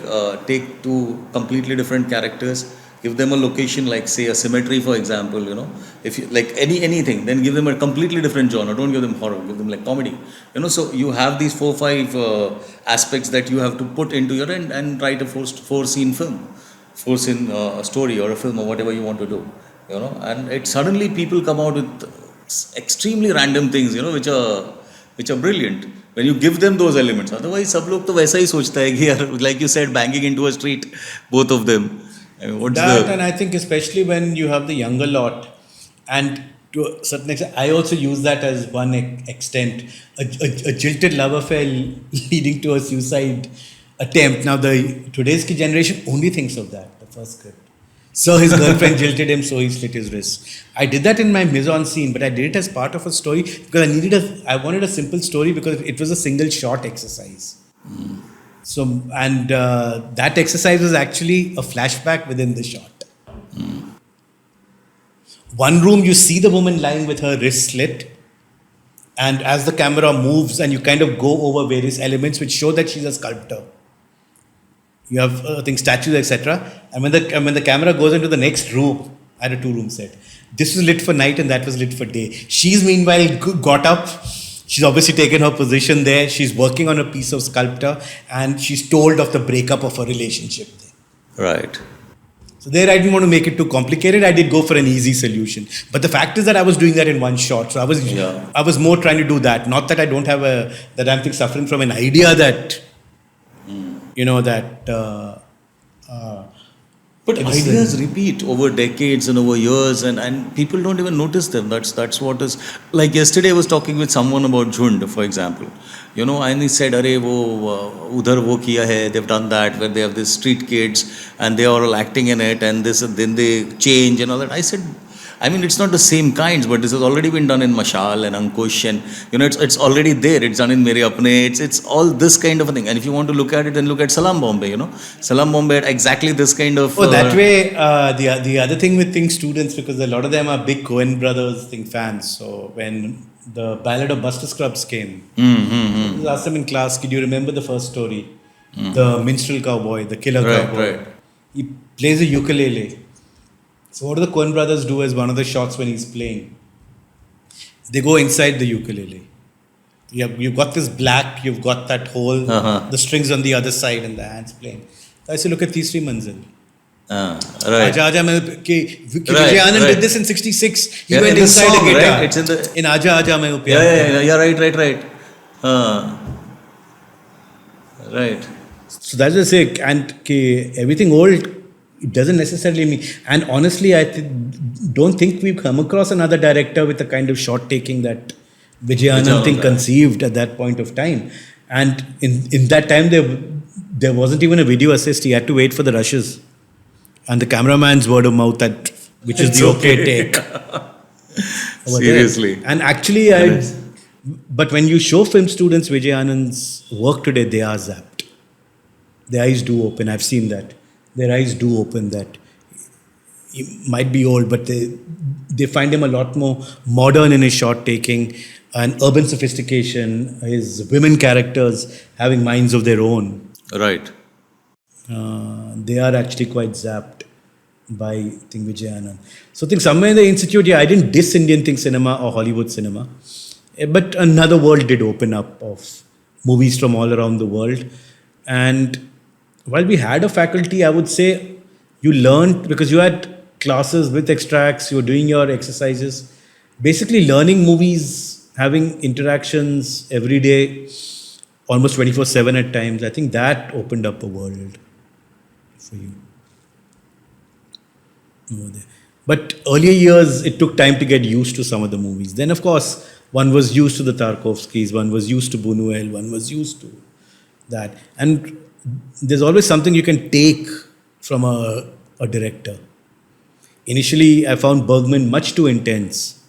take two completely different characters, give them a location, like say a cemetery, for example. You know, if you like anything, then give them a completely different genre. Don't give them horror. Give them like comedy. You know, so you have these 4-5 aspects that you have to put into your and write a four scene film, four scene a story or a film or whatever you want to do. You know, and it suddenly people come out with extremely random things, you know, which are brilliant when you give them those elements. Otherwise, सब लोग तो वैसा ही सोचता है कि यार, like you said, banging into a street, both of them. I mean, what's That, the and I think especially when you have the younger lot, and to a certain extent, I also use that as one extent, a jilted love affair leading to a suicide attempt. Now, today's ki generation only thinks of that, the first script. So his girlfriend jilted him, so he slit his wrist. I did that in my mise-en-scene, but I did it as part of a story because I wanted a simple story because it was a single shot exercise. So, and that exercise was actually a flashback within the shot. One room, you see the woman lying with her wrist slit, and as the camera moves and you kind of go over various elements which show that she's a sculptor. You have, I think, statues, etc. And when the camera goes into the next room, I had a 2-room set. This was lit for night and that was lit for day. She's meanwhile got up. She's obviously taken her position there. She's working on a piece of sculpture and she's told of the breakup of her relationship there. right? So there I didn't want to make it too complicated. I did go for an easy solution. But the fact is that I was doing that in one shot. So I was more trying to do that. Not that I don't have that I'm suffering from an idea that, you know, that... But ideas repeat over decades and over years, and people don't even notice them. That's what is like. Yesterday I was talking with someone about Jhund, for example. You know, and he said, "Arey, udhar wo kiya hai. They've done that where they have these street kids and they are all acting in it, and this then they change and all that." I said, I mean, it's not the same kinds, but this has already been done in Mashal and Ankush, and you know, it's already there. It's done in Mere Apne. It's all this kind of a thing. And if you want to look at it, then look at Salam Bombay. You know, Salam Bombay had exactly this kind of. That way, the other thing with students, because a lot of them are big Coen brothers fans. So when the Ballad of Buster Scruggs came, I asked them in class, "Could you remember the first story? The minstrel cowboy, the killer cowboy. Right. He plays a ukulele. So what do the Coen brothers do as one of the shots when he's playing? They go inside the ukulele. You've got this black, you've got that hole, the strings on the other side and the hands playing. So I say, look at Teesri Manzil. Right. Aja Aja Main Vijay Anand did this in 66. He went in the inside song, the guitar. right? It's in the... In Aja Aja Main Pyar. Yeah, right. Right. So that's what I say, and everything old, it doesn't necessarily mean, and honestly, I don't think we've come across another director with the kind of shot taking that Vijay Anand conceived at that point of time. And in that time, there wasn't even a video assist. He had to wait for the rushes and the cameraman's word of mouth, which is the okay take. Seriously. There. And actually, but when you show film students Vijay Anand's work today, they are zapped. Their eyes do open. I've seen that. Their eyes do open that he might be old, but they find him a lot more modern in his shot taking and urban sophistication, his women characters having minds of their own. Right. They are actually quite zapped by Vijay Anand. So I think somewhere in the institute, I didn't diss Indian cinema or Hollywood cinema, but another world did open up of movies from all around the world. And while we had a faculty, I would say you learned, because you had classes with extracts, you were doing your exercises, basically learning movies, having interactions every day, almost 24/7 at times. I think that opened up a world for you over there. But earlier years, it took time to get used to some of the movies. Then, of course, one was used to the Tarkovskys, one was used to Buñuel, one was used to that. And there's always something you can take from a director. Initially, I found Bergman much too intense.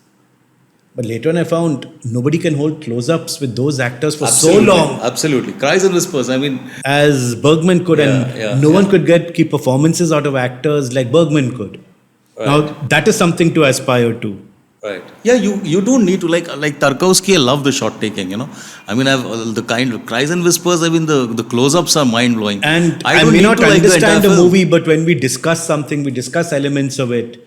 But later on, I found nobody can hold close-ups with those actors for so long. Absolutely. Cries and whispers. I mean... As Bergman could, and no one could get key performances out of actors like Bergman could. Now, that is something to aspire to. Right. Yeah, you don't need to like Tarkovsky. I love the shot taking. I mean, I've the kind of cries and whispers. I mean, the close-ups are mind blowing. And I don't may need not to like understand the entire film. movie, but when we discuss something, we discuss elements of it.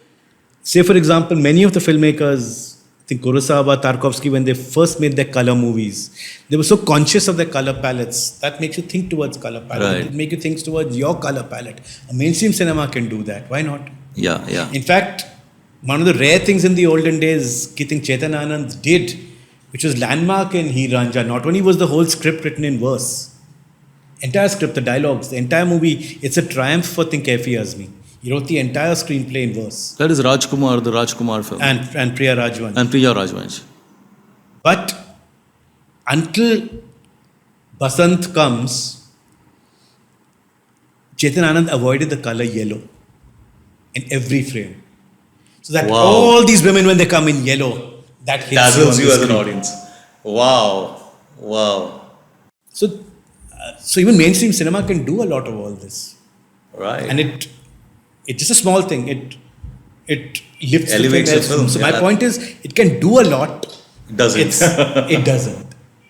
Say, for example, many of the filmmakers, I think Kurosawa, Tarkovsky, when they first made their color movies, they were so conscious of their color palettes. That makes you think towards color palette. Right. It makes you think towards your color palette. A mainstream cinema can do that. Why not? Yeah. In fact, one of the rare things in the olden days, I think Chetan Anand did, which was landmark in Heer Ranjha. Not only was the whole script written in verse, entire script, the dialogues, the entire movie, it's a triumph for Kaifi Azmi. He wrote the entire screenplay in verse. That is Rajkumar, the Rajkumar film. And Priya Rajwan. And Priya Rajvansh. But until Basant comes, Chetan Anand avoided the color yellow in every frame. So that Wow. all these women, when they come in yellow, that hits Dazzles on you the as an screen. audience. Wow. So even mainstream cinema can do a lot of all this, Right. and it's just a small thing. It lifts Elevates the the film, So yeah. my point is, it can do a lot. Doesn't. It doesn't.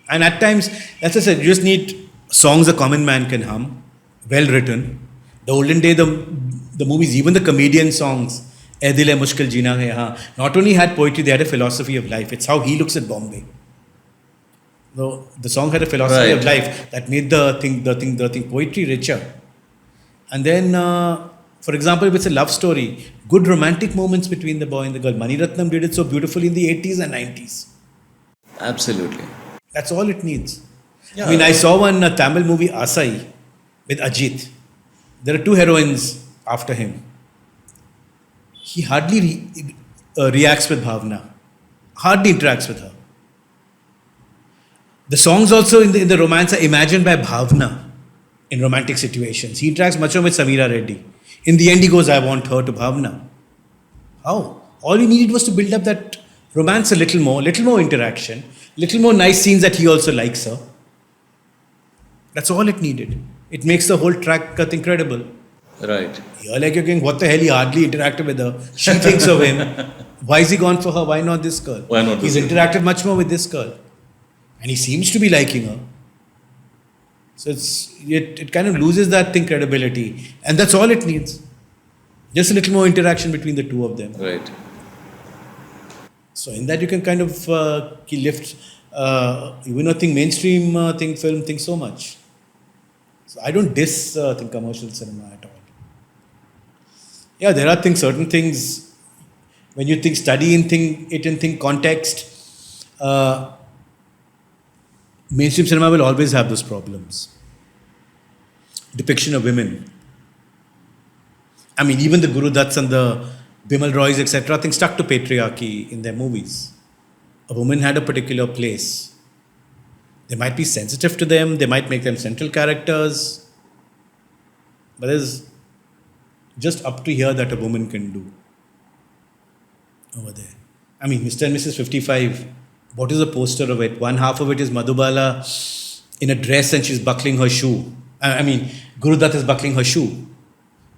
And at times, as I said, you just need songs a common man can hum, well written. The olden day, the movies, even the comedian songs, "Ae Dil Hai Mushkil Jeena Hai Yahan," not only had poetry, they had a philosophy of life. It's how he looks at Bombay. The song had a philosophy Right. of life that made the thing poetry richer. And then, for example, if it's a love story, good romantic moments between the boy and the girl. Mani Ratnam did it so beautifully in the 80s and 90s. Absolutely. That's all it needs. Yeah. I mean, I saw one Tamil movie, Asai, with Ajit. There are two heroines after him. He hardly reacts with Bhavna, hardly interacts with her. The songs also in the romance are imagined by Bhavna in romantic situations. He interacts much more with Samira Reddy. In the end, he goes, "I want her," to Bhavna. How? All he needed was to build up that romance a little more interaction, little more nice scenes that he also likes her. That's all it needed. It makes the whole track incredible. Right. You're like, you're going, what the hell? He hardly interacted with her. She thinks of him. Why is he gone for her? Why not this girl? Why not this He's girl? interacted much more with this girl. And he seems to be liking her. So it kind of loses that credibility. And that's all it needs. Just a little more interaction between the two of them. Right. So in that you can kind of lift, mainstream film so much. So I don't diss commercial cinema at all. Yeah, there are certain things, when you study in context, mainstream cinema will always have those problems. Depiction of women. I mean, even the Guru Datts and the Bimal Roys, etc., stuck to patriarchy in their movies. A woman had a particular place. They might be sensitive to them, they might make them central characters, but there's just up to here that a woman can do over there. I mean, Mr. and Mrs. 55, what is the poster of it? One half of it is Madhubala in a dress and she's buckling her shoe. Guru Dutt is buckling her shoe.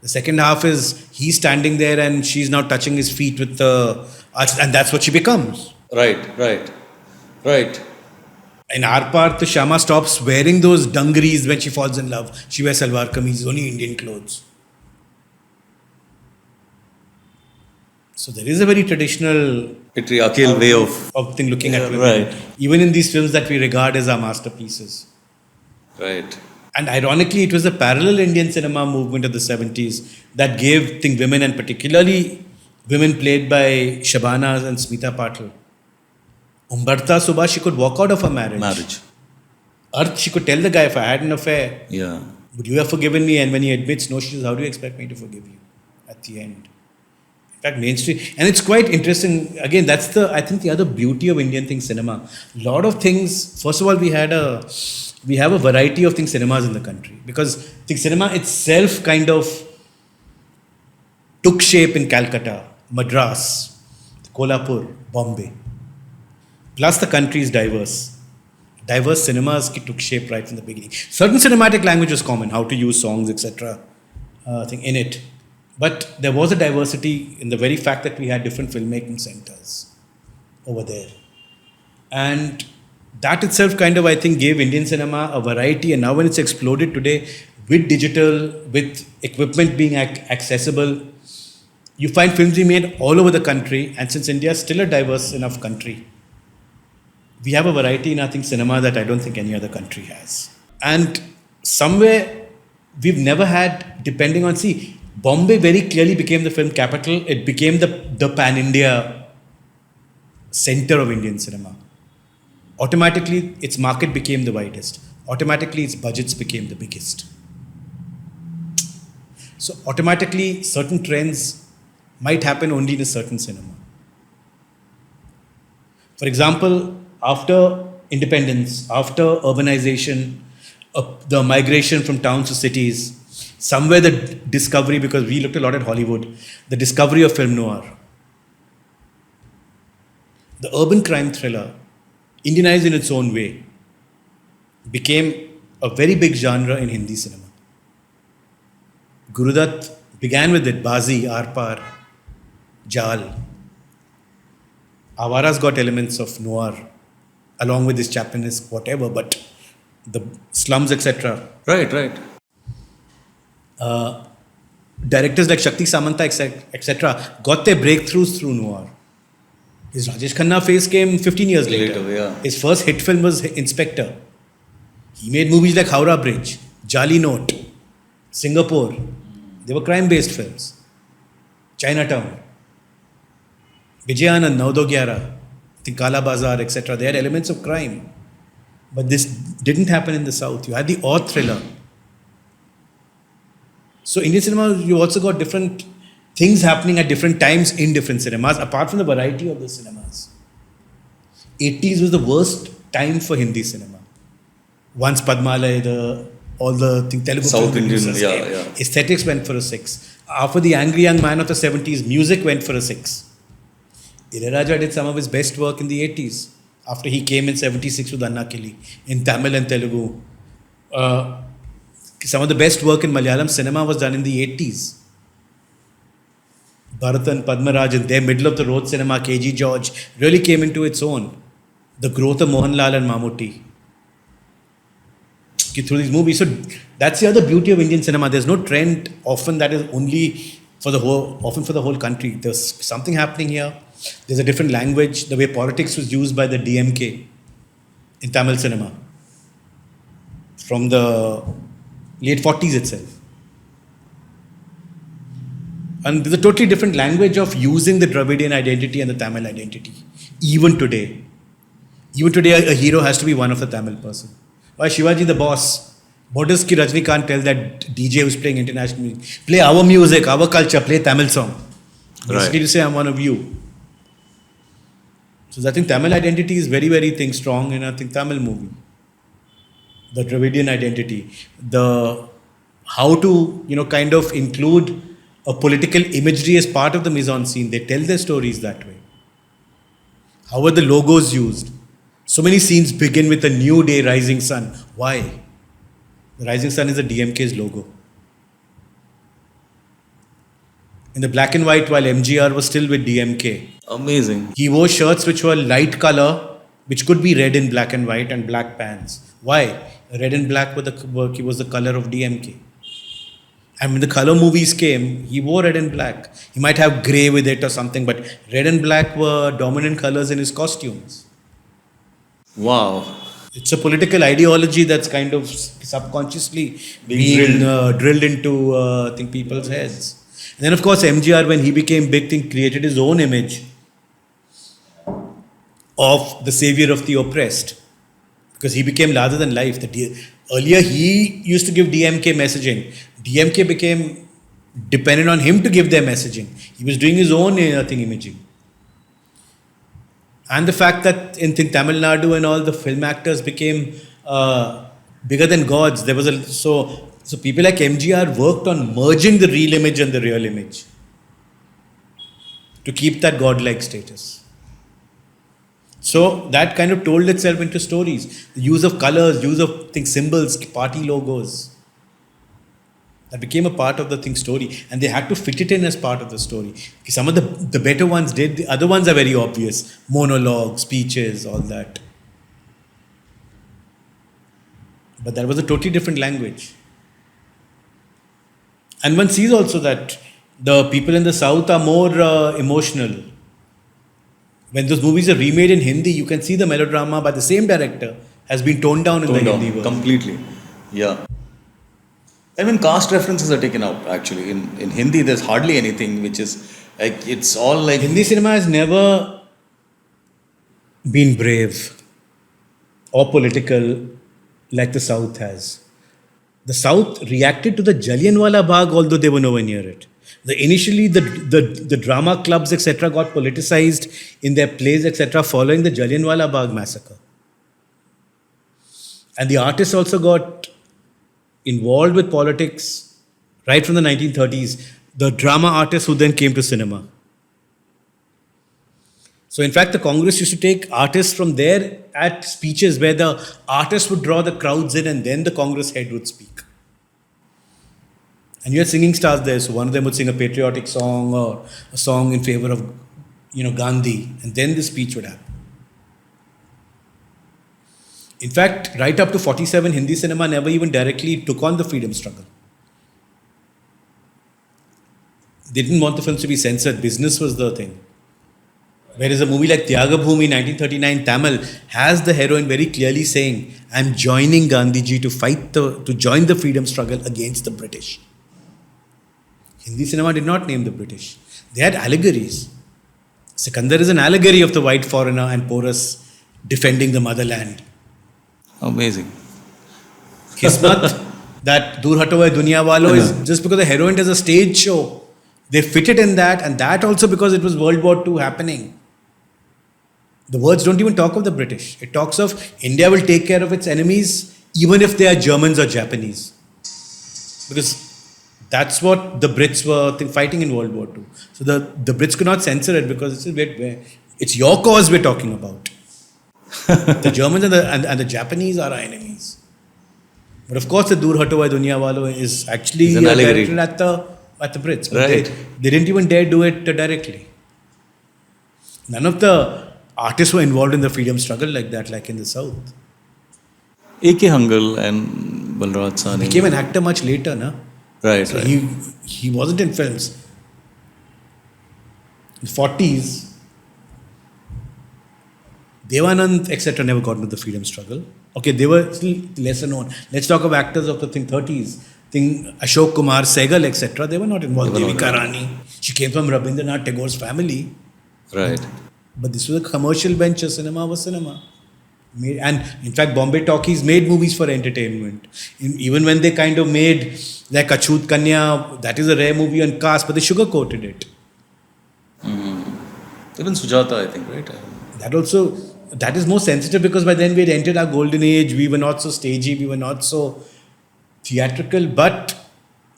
The second half is he's standing there and she's now touching his feet with the arch, and that's what she becomes. Right. In our part, the Shama stops wearing those dungarees when she falls in love. She wears salwar kameez, only Indian clothes. So there is a very traditional Patriarchal way of. thing looking at women. Right. Even in these films that we regard as our masterpieces. Right. And ironically, it was a parallel Indian cinema movement of the 70s that gave women, and particularly women played by Shabana and Smita Patil. Umbarta Subha, she could walk out of her marriage. Arth, she could tell the guy, if I had an affair, Yeah. would you have forgiven me? And when he admits no, she says, how do you expect me to forgive you at the end? In fact, mainstream, and it's quite interesting. Again, that's I think the other beauty of Indian cinema. A lot of things, first of all, we have a variety of cinemas in the country, because cinema itself kind of took shape in Calcutta, Madras, Kolhapur, Bombay. Plus the country is diverse. Diverse cinemas took shape right from the beginning. Certain cinematic language was common, how to use songs, etc. In it. But there was a diversity in the very fact that we had different filmmaking centers over there. And that itself kind of, I think, gave Indian cinema a variety. And now when it's exploded today with digital, with equipment being accessible, you find films being made all over the country. And since India is still a diverse enough country, we have a variety in, I think, cinema that I don't think any other country has. And somewhere we've never had, depending on, see, Bombay very clearly became the film capital. It became the pan-India center of Indian cinema. Automatically, its market became the widest. Automatically, its budgets became the biggest. So automatically, certain trends might happen only in a certain cinema. For example, after independence, after urbanization, the migration from towns to cities, somewhere the discovery, because we looked a lot at Hollywood, the discovery of film noir. The urban crime thriller, Indianized in its own way, became a very big genre in Hindi cinema. Gurudutt began with it, Bazi, Arpar, Jal. Avara's got elements of noir, along with his Chaplinesque, whatever, but the slums, etc. Right. Directors like Shakti Samanta, etc., got their breakthroughs through noir. His Rajesh Khanna phase came 15 years later. Yeah. His first hit film was Inspector. He made movies like Howrah Bridge, Jali Note, Singapore. They were crime-based films. Chinatown, Vijayanand, Naudo Gyara, Kala Bazaar, etc. They had elements of crime. But this didn't happen in the South. You had the odd thriller. So Indian cinema, you also got different things happening at different times in different cinemas, apart from the variety of the cinemas. 80s was the worst time for Hindi cinema. Once Padmalaya, all the Telugu South film Indian, producers yeah, came, yeah. aesthetics went for a 6. After The Angry Young Man of the 70s, music went for a 6. Ilaiyaraaja did some of his best work in the 80s, after he came in 76 with Annakili, in Tamil and Telugu. Some of the best work in Malayalam cinema was done in the 80s. Bharatan, Padmaraj, and their middle of the road cinema, KG George, really came into its own. The growth of Mohanlal and Mammootty through these movies. So that's the other beauty of Indian cinema. There's no trend often that is only for the whole country. There's something happening here. There's a different language. The way politics was used by the DMK in Tamil cinema from the late 40s itself. And there's a totally different language of using the Dravidian identity and the Tamil identity. Even today, a hero has to be one of the Tamil person. Why Shivaji the boss? What does Ki Rajnikant tell that DJ who's playing international music? Play our music, our culture, play Tamil song. Basically to say I'm one of you. So I think Tamil identity is very, very strong in I think Tamil movie. The Dravidian identity. The how to, kind of include a political imagery as part of the mise-en-scene. They tell their stories that way. How are the logos used? So many scenes begin with a new day, rising sun. Why? The rising sun is the DMK's logo. In the black and white, while MGR was still with DMK, Amazing. he wore shirts which were light color, which could be red in black and white, and black pants. Why? Red and black was the color of DMK. And when the color movies came, he wore red and black. He might have grey with it or something, but red and black were dominant colors in his costumes. Wow. It's a political ideology that's kind of subconsciously being drilled into I think people's heads. And then of course MGR, when he became big, created his own image of the savior of the oppressed, because he became larger than life. Earlier he used to give DMK messaging. DMK became dependent on him to give their messaging. He was doing his own imaging. And the fact that in Tamil Nadu and all the film actors became bigger than gods. There was so people like MGR worked on merging the real image and the real image to keep that godlike status. So that kind of told itself into stories. The use of colors, use of symbols, party logos. That became a part of the thing story, and they had to fit it in as part of the story. Some of the better ones did. The other ones are very obvious: monologues, speeches, all that. But that was a totally different language. And one sees also that the people in the South are more emotional. When those movies are remade in Hindi, you can see the melodrama by the same director has been toned down in the Hindi version. Completely. Yeah. I mean, caste references are taken out actually. In Hindi, there's hardly anything which is like, it's all like. Hindi cinema has never been brave or political like the South has. The South reacted to the Jallianwala Bagh, although they were nowhere near it. Initially, the drama clubs, etc., got politicized in their plays, etc., following the Jallianwala Bagh massacre. And the artists also got involved with politics right from the 1930s. The drama artists who then came to cinema. So, in fact, the Congress used to take artists from there at speeches where the artists would draw the crowds in and then the Congress head would speak. And you had singing stars there, so one of them would sing a patriotic song or a song in favor of, Gandhi, and then the speech would happen. In fact, right up to 47, Hindi cinema never even directly took on the freedom struggle. They didn't want the films to be censored. Business was the thing. Whereas a movie like Tyagabhumi 1939 Tamil has the heroine very clearly saying, "I'm joining Gandhiji to join the freedom struggle against the British." Hindi cinema did not name the British. They had allegories. Sikandar is an allegory of the white foreigner and Porus defending the motherland. Amazing. Kismat, that Dur Hato Hai Duniya Walo is just because the heroine does a stage show. They fit it in that, and that also because it was World War II happening. The words don't even talk of the British. It talks of India will take care of its enemies even if they are Germans or Japanese. Because that's what the Brits were fighting in World War II. So the Brits could not censor it because it's your cause we're talking about. The Germans and the Japanese are our enemies. But of course the Dur Hato Hai Duniya Walo is actually directed at the Brits. But Right. They didn't even dare do it directly. None of the artists were involved in the freedom struggle like that, like in the South. A.K. Hangal and Balraj Sahni. He became an actor much later, na? Right, So right. he wasn't in films. In the 40s, Devanand, etc., never got into the freedom struggle. Okay, they were still lesser known. Let's talk of actors of the 30s. Ashok Kumar, Sehgal, etc., they were not involved. They were Devika not. Rani, she came from Rabindranath Tagore's family. Right. But this was a commercial venture. Cinema was cinema. And in fact, Bombay Talkies made movies for entertainment. Even when they kind of made like Achut Kanya, that is a rare movie on caste, but they sugar-coated it. Even Sujata, I think, right? That is more sensitive because by then we had entered our golden age. We were not so stagey, we were not so theatrical, but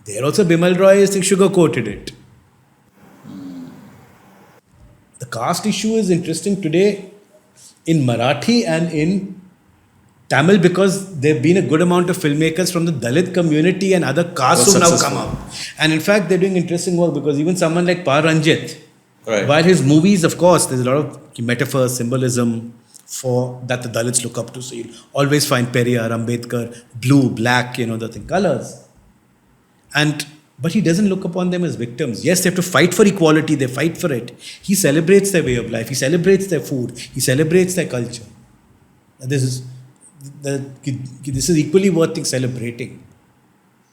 there also Bimal Roy is sugar-coated it. The caste issue is interesting today in Marathi and in Tamil because there have been a good amount of filmmakers from the Dalit community and other castes who now come up. And in fact, they're doing interesting work because even someone like Pa Ranjit, Right. while his movies, of course, there's a lot of metaphor, symbolism for that the Dalits look up to. So you'll always find Periyar, Ambedkar, blue, black, the thing, colors. But he doesn't look upon them as victims. Yes, they have to fight for equality, they fight for it. He celebrates their way of life, he celebrates their food, he celebrates their culture. This is equally worth celebrating.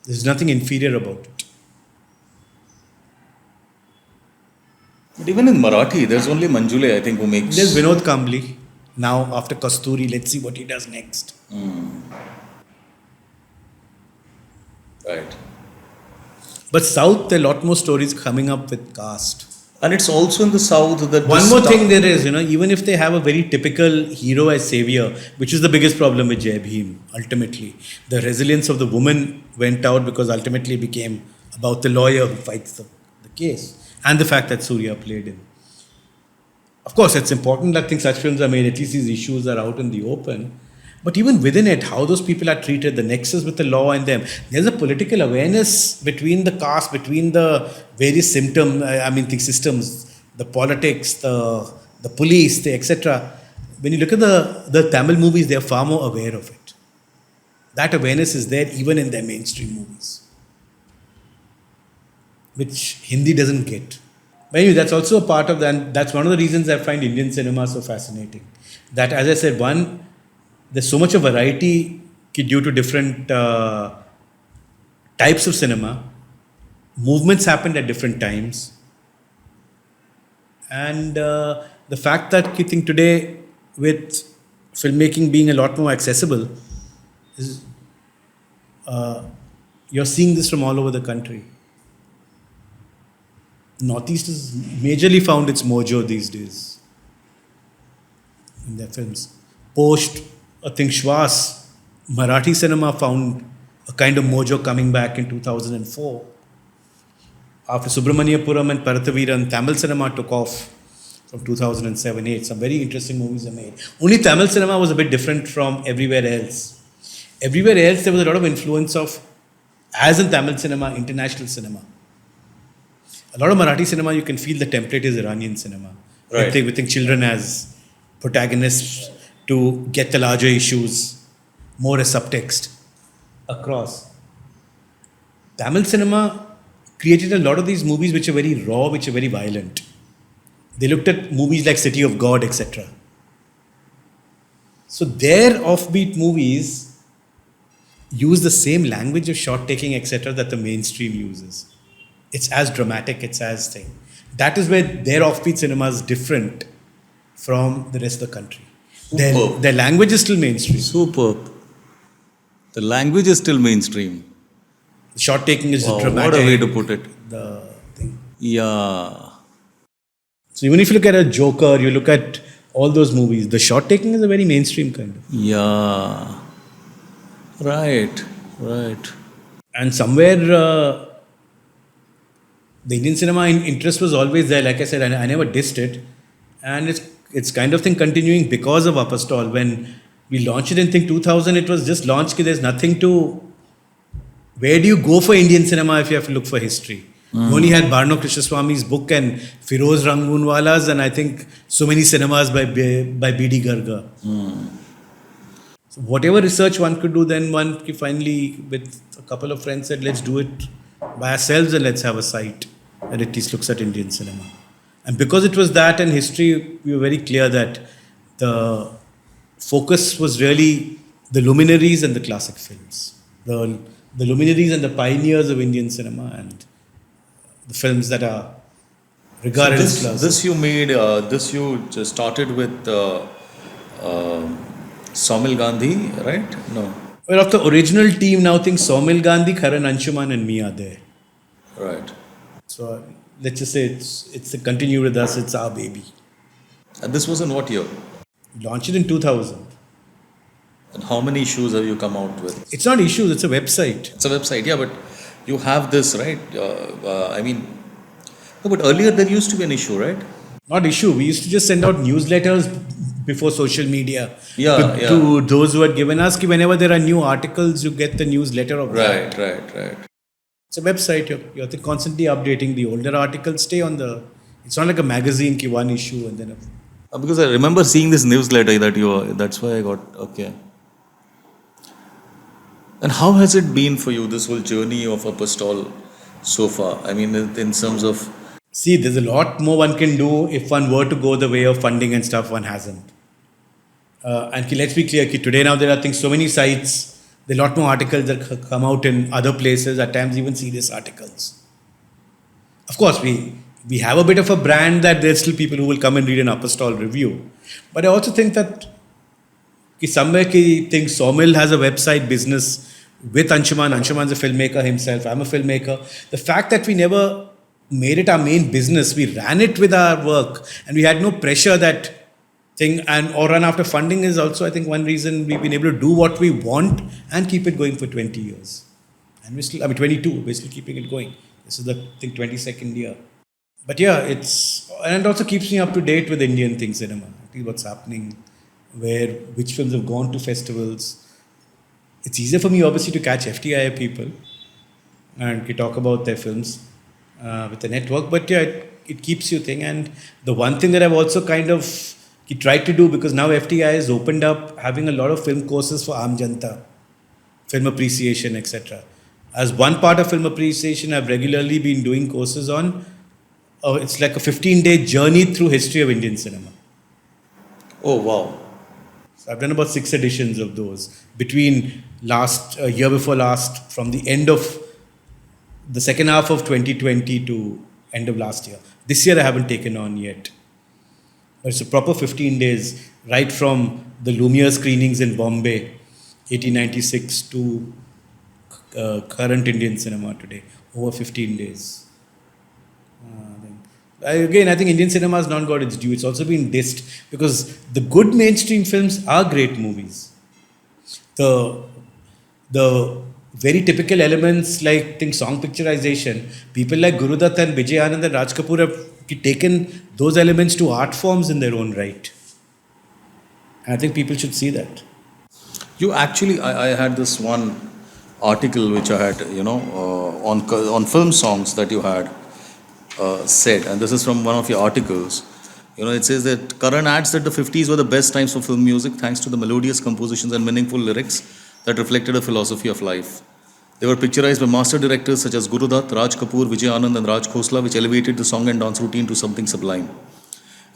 There's nothing inferior about it. But even in Marathi, there's only Manjule, I think, who makes. There's Vinod Kambli. Now, after Kasturi, let's see what he does next. Right. But South, there are a lot more stories coming up with caste. And it's also in the South that. One more thing there is, even if they have a very typical hero as savior, which is the biggest problem with Jai Bhim, ultimately. The resilience of the woman went out because ultimately it became about the lawyer who fights the case. And the fact that Surya played him. Of course, it's important that such films are made, at least these issues are out in the open. But even within it, how those people are treated, the nexus with the law and them, there's a political awareness between the caste, between the various systems, the politics, the police, the etc. When you look at the Tamil movies, they are far more aware of it. That awareness is there even in their mainstream movies, which Hindi doesn't get. But anyway, that's also a part of that. That's one of the reasons I find Indian cinema so fascinating. That, as I said, one, there's so much of variety due to different types of cinema. Movements happened at different times. And the fact that I think today, with filmmaking being a lot more accessible, is, you're seeing this from all over the country. Northeast has majorly found its mojo these days in their films. Post, I think Shwas, Marathi cinema found a kind of mojo coming back in 2004. After Subramaniapuram and Parathaviran, Tamil cinema took off from 2007-8. Some very interesting movies are made. Only Tamil cinema was a bit different from everywhere else. Everywhere else, there was a lot of influence of, as in Tamil cinema, international cinema. A lot of Marathi cinema, you can feel the template is Iranian cinema. Right. With children as protagonists to get the larger issues more as subtext across. Tamil cinema created a lot of these movies which are very raw, which are very violent. They looked at movies like City of God, etc. So their offbeat movies use the same language of shot taking, etc., that the mainstream uses. It's as dramatic, it's as thing. That is where their offbeat cinema is different from the rest of the country. Their language is still mainstream. Superb. The language is still mainstream. The shot taking is Wow, dramatic. what a way to put it. The thing. Yeah. So even if you look at a Joker, you look at all those movies, the shot taking is a very mainstream kind of. Yeah. Right. And somewhere the Indian cinema interest was always there. Like I said, I never dissed it. And it's kind of thing continuing because of Apostol. When we launched it in 2000, it was just launched. There's nothing to... Where do you go for Indian cinema if you have to look for history? You only had Barno Krishnaswamy's book and Firoz Rangoonwala's, and I think so many cinemas by B.D. Garga. So whatever research one could do, then one finally, with a couple of friends, said, let's do it by ourselves and let's have a site that at least looks at Indian cinema. And because it was that and history, we were very clear that the focus was really the luminaries and the classic films. The luminaries and the pioneers of Indian cinema and the films that are regarded as classic. This you just started with Saumil Gandhi, right? No. Well, of the original team, now think Saumil Gandhi, Karan Anshuman and me are there. Right. So let's just say it's a continue with us, it's our baby. And this was in what year? Launched it in 2000. And how many issues have you come out with? It's not issues, it's a website. It's a website, yeah, but you have this, right? No, but earlier there used to be an issue, right? Not issue, we used to just send out newsletters before social media to those who had given us. Whenever there are new articles, you get the newsletter of that. Right. It's a website, you're constantly updating. The older articles stay on the... It's not like a magazine, one issue and then... Because I remember seeing this newsletter that's why I got, okay. And how has it been for you, this whole journey of Apostol so far? I mean, in terms of... See, there's a lot more one can do if one were to go the way of funding and stuff, one hasn't. And let's be clear, today now there are so many sites, there are a lot more articles that come out in other places, at times even serious articles. Of course, we have a bit of a brand that there's still people who will come and read an Apostol review. But I also think that somewhere Saumil has a website business with Anshuman. Anshuman's a filmmaker himself, I'm a filmmaker. The fact that we never made it our main business, we ran it with our work and we had no pressure that thing or run after funding is also, I think, one reason we've been able to do what we want and keep it going for 20 years. And we're still, 22, we're still keeping it going. This is the 22nd year. But yeah, and it also keeps me up to date with Indian cinema, what's happening which films have gone to festivals. It's easier for me, obviously, to catch FTI people and to talk about their films with the network. But yeah, it keeps you thinking. And the one thing that I've also kind of tried to do, because now FTI has opened up having a lot of film courses for Aam Janta, film appreciation, etc. As one part of film appreciation, I've regularly been doing courses on. It's like a 15-day journey through history of Indian cinema. Oh, wow. So I've done about 6 editions of those between year before last, from the end of the second half of 2020 to end of last year. This year I haven't taken on yet. But it's a proper 15 days, right from the Lumiere screenings in Bombay, 1896, to current Indian cinema today, over 15 days. I think Indian cinema has not got its due. It's also been dissed because the good mainstream films are great movies. The very typical elements like song picturization, people like Guru Dutt and Vijay Anand and Raj Kapoor have taken those elements to art forms in their own right. And I think people should see that. You actually, I had this one article which I had, on film songs that you had said, and this is from one of your articles. It says that Karan adds that the 50s were the best times for film music thanks to the melodious compositions and meaningful lyrics that reflected a philosophy of life. They were picturized by master directors such as Guru Dutt, Raj Kapoor, Vijay Anand and Raj Khosla, which elevated the song and dance routine to something sublime.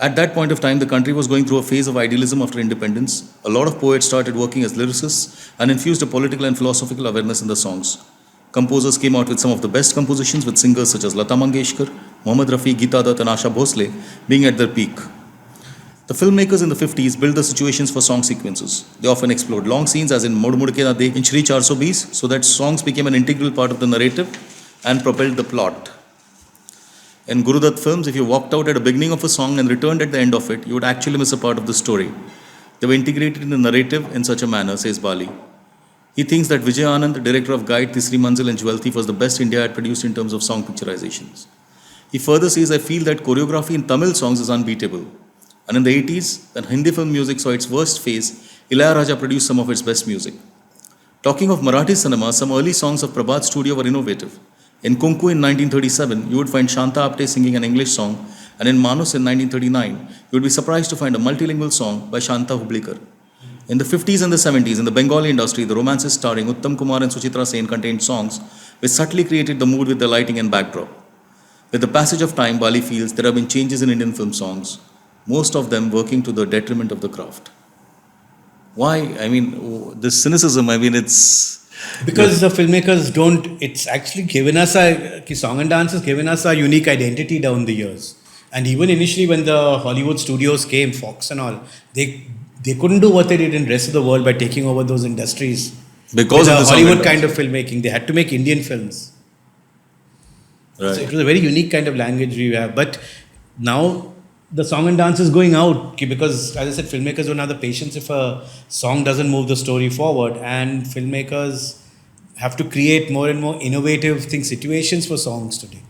At that point of time, the country was going through a phase of idealism after independence. A lot of poets started working as lyricists and infused a political and philosophical awareness in the songs. Composers came out with some of the best compositions, with singers such as Lata Mangeshkar, Mohammad Rafi, Geeta Dutt and Asha Bhosle being at their peak. The filmmakers in the 50s built the situations for song sequences. They often explored long scenes as in Mud Mud Ke Na Dekh in Shri 420, so that songs became an integral part of the narrative and propelled the plot. In Guru Dutt films, if you walked out at the beginning of a song and returned at the end of it, you would actually miss a part of the story. They were integrated in the narrative in such a manner, says Bali. He thinks that Vijay Anand, the director of Guide, Tisri Manzil and Jewel Thief, was the best India had produced in terms of song picturizations. He further says, I feel that choreography in Tamil songs is unbeatable. And in the 80s, when Hindi film music saw its worst phase, Ilayaraja produced some of its best music. Talking of Marathi cinema, some early songs of Prabhat's studio were innovative. In Kunku in 1937, you would find Shanta Apte singing an English song, and in Manus in 1939, you would be surprised to find a multilingual song by Shanta Hublikar. In the 50s and the 70s, in the Bengali industry, the romances starring Uttam Kumar and Suchitra Sen contained songs which subtly created the mood with the lighting and backdrop. With the passage of time, Bali feels there have been changes in Indian film songs, most of them working to the detriment of the craft. Why? This cynicism, it's... Because the filmmakers it's actually given us song and dance has given us a unique identity down the years. And even initially when the Hollywood studios came, Fox and all, they couldn't do what they did in the rest of the world by taking over those industries. Because of the Hollywood kind of filmmaking, they had to make Indian films. Right. So it was a very unique kind of language we have. But now the song and dance is going out because, as I said, filmmakers don't have the patience if a song doesn't move the story forward. And filmmakers have to create more and more innovative situations for songs today,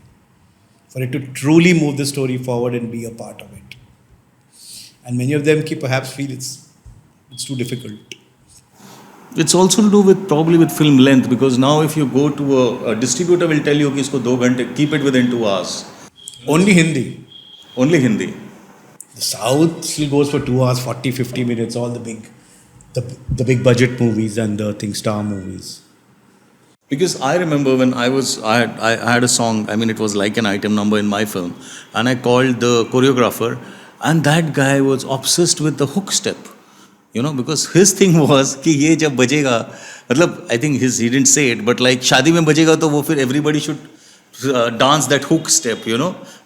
for it to truly move the story forward and be a part of it. And many of them perhaps feel it's too difficult. It's also to do probably with film length, because now if you go to a distributor will tell you, isko 2 ghante, keep it within 2 hours. Only Hindi. Only Hindi. The South still goes for 2 hours, 40, 50 minutes, all the big budget movies and the star movies. Because I remember when I had a song, it was like an item number in my film, and I called the choreographer, and that guy was obsessed with the hook step, because his thing was कि ये जब बजेगा, I think he didn't say it, but like शादी में बजेगा तो वो फिर everybody should dance that hook step,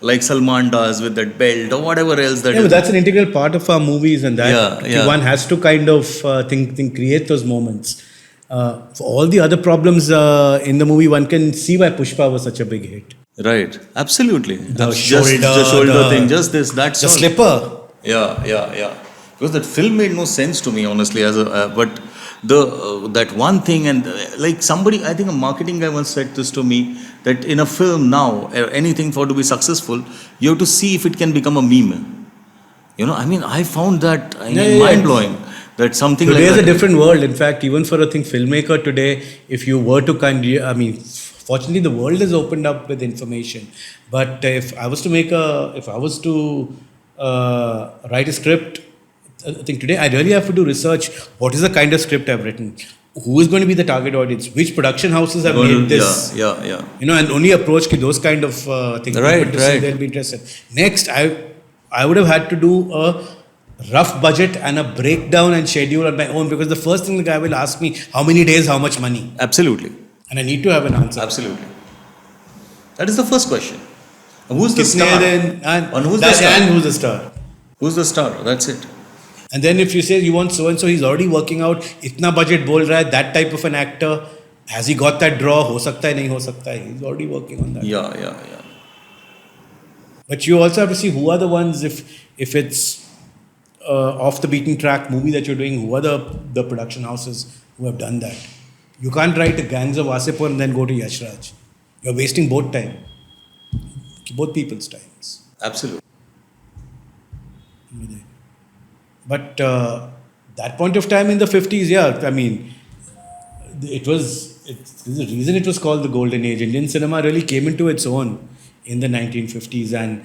like Salman does with that belt or whatever else that. Yeah, but that's an integral part of our movies, and that one has to kind of create those moments. For all the other problems in the movie, one can see why Pushpa was such a big hit. Right, absolutely. The shoulder thing, just this, that's the slipper. Yeah. Because that film made no sense to me, honestly, but that one thing, and like somebody, I think a marketing guy once said this to me, that in a film now, anything for to be successful, you have to see if it can become a meme. I found that mind-blowing. That something Today like is that. a different world. In fact, even for a filmmaker today, if you were to fortunately the world is opened up with information. But if I was to write a script, I think today I really have to do research. What is the kind of script I've written? Who is going to be the target audience? Which production houses have made this? Yeah. And only approach those kind of things. Right, People to see right. they'll be interested. Next, I would have had to do a rough budget and a breakdown and schedule on my own, because the first thing the guy will ask me, how many days, how much money? Absolutely. And I need to have an answer. Absolutely. That is the first question. And who's the Kitne star? din, and who's the that- star? and who's the star? Who's the star? That's it. And then if you say you want so and so, he's already working out, itna budget bol raha hai, that type of an actor, has he got that draw? Ho sakta hai, nahi ho sakta hai. He's already working on that. Yeah. But you also have to see who are the ones, if it's off the beaten track movie that you're doing, who are the production houses who have done that. You can't write a Gangs of Wasipur and then go to Yash Raj. You're wasting both people's times. Absolutely. But that point of time in the 50s, there's a reason it was called the Golden Age. Indian cinema really came into its own in the 1950s. And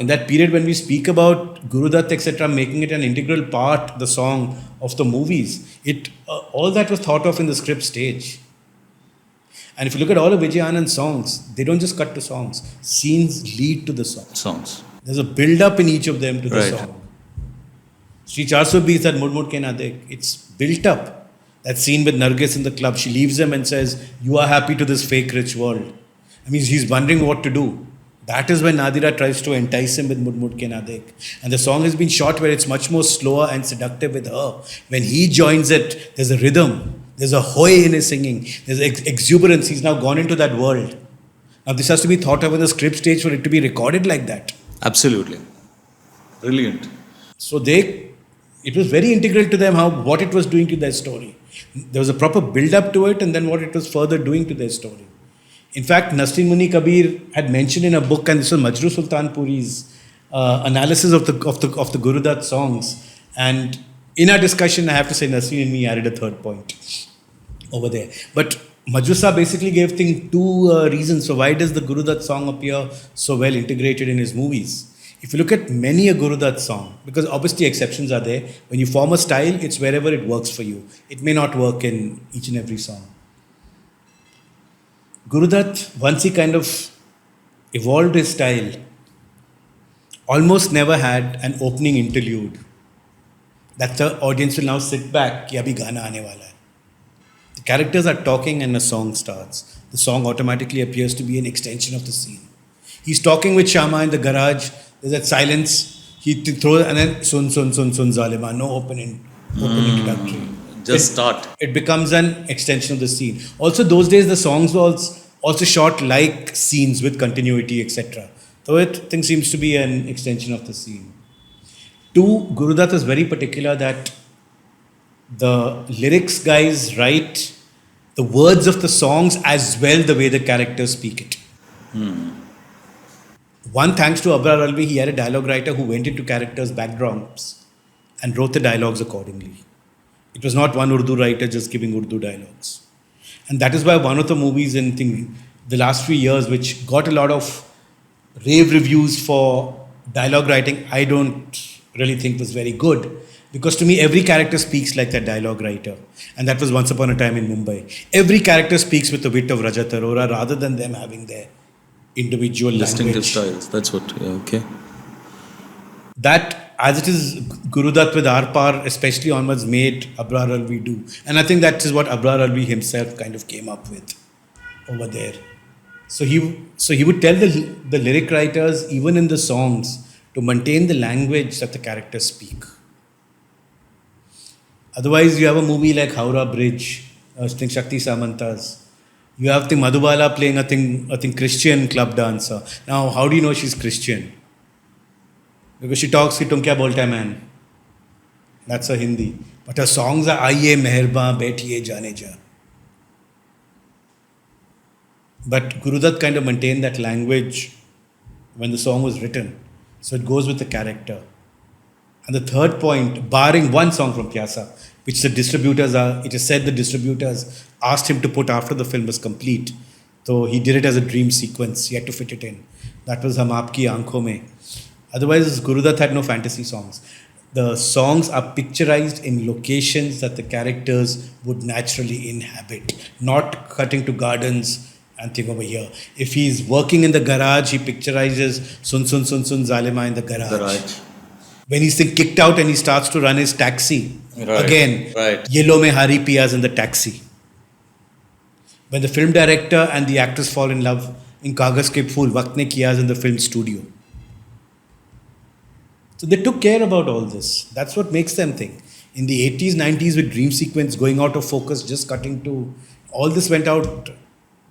in that period when we speak about Guru Dutt, etc., making it an integral part, the song of the movies, all that was thought of in the script stage. And if you look at all of Vijay Anand's songs, they don't just cut to songs. Scenes lead to the songs. There's a build-up in each of them to the Right. song. Shri 420 that Mud Mud Ke Na Dekh, it's built up. That scene with Nargis in the club, she leaves him and says, you are happy to this fake rich world. I mean, he's wondering what to do. That is when Nadira tries to entice him with Mud Mud Ke Na Dekh. And the song has been shot where it's much more slower and seductive with her. When he joins it, there's a rhythm. There's a hoy in his singing. There's exuberance. He's now gone into that world. Now this has to be thought of in the script stage for it to be recorded like that. Absolutely. Brilliant. So it was very integral to them what it was doing to their story. There was a proper build-up to it, and then what it was further doing to their story. In fact, Nasreen Muni Kabir had mentioned in a book, and this was Majru Sultanpuri's analysis of the Guru Dutt songs. And in our discussion, I have to say Nasreen and me added a third point over there. But Majrusa basically gave two reasons for why does the Guru Dutt song appear so well integrated in his movies. If you look at many a Guru Dutt song, because obviously exceptions are there, when you form a style, it's wherever it works for you. It may not work in each and every song. Guru Dutt, once he kind of evolved his style, almost never had an opening interlude that the audience will now sit back, ki abhi gana aane wala hai. The characters are talking and a song starts. The song automatically appears to be an extension of the scene. He's talking with Shama in the garage. There's that silence. He throws and then sun zalima. No open introductory. Just start. It becomes an extension of the scene. Also, those days the songs were also shot like scenes with continuity, etc. So thing seems to be an extension of the scene. Two, Guru Dutt is very particular that the lyrics guys write the words of the songs as well the way the characters speak it. One, thanks to Abrar Alvi, he had a dialogue writer who went into characters' backgrounds and wrote the dialogues accordingly. It was not one Urdu writer just giving Urdu dialogues. And that is why one of the movies in the last few years, which got a lot of rave reviews for dialogue writing, I don't really think was very good. Because to me, every character speaks like that dialogue writer. And that was Once Upon a Time in Mumbai. Every character speaks with the wit of Rajat Arora rather than them having their individual Distinctive language. styles. That's what. Yeah, okay. That, as it is Guru Dutt with Arpar, especially onwards, made Abrar Alvi do. And I think that is what Abrar Alvi himself kind of came up with over there. So he would tell the lyric writers, even in the songs, to maintain the language that the characters speak. Otherwise, you have a movie like Howrah Bridge, Shakti Samantas. You have Madhubala playing a Christian club dancer. Now, how do you know she's Christian? Because she talks, "Tum kya bolta hai, man?" That's her Hindi. But her songs are "Aiye meherban baithiye jane ja." But Guru Dutt kind of maintained that language when the song was written. So it goes with the character. And the third point, barring one song from Pyasa, which it is said the distributors asked him to put after the film was complete. So he did it as a dream sequence. He had to fit it in. That was Hum Aapki Aankhon Mein. Otherwise, Gurudutt had no fantasy songs. The songs are picturized in locations that the characters would naturally inhabit, not cutting to gardens and thing over here. If he's working in the garage, he picturizes Sun Sun Sun Sun Zalima in the garage. When he's kicked out and he starts to run his taxi, again, Yellow Mein Hari Piyas in the taxi. When the film director and the actors fall in love in Kagaz Ke Phool, Waqt Ne Kiyas in the film studio. So they took care about all this. That's what makes them think. In the 80s, 90s with dream sequence going out of focus, just cutting to, all this went out.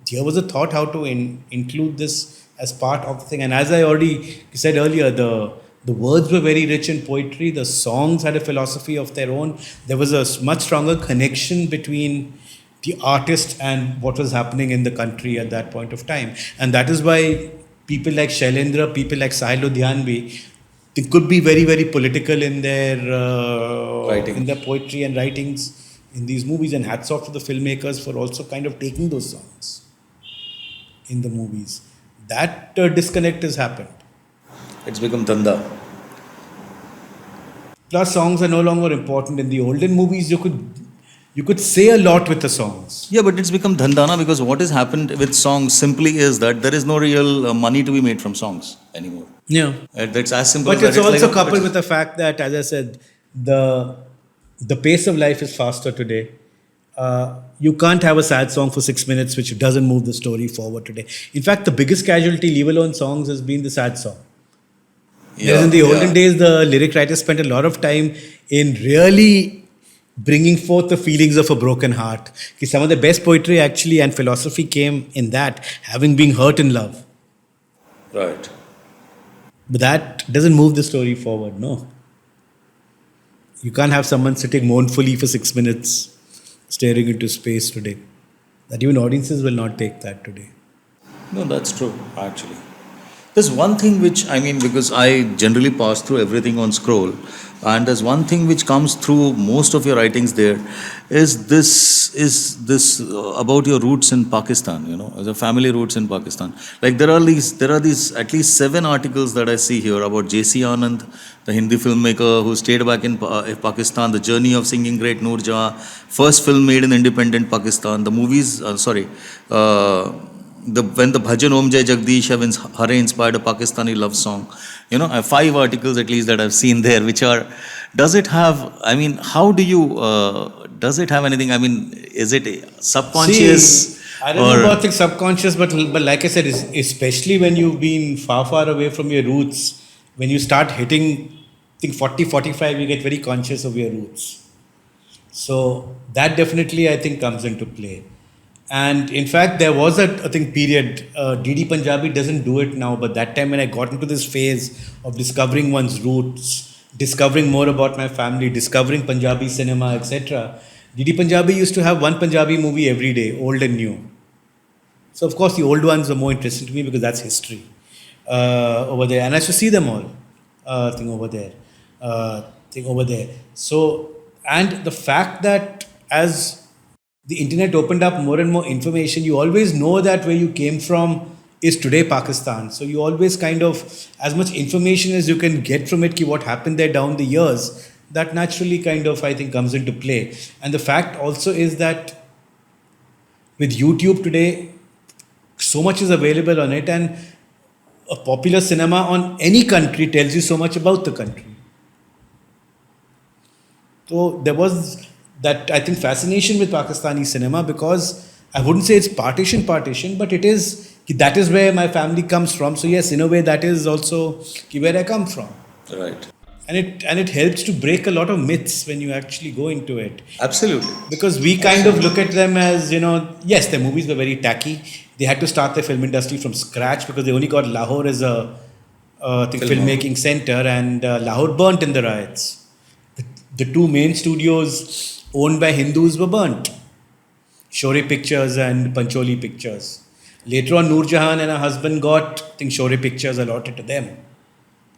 Here was a thought how to include this as part of the thing. And as I already said earlier, the words were very rich in poetry. The songs had a philosophy of their own. There was a much stronger connection between the artist and what was happening in the country at that point of time. And that is why people like Shailendra, people like Sahil Ludhianvi, they could be very, very political in their poetry and writings in these movies. And hats off to the filmmakers for also kind of taking those songs in the movies. That disconnect has happened. It's become Danda. Plus, songs are no longer important. In the olden movies, you could say a lot with the songs. Yeah, but it's become Dhandana because what has happened with songs simply is that there is no real money to be made from songs anymore. Yeah. That's as simple But as that. it's also coupled with the fact that, as I said, the pace of life is faster today. You can't have a sad song for 6 minutes which doesn't move the story forward today. In fact, the biggest casualty, leave alone songs, has been the sad song. Whereas in the olden days, the lyric writers spent a lot of time in really bringing forth the feelings of a broken heart. Some of the best poetry actually and philosophy came in that, having been hurt in love. Right. But that doesn't move the story forward, no. You can't have someone sitting mournfully for 6 minutes staring into space today. That even audiences will not take that today. No, that's true, actually. There's one thing which, because I generally pass through everything on scroll, and there's one thing which comes through most of your writings there is this about your roots in Pakistan, the family roots in Pakistan. Like there are these at least 7 articles that I see here about J.C. Anand, the Hindi filmmaker who stayed back in Pakistan, the journey of singing great Noorjehan, first film made in independent Pakistan, the movies, when the Bhajan Om Jai Jagdish have Hare inspired a Pakistani love song. I have 5 articles at least that I've seen there, which are, does it have anything, is it subconscious? See, I don't know about the subconscious, but like I said, especially when you've been far, far away from your roots, when you start hitting, 40, 45, you get very conscious of your roots. So that definitely, I think, comes into play. And in fact, there was a period, DD Punjabi doesn't do it now, but that time when I got into this phase of discovering one's roots, discovering more about my family, discovering Punjabi cinema, etc., DD Punjabi used to have one Punjabi movie every day, old and new. So of course the old ones are more interesting to me because that's history over there. And I should see them all, over there. So, and the fact that as the internet opened up more and more information, you always know that where you came from is today Pakistan. So you always kind of, as much information as you can get from it, what happened there down the years, that naturally kind of, I think, comes into play. And the fact also is that with YouTube today, so much is available on it, and a popular cinema on any country tells you so much about the country. So there was that, I think, fascination with Pakistani cinema, because I wouldn't say it's partition, but it is, that is where my family comes from. So yes, in a way, that is also where I come from. Right. And it helps to break a lot of myths when you actually go into it. Absolutely. Because we kind of look at them as, yes, their movies were very tacky. They had to start their film industry from scratch because they only got Lahore as a filmmaking center, and Lahore burnt in the riots. The 2 main studios owned by Hindus were burnt. Shore Pictures and Pancholi Pictures. Later on, Noorjehan and her husband got, Shore Pictures allotted to them.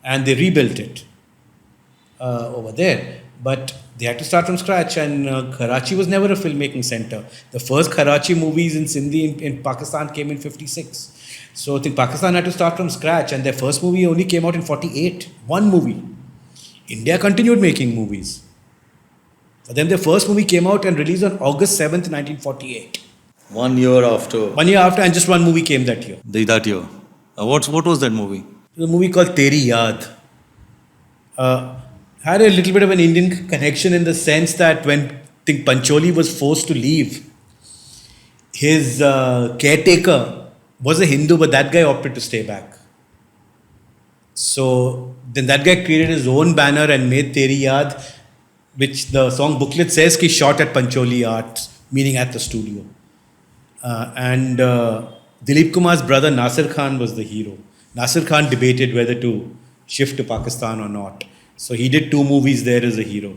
And they rebuilt it. over there. But they had to start from scratch, and Karachi was never a filmmaking center. The first Karachi movies in Sindhi in Pakistan came in 56. So I think Pakistan had to start from scratch, and their first movie only came out in 48. One movie. India continued making movies. But then their first movie came out and released on August 7th, 1948. 1 year after 1 year after, and just one movie came that year. that year. What was that movie? It was a movie called Teri Yaad. Had a little bit of an Indian connection in the sense that when I think Pancholi was forced to leave, his caretaker was a Hindu, but that guy opted to stay back. So then that guy created his own banner and made Teri Yaad, which the song booklet says he shot at Pancholi Arts, meaning at the studio. And Dilip Kumar's brother Nasir Khan was the hero. Nasir Khan debated whether to shift to Pakistan or not. So he did 2 movies there as a hero.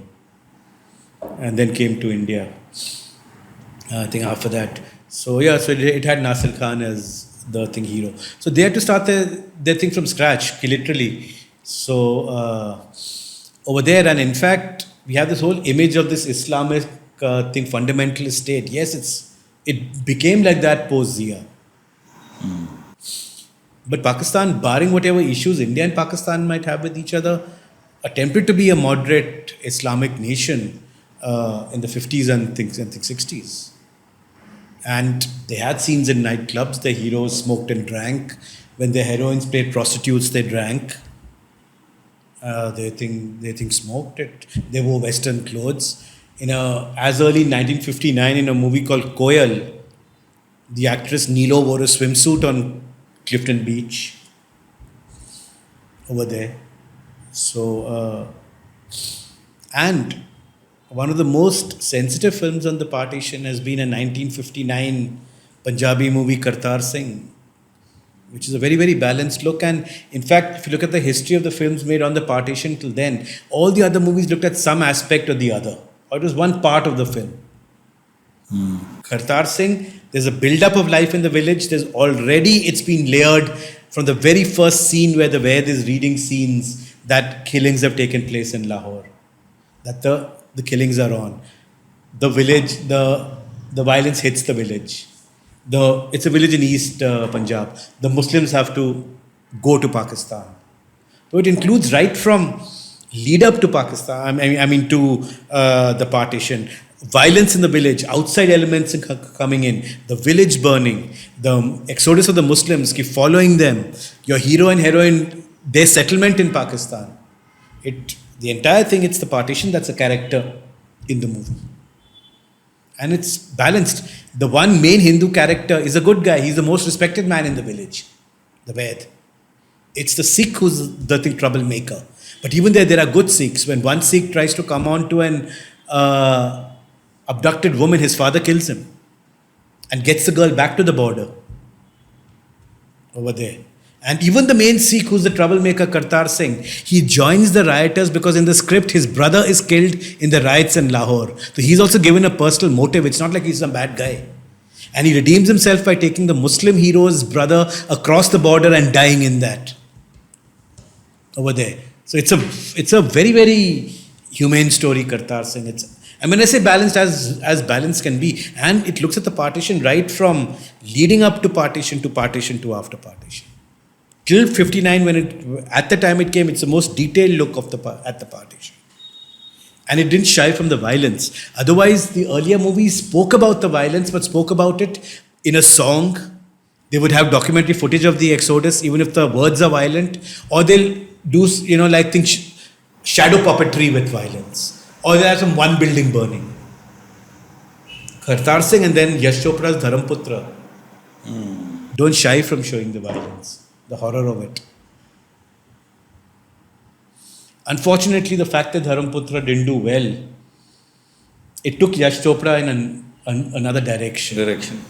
And then came to India, I think after that. So yeah, so it had Nasir Khan as the thing hero. So they had to start their thing from scratch, literally. So over there, and in fact, we have this whole image of this Islamic thing, fundamentalist state. Yes, it became like that post-Zia. But Pakistan, barring whatever issues India and Pakistan might have with each other, attempted to be a moderate Islamic nation in the 50s and 60s. And they had scenes in nightclubs. Their heroes smoked and drank. When their heroines played prostitutes, they drank. They think smoked it. They wore Western clothes. As early 1959, in a movie called Koyal, the actress Neelo wore a swimsuit on Clifton Beach over there. So, and one of the most sensitive films on the partition has been a 1959 Punjabi movie, Kartar Singh, which is a very, very balanced look. And in fact, if you look at the history of the films made on the partition till then, all the other movies looked at some aspect or the other, or it was one part of the film. Kartar Singh, there's a build-up of life in the village. It's been layered from the very first scene where there's reading scenes that killings have taken place in Lahore, that the killings are on. The village, the violence hits the village. It's a village in East Punjab. The Muslims have to go to Pakistan. So it includes right from lead up to Pakistan, to the partition, violence in the village, outside elements coming in, the village burning, the exodus of the Muslims, keep following them, your hero and heroine, their settlement in Pakistan. The entire thing, it's the partition that's a character in the movie. And it's balanced. The one main Hindu character is a good guy. He's the most respected man in the village, the Ved. It's the Sikh who's the troublemaker. But even there are good Sikhs. When one Sikh tries to come on to an abducted woman, his father kills him and gets the girl back to the border over there. And even the main Sikh, who's the troublemaker, Kartar Singh, he joins the rioters because in the script, his brother is killed in the riots in Lahore. So he's also given a personal motive. It's not like he's some bad guy. And he redeems himself by taking the Muslim hero's brother across the border and dying in that. Over there. So it's a very, very humane story, Kartar Singh. When I say balanced, as balanced can be. And it looks at the partition right from leading up to partition to after partition. Till 59, at the time it came, it's the most detailed look at the partition. And it didn't shy from the violence. Otherwise, the earlier movies spoke about the violence, but spoke about it in a song. They would have documentary footage of the exodus, even if the words are violent. Or they'll do, shadow puppetry with violence. Or they'll have some one building burning. Kartar Singh and then Yash Chopra's Dharamputra don't shy from showing the violence. The horror of it. Unfortunately, the fact that Dharamputra didn't do well, it took Yash Chopra in another direction.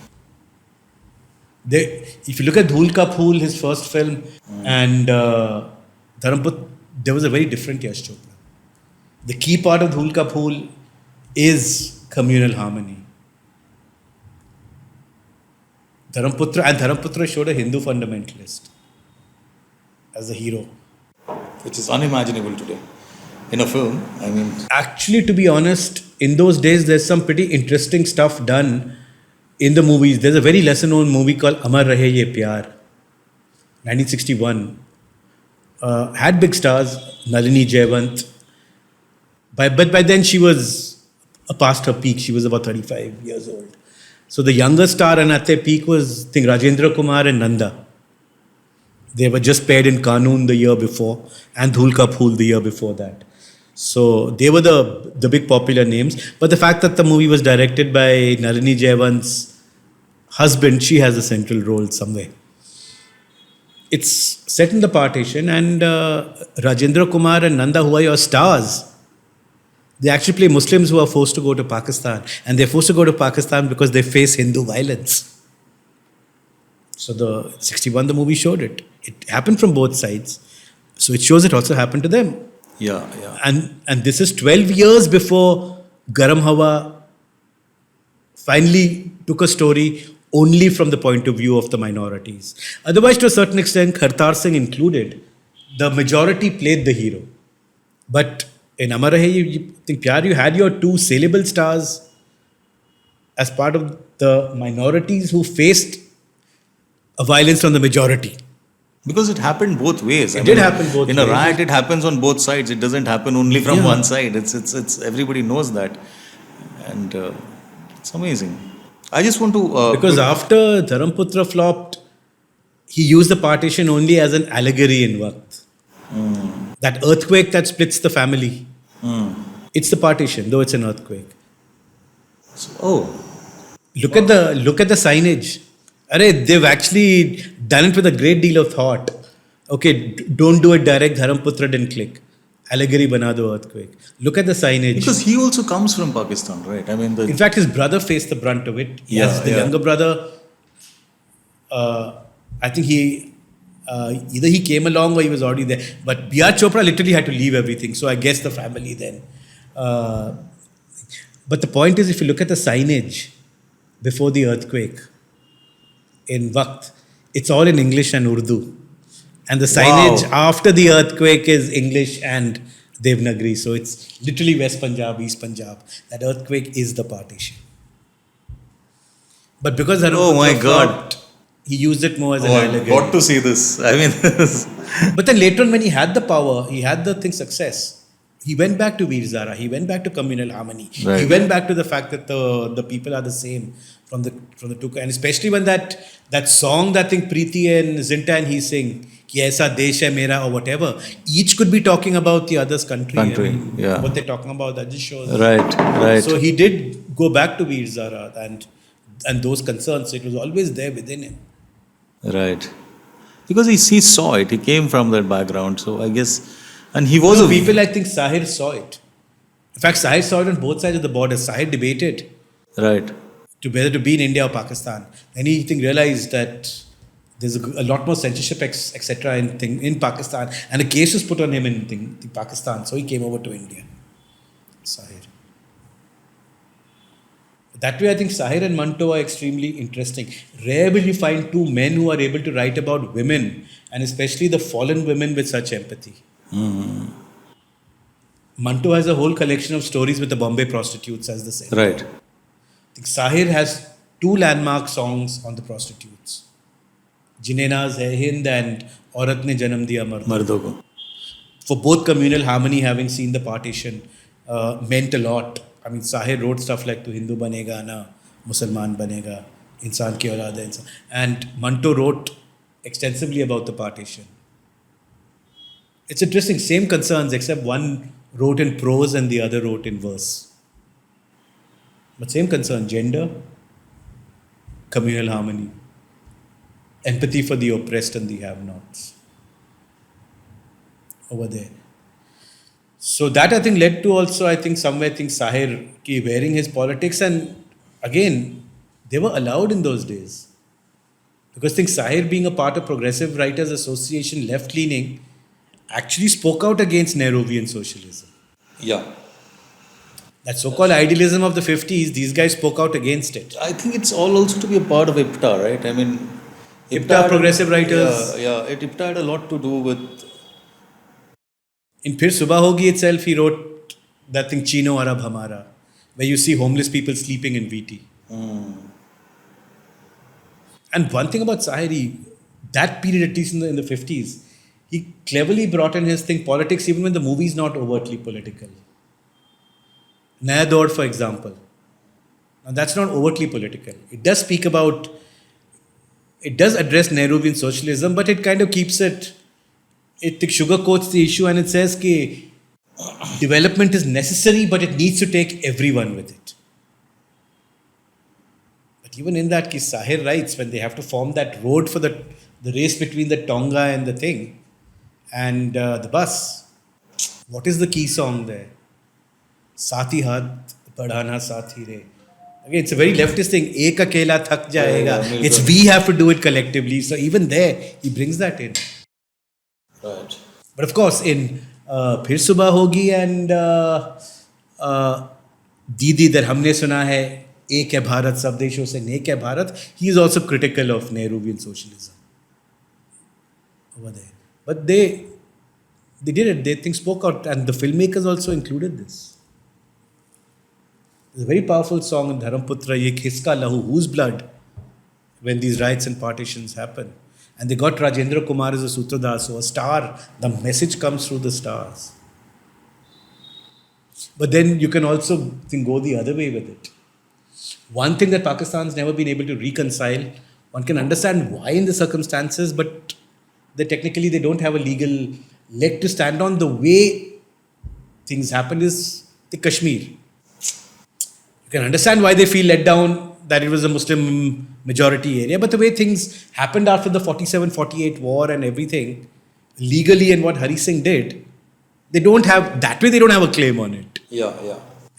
If you look at Dhool Ka Phool, his first film, and Dharamputra, there was a very different Yash Chopra. The key part of Dhool Ka Phool is communal harmony. Dharamputra showed a Hindu fundamentalist as the hero. Which is unimaginable today. in a film. I mean, Actually, to be honest, in those days, there's some pretty interesting stuff done in the movies. There's a very lesser known movie called Amar Rahe Ye Pyar, 1961. Had big stars, Nalini Jayawant. But by then she was past her peak. She was about 35 years old. So the younger star and at their peak was, I think, Rajendra Kumar and Nanda. They were just paired in Kanun the year before and Dhul Ka Phool the year before that. So they were the big popular names. But the fact that the movie was directed by Nalini Jayawant's husband, she has a central role somewhere. It's set in the partition, and Rajendra Kumar and Nanda, who are your stars, they actually play Muslims who are forced to go to Pakistan. And they're forced to go to Pakistan because they face Hindu violence. So the 61, the movie showed it. It happened from both sides. So it shows it also happened to them. yeah. And this is 12 years before Garam Hawa finally took a story only from the point of view of the minorities. Otherwise, to a certain extent, Khartar Singh included, the majority played the hero. But in Amar Rahe, you think, Pyar, you had your two saleable stars as part of the minorities who faced a violence from the majority. Because it happened both ways. It did happen both in a ways. riot, it happens on both sides. It doesn't happen only from Yeah. one side. It's everybody knows that, and it's amazing. I just want to Because after Dharamputra flopped, he used the partition only as an allegory in Waqt. That earthquake that splits the family. It's the partition, though it's an earthquake. Look at the signage. Arey, they've actually done it with a great deal of thought. Okay, don't do it direct. Dharamputra didn't click. Allegory bana do earthquake. Look at the signage. because he also comes from Pakistan, right? I mean, In fact, his brother faced the brunt of it. Yeah, Yes, the yeah. younger brother, I think either he came along or he was already there. But B.R. Chopra literally had to leave everything. So I guess the family then. But the point is, if you look at the signage before the earthquake in Waqt, it's all in English and Urdu. And the signage after the earthquake is English and Devnagari. So it's literally West Punjab, East Punjab. That earthquake is the partition. But because Oh my Dharamputra God. flopped, he used it more as an oh, I've allegory. got to see this. I mean, But then later on, when he had the power, he had the thing success. He went back to Veer Zara. He went back to communal harmony. Right. He went back to the fact that the people are the same from the two. And especially when that song that I think Preeti and Zinta and he sing, Ki Aisa Desh Hai Mera or whatever, each could be talking about the other's country. Yeah. What they're talking about, that just shows. right. So he did go back to Veer Zara and those concerns. So it was always there within him. Right. Because he saw it. He came from that background. So I guess, and he was So a people, I think Sahir saw it. In fact, Sahir saw it on both sides of the border. Sahir debated right. to whether to be in India or Pakistan. Then he realized that there's a lot more censorship, etc. in Pakistan. And a case was put on him in Pakistan. So he came over to India. Sahir. That way, I think Sahir and Manto are extremely interesting. Rare will you find two men who are able to write about women, and especially the fallen women, with such empathy. Manto has a whole collection of stories with the Bombay prostitutes as the center. Right. I think Sahir has two landmark songs on the prostitutes. Jinne Naaz Hai Hind and Aurat Ne Janam Diya Mard. Mardon ko. For both communal harmony, having seen the partition, meant a lot. I mean, Sahir wrote stuff like Tu Hindu Banega Na, Musalman Banega, Insan Ki Aulad Hai Insan. And Manto wrote extensively about the partition. It's interesting, same concerns, except one wrote in prose and the other wrote in verse. But same concern, gender, communal harmony, empathy for the oppressed and the have-nots. Over there. So that I think led to also, I think somewhere, Sahir ki wearing his politics, and again, they were allowed in those days. Because I think Sahir, being a part of Progressive Writers Association, left-leaning, actually spoke out against Nehruvian socialism. Yeah. That so-called idealism of the 50s, these guys spoke out against it. I think it's all also to be a part of IPTA, right? I mean, IPTA, Progressive Writers. Yeah. IPTA had a lot to do with In Phir Subah Hogi itself, he wrote that thing Chino Arab Hamara, where you see homeless people sleeping in VT. And one thing about Sahiri, that period, at least in the 50s, he cleverly brought in his thing politics even when the movie's not overtly political. Naya Daud, for example. Now, that's not overtly political. It does speak about, it does address Nehruvian socialism, but it kind of keeps it sugarcoats the issue and it says that development is necessary, but it needs to take everyone with it. But even in that, Sahir writes when they have to form that road for the race between the Tonga and the thing and the bus. What is the key song there? Saathi hath badhana saathi re. Again, it's a very leftist thing. Ek akela thak jayega. It's we have to do it collectively. So even there, he brings that in. Right. But of course, in Phir Subah Hogi and Didi that Humne Suna Hai, Ek Hai Bharat, Sab Deshon Se Nek Hai Bharat, he is also critical of Nehruvian socialism over there. But they did it. They spoke out, and the filmmakers also included this. There's a very powerful song in Dharamputra, Ye Khiska Lahu, whose blood, when these riots and partitions happen. And they got Rajendra Kumar as a Sutradhar, so a star, the message comes through the stars. But then you can also go the other way with it. One thing that Pakistan's never been able to reconcile, one can understand why in the circumstances, but they don't have a legal leg to stand on. The way things happen is the Kashmir. You can understand why they feel let down that it was a Muslim majority area, but the way things happened after the 47-48 war and everything, legally and what Hari Singh did, they don't have a claim on it. Yeah.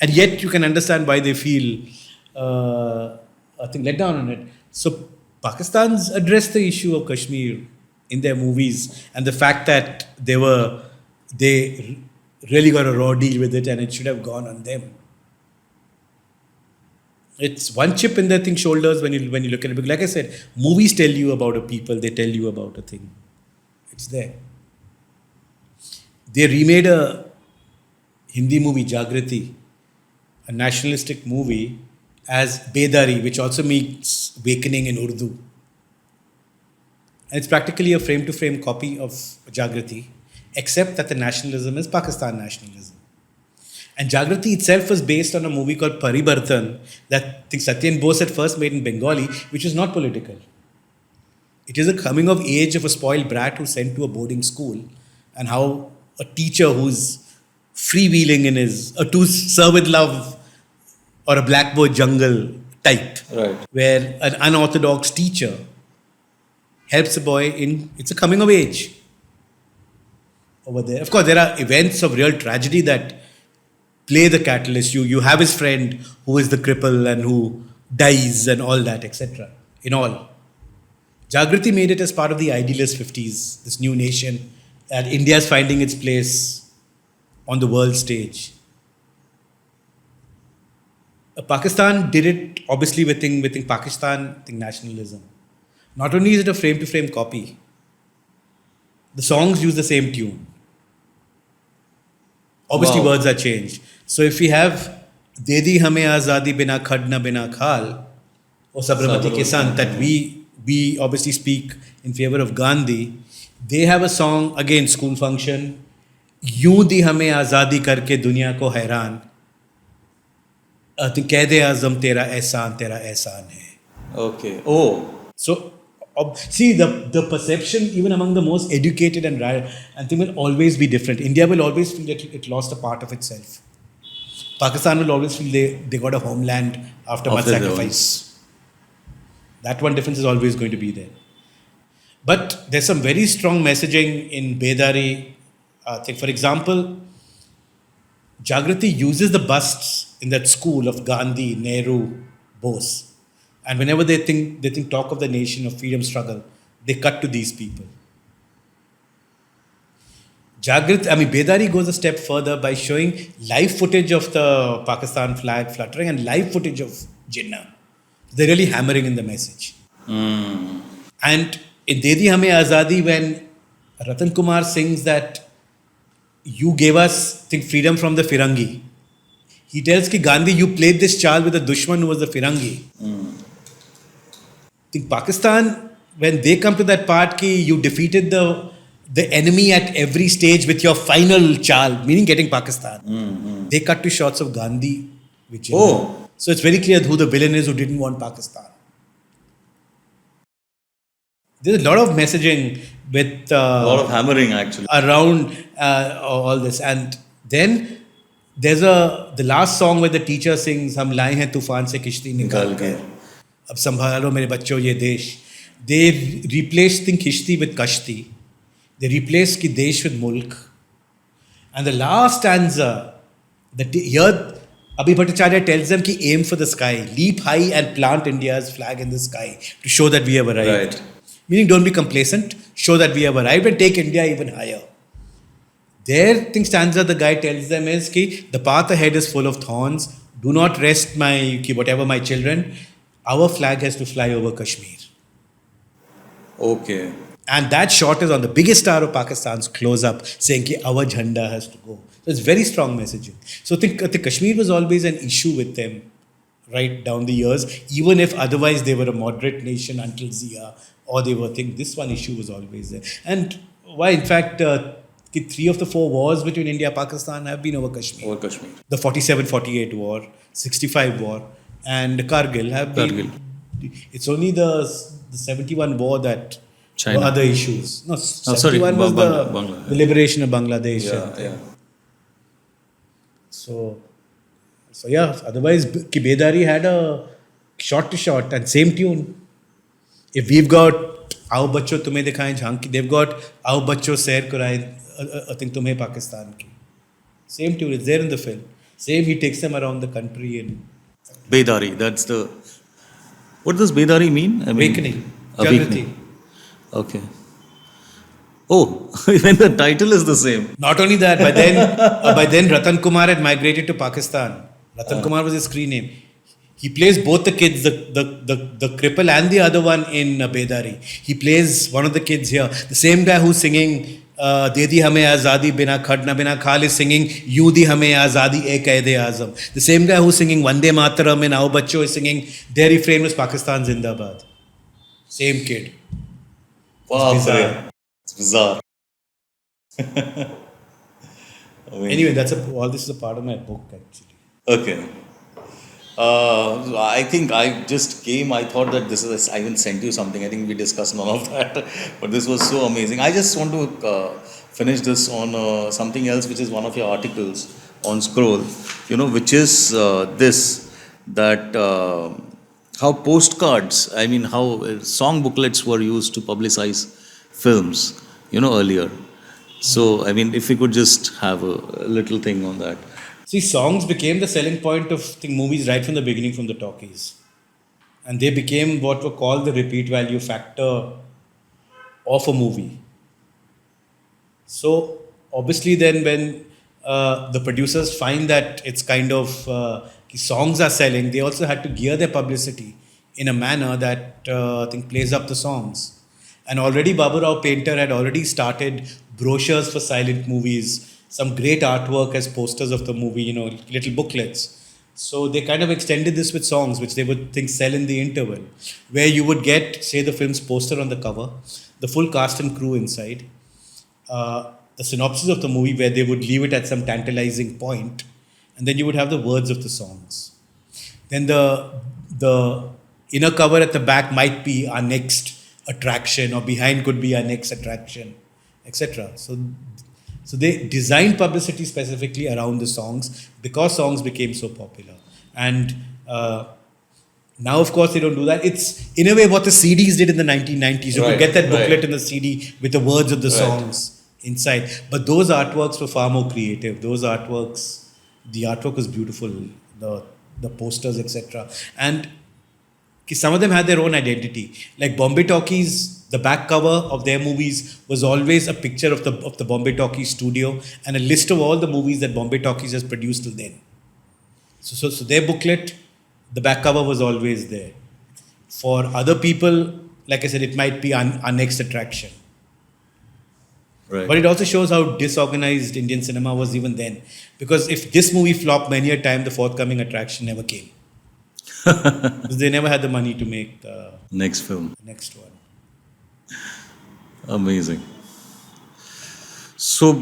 And yet you can understand why they feel let down on it. So Pakistan's addressed the issue of Kashmir in their movies and the fact that they really got a raw deal with it and it should have gone on them. It's one chip in their shoulders when you look at it. Because like I said, movies tell you about a people, they tell you about a thing. It's there. They remade a Hindi movie, Jagrati, a nationalistic movie, as Bedari, which also means awakening in Urdu. And it's practically a frame-to-frame copy of Jagrati, except that the nationalism is Pakistan nationalism. And Jagrati itself was based on a movie called Paribartan that Satyen Bose had first made in Bengali, which is not political. It is a coming of age of a spoiled brat who's sent to a boarding school and how a teacher who's freewheeling in to serve with love or a black boy jungle type. Right. Where an unorthodox teacher helps a boy it's a coming of age over there. Of course, there are events of real tragedy that play the catalyst. You have his friend who is the cripple and who dies and all that, etc. In all. Jagrati made it as part of the idealist 50s, this new nation, and India is finding its place on the world stage. Pakistan did it obviously with Pakistan nationalism. Not only is it a frame-to-frame copy, the songs use the same tune. Obviously, words are changed. So if we have De Di Hame Azadi Bina Khadna Bina Khal or Sabramati Ke Sant, that we obviously speak in favor of Gandhi, they have a song, again, school function, Yun Di Hame Azadi Karke Duniya Ko Hairan, Keh De Azam Tera Ehsan Hai. Okay. Oh. So, see, the perception, even among the most educated and thing will always be different. India will always feel that it lost a part of itself. Pakistan will always feel they got a homeland after much sacrifice. That one difference is always going to be there. But there's some very strong messaging in Bedari. For example, Jagrati uses the busts in that school of Gandhi, Nehru, Bose. And whenever they talk of the nation, of freedom struggle, they cut to these people. Bedari goes a step further by showing live footage of the Pakistan flag fluttering and live footage of Jinnah. They're really hammering in the message. And in De Di Hame Azadi, when Ratan Kumar sings that you gave us, I think, freedom from the Firangi. He tells ki Gandhi, you played this chal with a dushman who was the Firangi. I think Pakistan, when they come to that part ki you defeated the enemy at every stage with your final chal, meaning getting Pakistan. They cut to shots of Gandhi. Which so it's very clear who the villain is who didn't want Pakistan. There's a lot of messaging with A lot of hammering, actually. around all this, and then there's the last song where the teacher sings "Hum laaye hain tufan se kishti nikal kar, ab sambhalo mere bachcho ye desh." They replaced the kishti with kashti. They replaced ki desh with mulk, and the last stanza, here Abhi Bhattacharya tells them ki aim for the sky, leap high and plant India's flag in the sky to show that we have arrived. Right. Meaning, don't be complacent, show that we have arrived and take India even higher. Their stanza the guy tells them is ki the path ahead is full of thorns. Do not rest my children. Our flag has to fly over Kashmir. Okay. And that shot is on the biggest star of Pakistan's close up, saying ki our jhanda has to go. So it's very strong messaging. So I think Kashmir was always an issue with them right down the years, even if otherwise they were a moderate nation until Zia, or they were this one issue was always there. And why, in fact, 3 of the 4 wars between India and Pakistan have been over Kashmir. Over Kashmir. The 47-48 war, 65 war, and Kargil have been. Kargil. It's only the 71 war that China. were other issues. No, sorry, 71 was Bangla, the liberation of Bangladesh. Yeah. So yeah, otherwise Ki Bedari had a shot to shot and same tune. If we've got Aao Bachcho Tumhe Dikhaye Jhanki, they've got Aao Bachcho Sair Karaye, I think Tumhe Pakistan Ki. Same tune, it's there in the film. Same, he takes them around the country and Bedari, that's the... What does Bedari mean? I mean, awakening. Awakening. Okay. Oh, even the title is the same. Not only that, by then Ratan Kumar had migrated to Pakistan. Ratan Kumar was his screen name. He plays both the kids, the cripple and the other one in Bedari. He plays one of the kids here. The same guy who's singing De Di Hame Azadi Bina Khadna Bina Khal is singing You Di Hame Azadi E Qaede Azam. The same guy who's singing Vande Mataram in Aao Bachcho is singing, their refrain was Pakistan Zindabad. Same kid. Wow, It's bizarre. it's bizarre. Anyway, all this is a part of my book actually. Okay. I think I just came, I thought that I even sent you something. I think we discussed none of that. But this was so amazing. I just want to finish this on something else, which is one of your articles on Scroll, which is that how postcards, how song booklets were used to publicize films, earlier. So, if we could just have a little thing on that. See, songs became the selling point of movies right from the beginning, from the talkies. And they became what were called the repeat value factor of a movie. So, obviously, then when the producers find that it's kind of songs are selling, they also had to gear their publicity in a manner that plays up the songs. And already Babu Rao Painter had already started brochures for silent movies, some great artwork as posters of the movie, little booklets. So they kind of extended this with songs, which they would sell in the interval, where you would get, say, the film's poster on the cover, the full cast and crew inside, the synopsis of the movie where they would leave it at some tantalizing point, and then you would have the words of the songs. Then the inner cover at the back might be our next attraction, or behind could be our next attraction, etc. So they designed publicity specifically around the songs because songs became so popular. And now, of course, they don't do that. It's, in a way, what the CDs did in the 1990s. You could get that booklet in the CD with the words of the songs inside. But those artworks were far more creative. The artwork was beautiful, the posters, etc. And some of them had their own identity. Like Bombay Talkies, the back cover of their movies was always a picture of the Bombay Talkies studio and a list of all the movies that Bombay Talkies has produced till then. So their booklet, the back cover was always there. For other people, like I said, it might be our next attraction. Right. But it also shows how disorganized Indian cinema was even then. Because if this movie flopped many a time, the forthcoming attraction never came. Because they never had the money to make the Next film. next one. Amazing. So,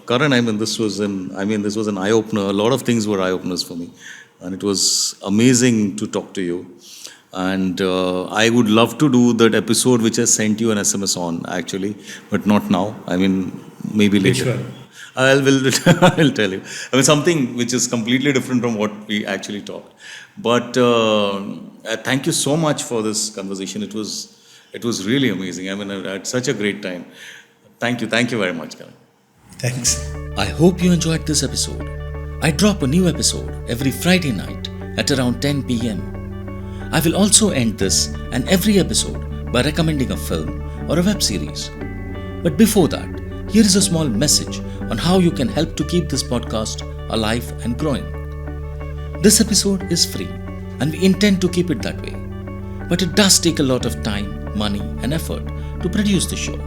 Karan, this was an eye opener. A lot of things were eye openers for me, and it was amazing to talk to you. And I would love to do that episode which I sent you an SMS on, actually, but not now. Maybe later. Which one? I'll tell you. Something which is completely different from what we actually talked. But thank you so much for this conversation. It was really amazing. I had such a great time. Thank you very much, Karan. Thanks. I hope you enjoyed this episode. I drop a new episode every Friday night at around 10 pm. I will also end this and every episode by recommending a film or a web series. But before that, here is a small message on how you can help to keep this podcast alive and growing. This episode is free and we intend to keep it that way. But it does take a lot of time, money and effort to produce the show.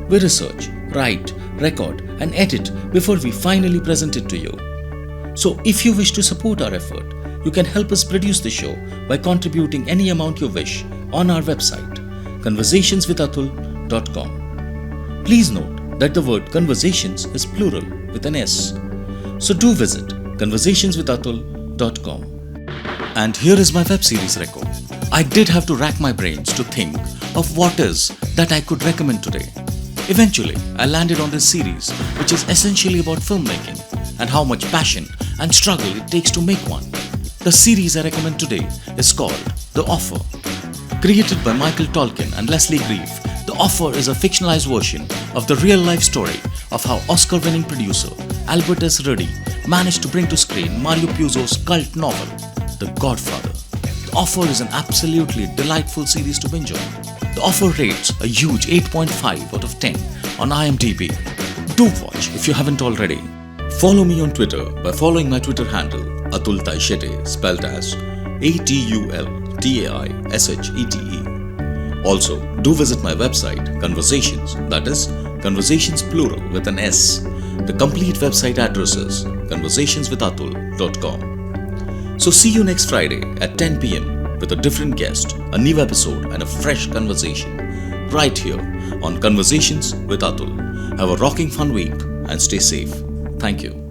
We research, write, record and edit before we finally present it to you. So if you wish to support our effort, you can help us produce the show by contributing any amount you wish on our website, conversationswithatul.com. Please note that the word conversations is plural with an S. So do visit conversationswithatul.com. And here is my web series record. I did have to rack my brains to think of what is that I could recommend today. Eventually, I landed on this series, which is essentially about filmmaking and how much passion and struggle it takes to make one. The series I recommend today is called The Offer. Created by Michael Tolkien and Leslie Grief, The Offer is a fictionalized version of the real-life story of how Oscar-winning producer Albert S. Ruddy managed to bring to screen Mario Puzo's cult novel, The Godfather. The Offer is an absolutely delightful series to binge on. The Offer rates a huge 8.5 out of 10 on IMDb. Do watch if you haven't already. Follow me on Twitter by following my Twitter handle Atul Taishete, spelled as ATULTAISHETE. Also, do visit my website Conversations, that is Conversations plural with an S. The complete website address is conversationswithatul.com. So see you next Friday at 10 pm with a different guest, a new episode and a fresh conversation right here on Conversations with Atul. Have a rocking fun week and stay safe. Thank you.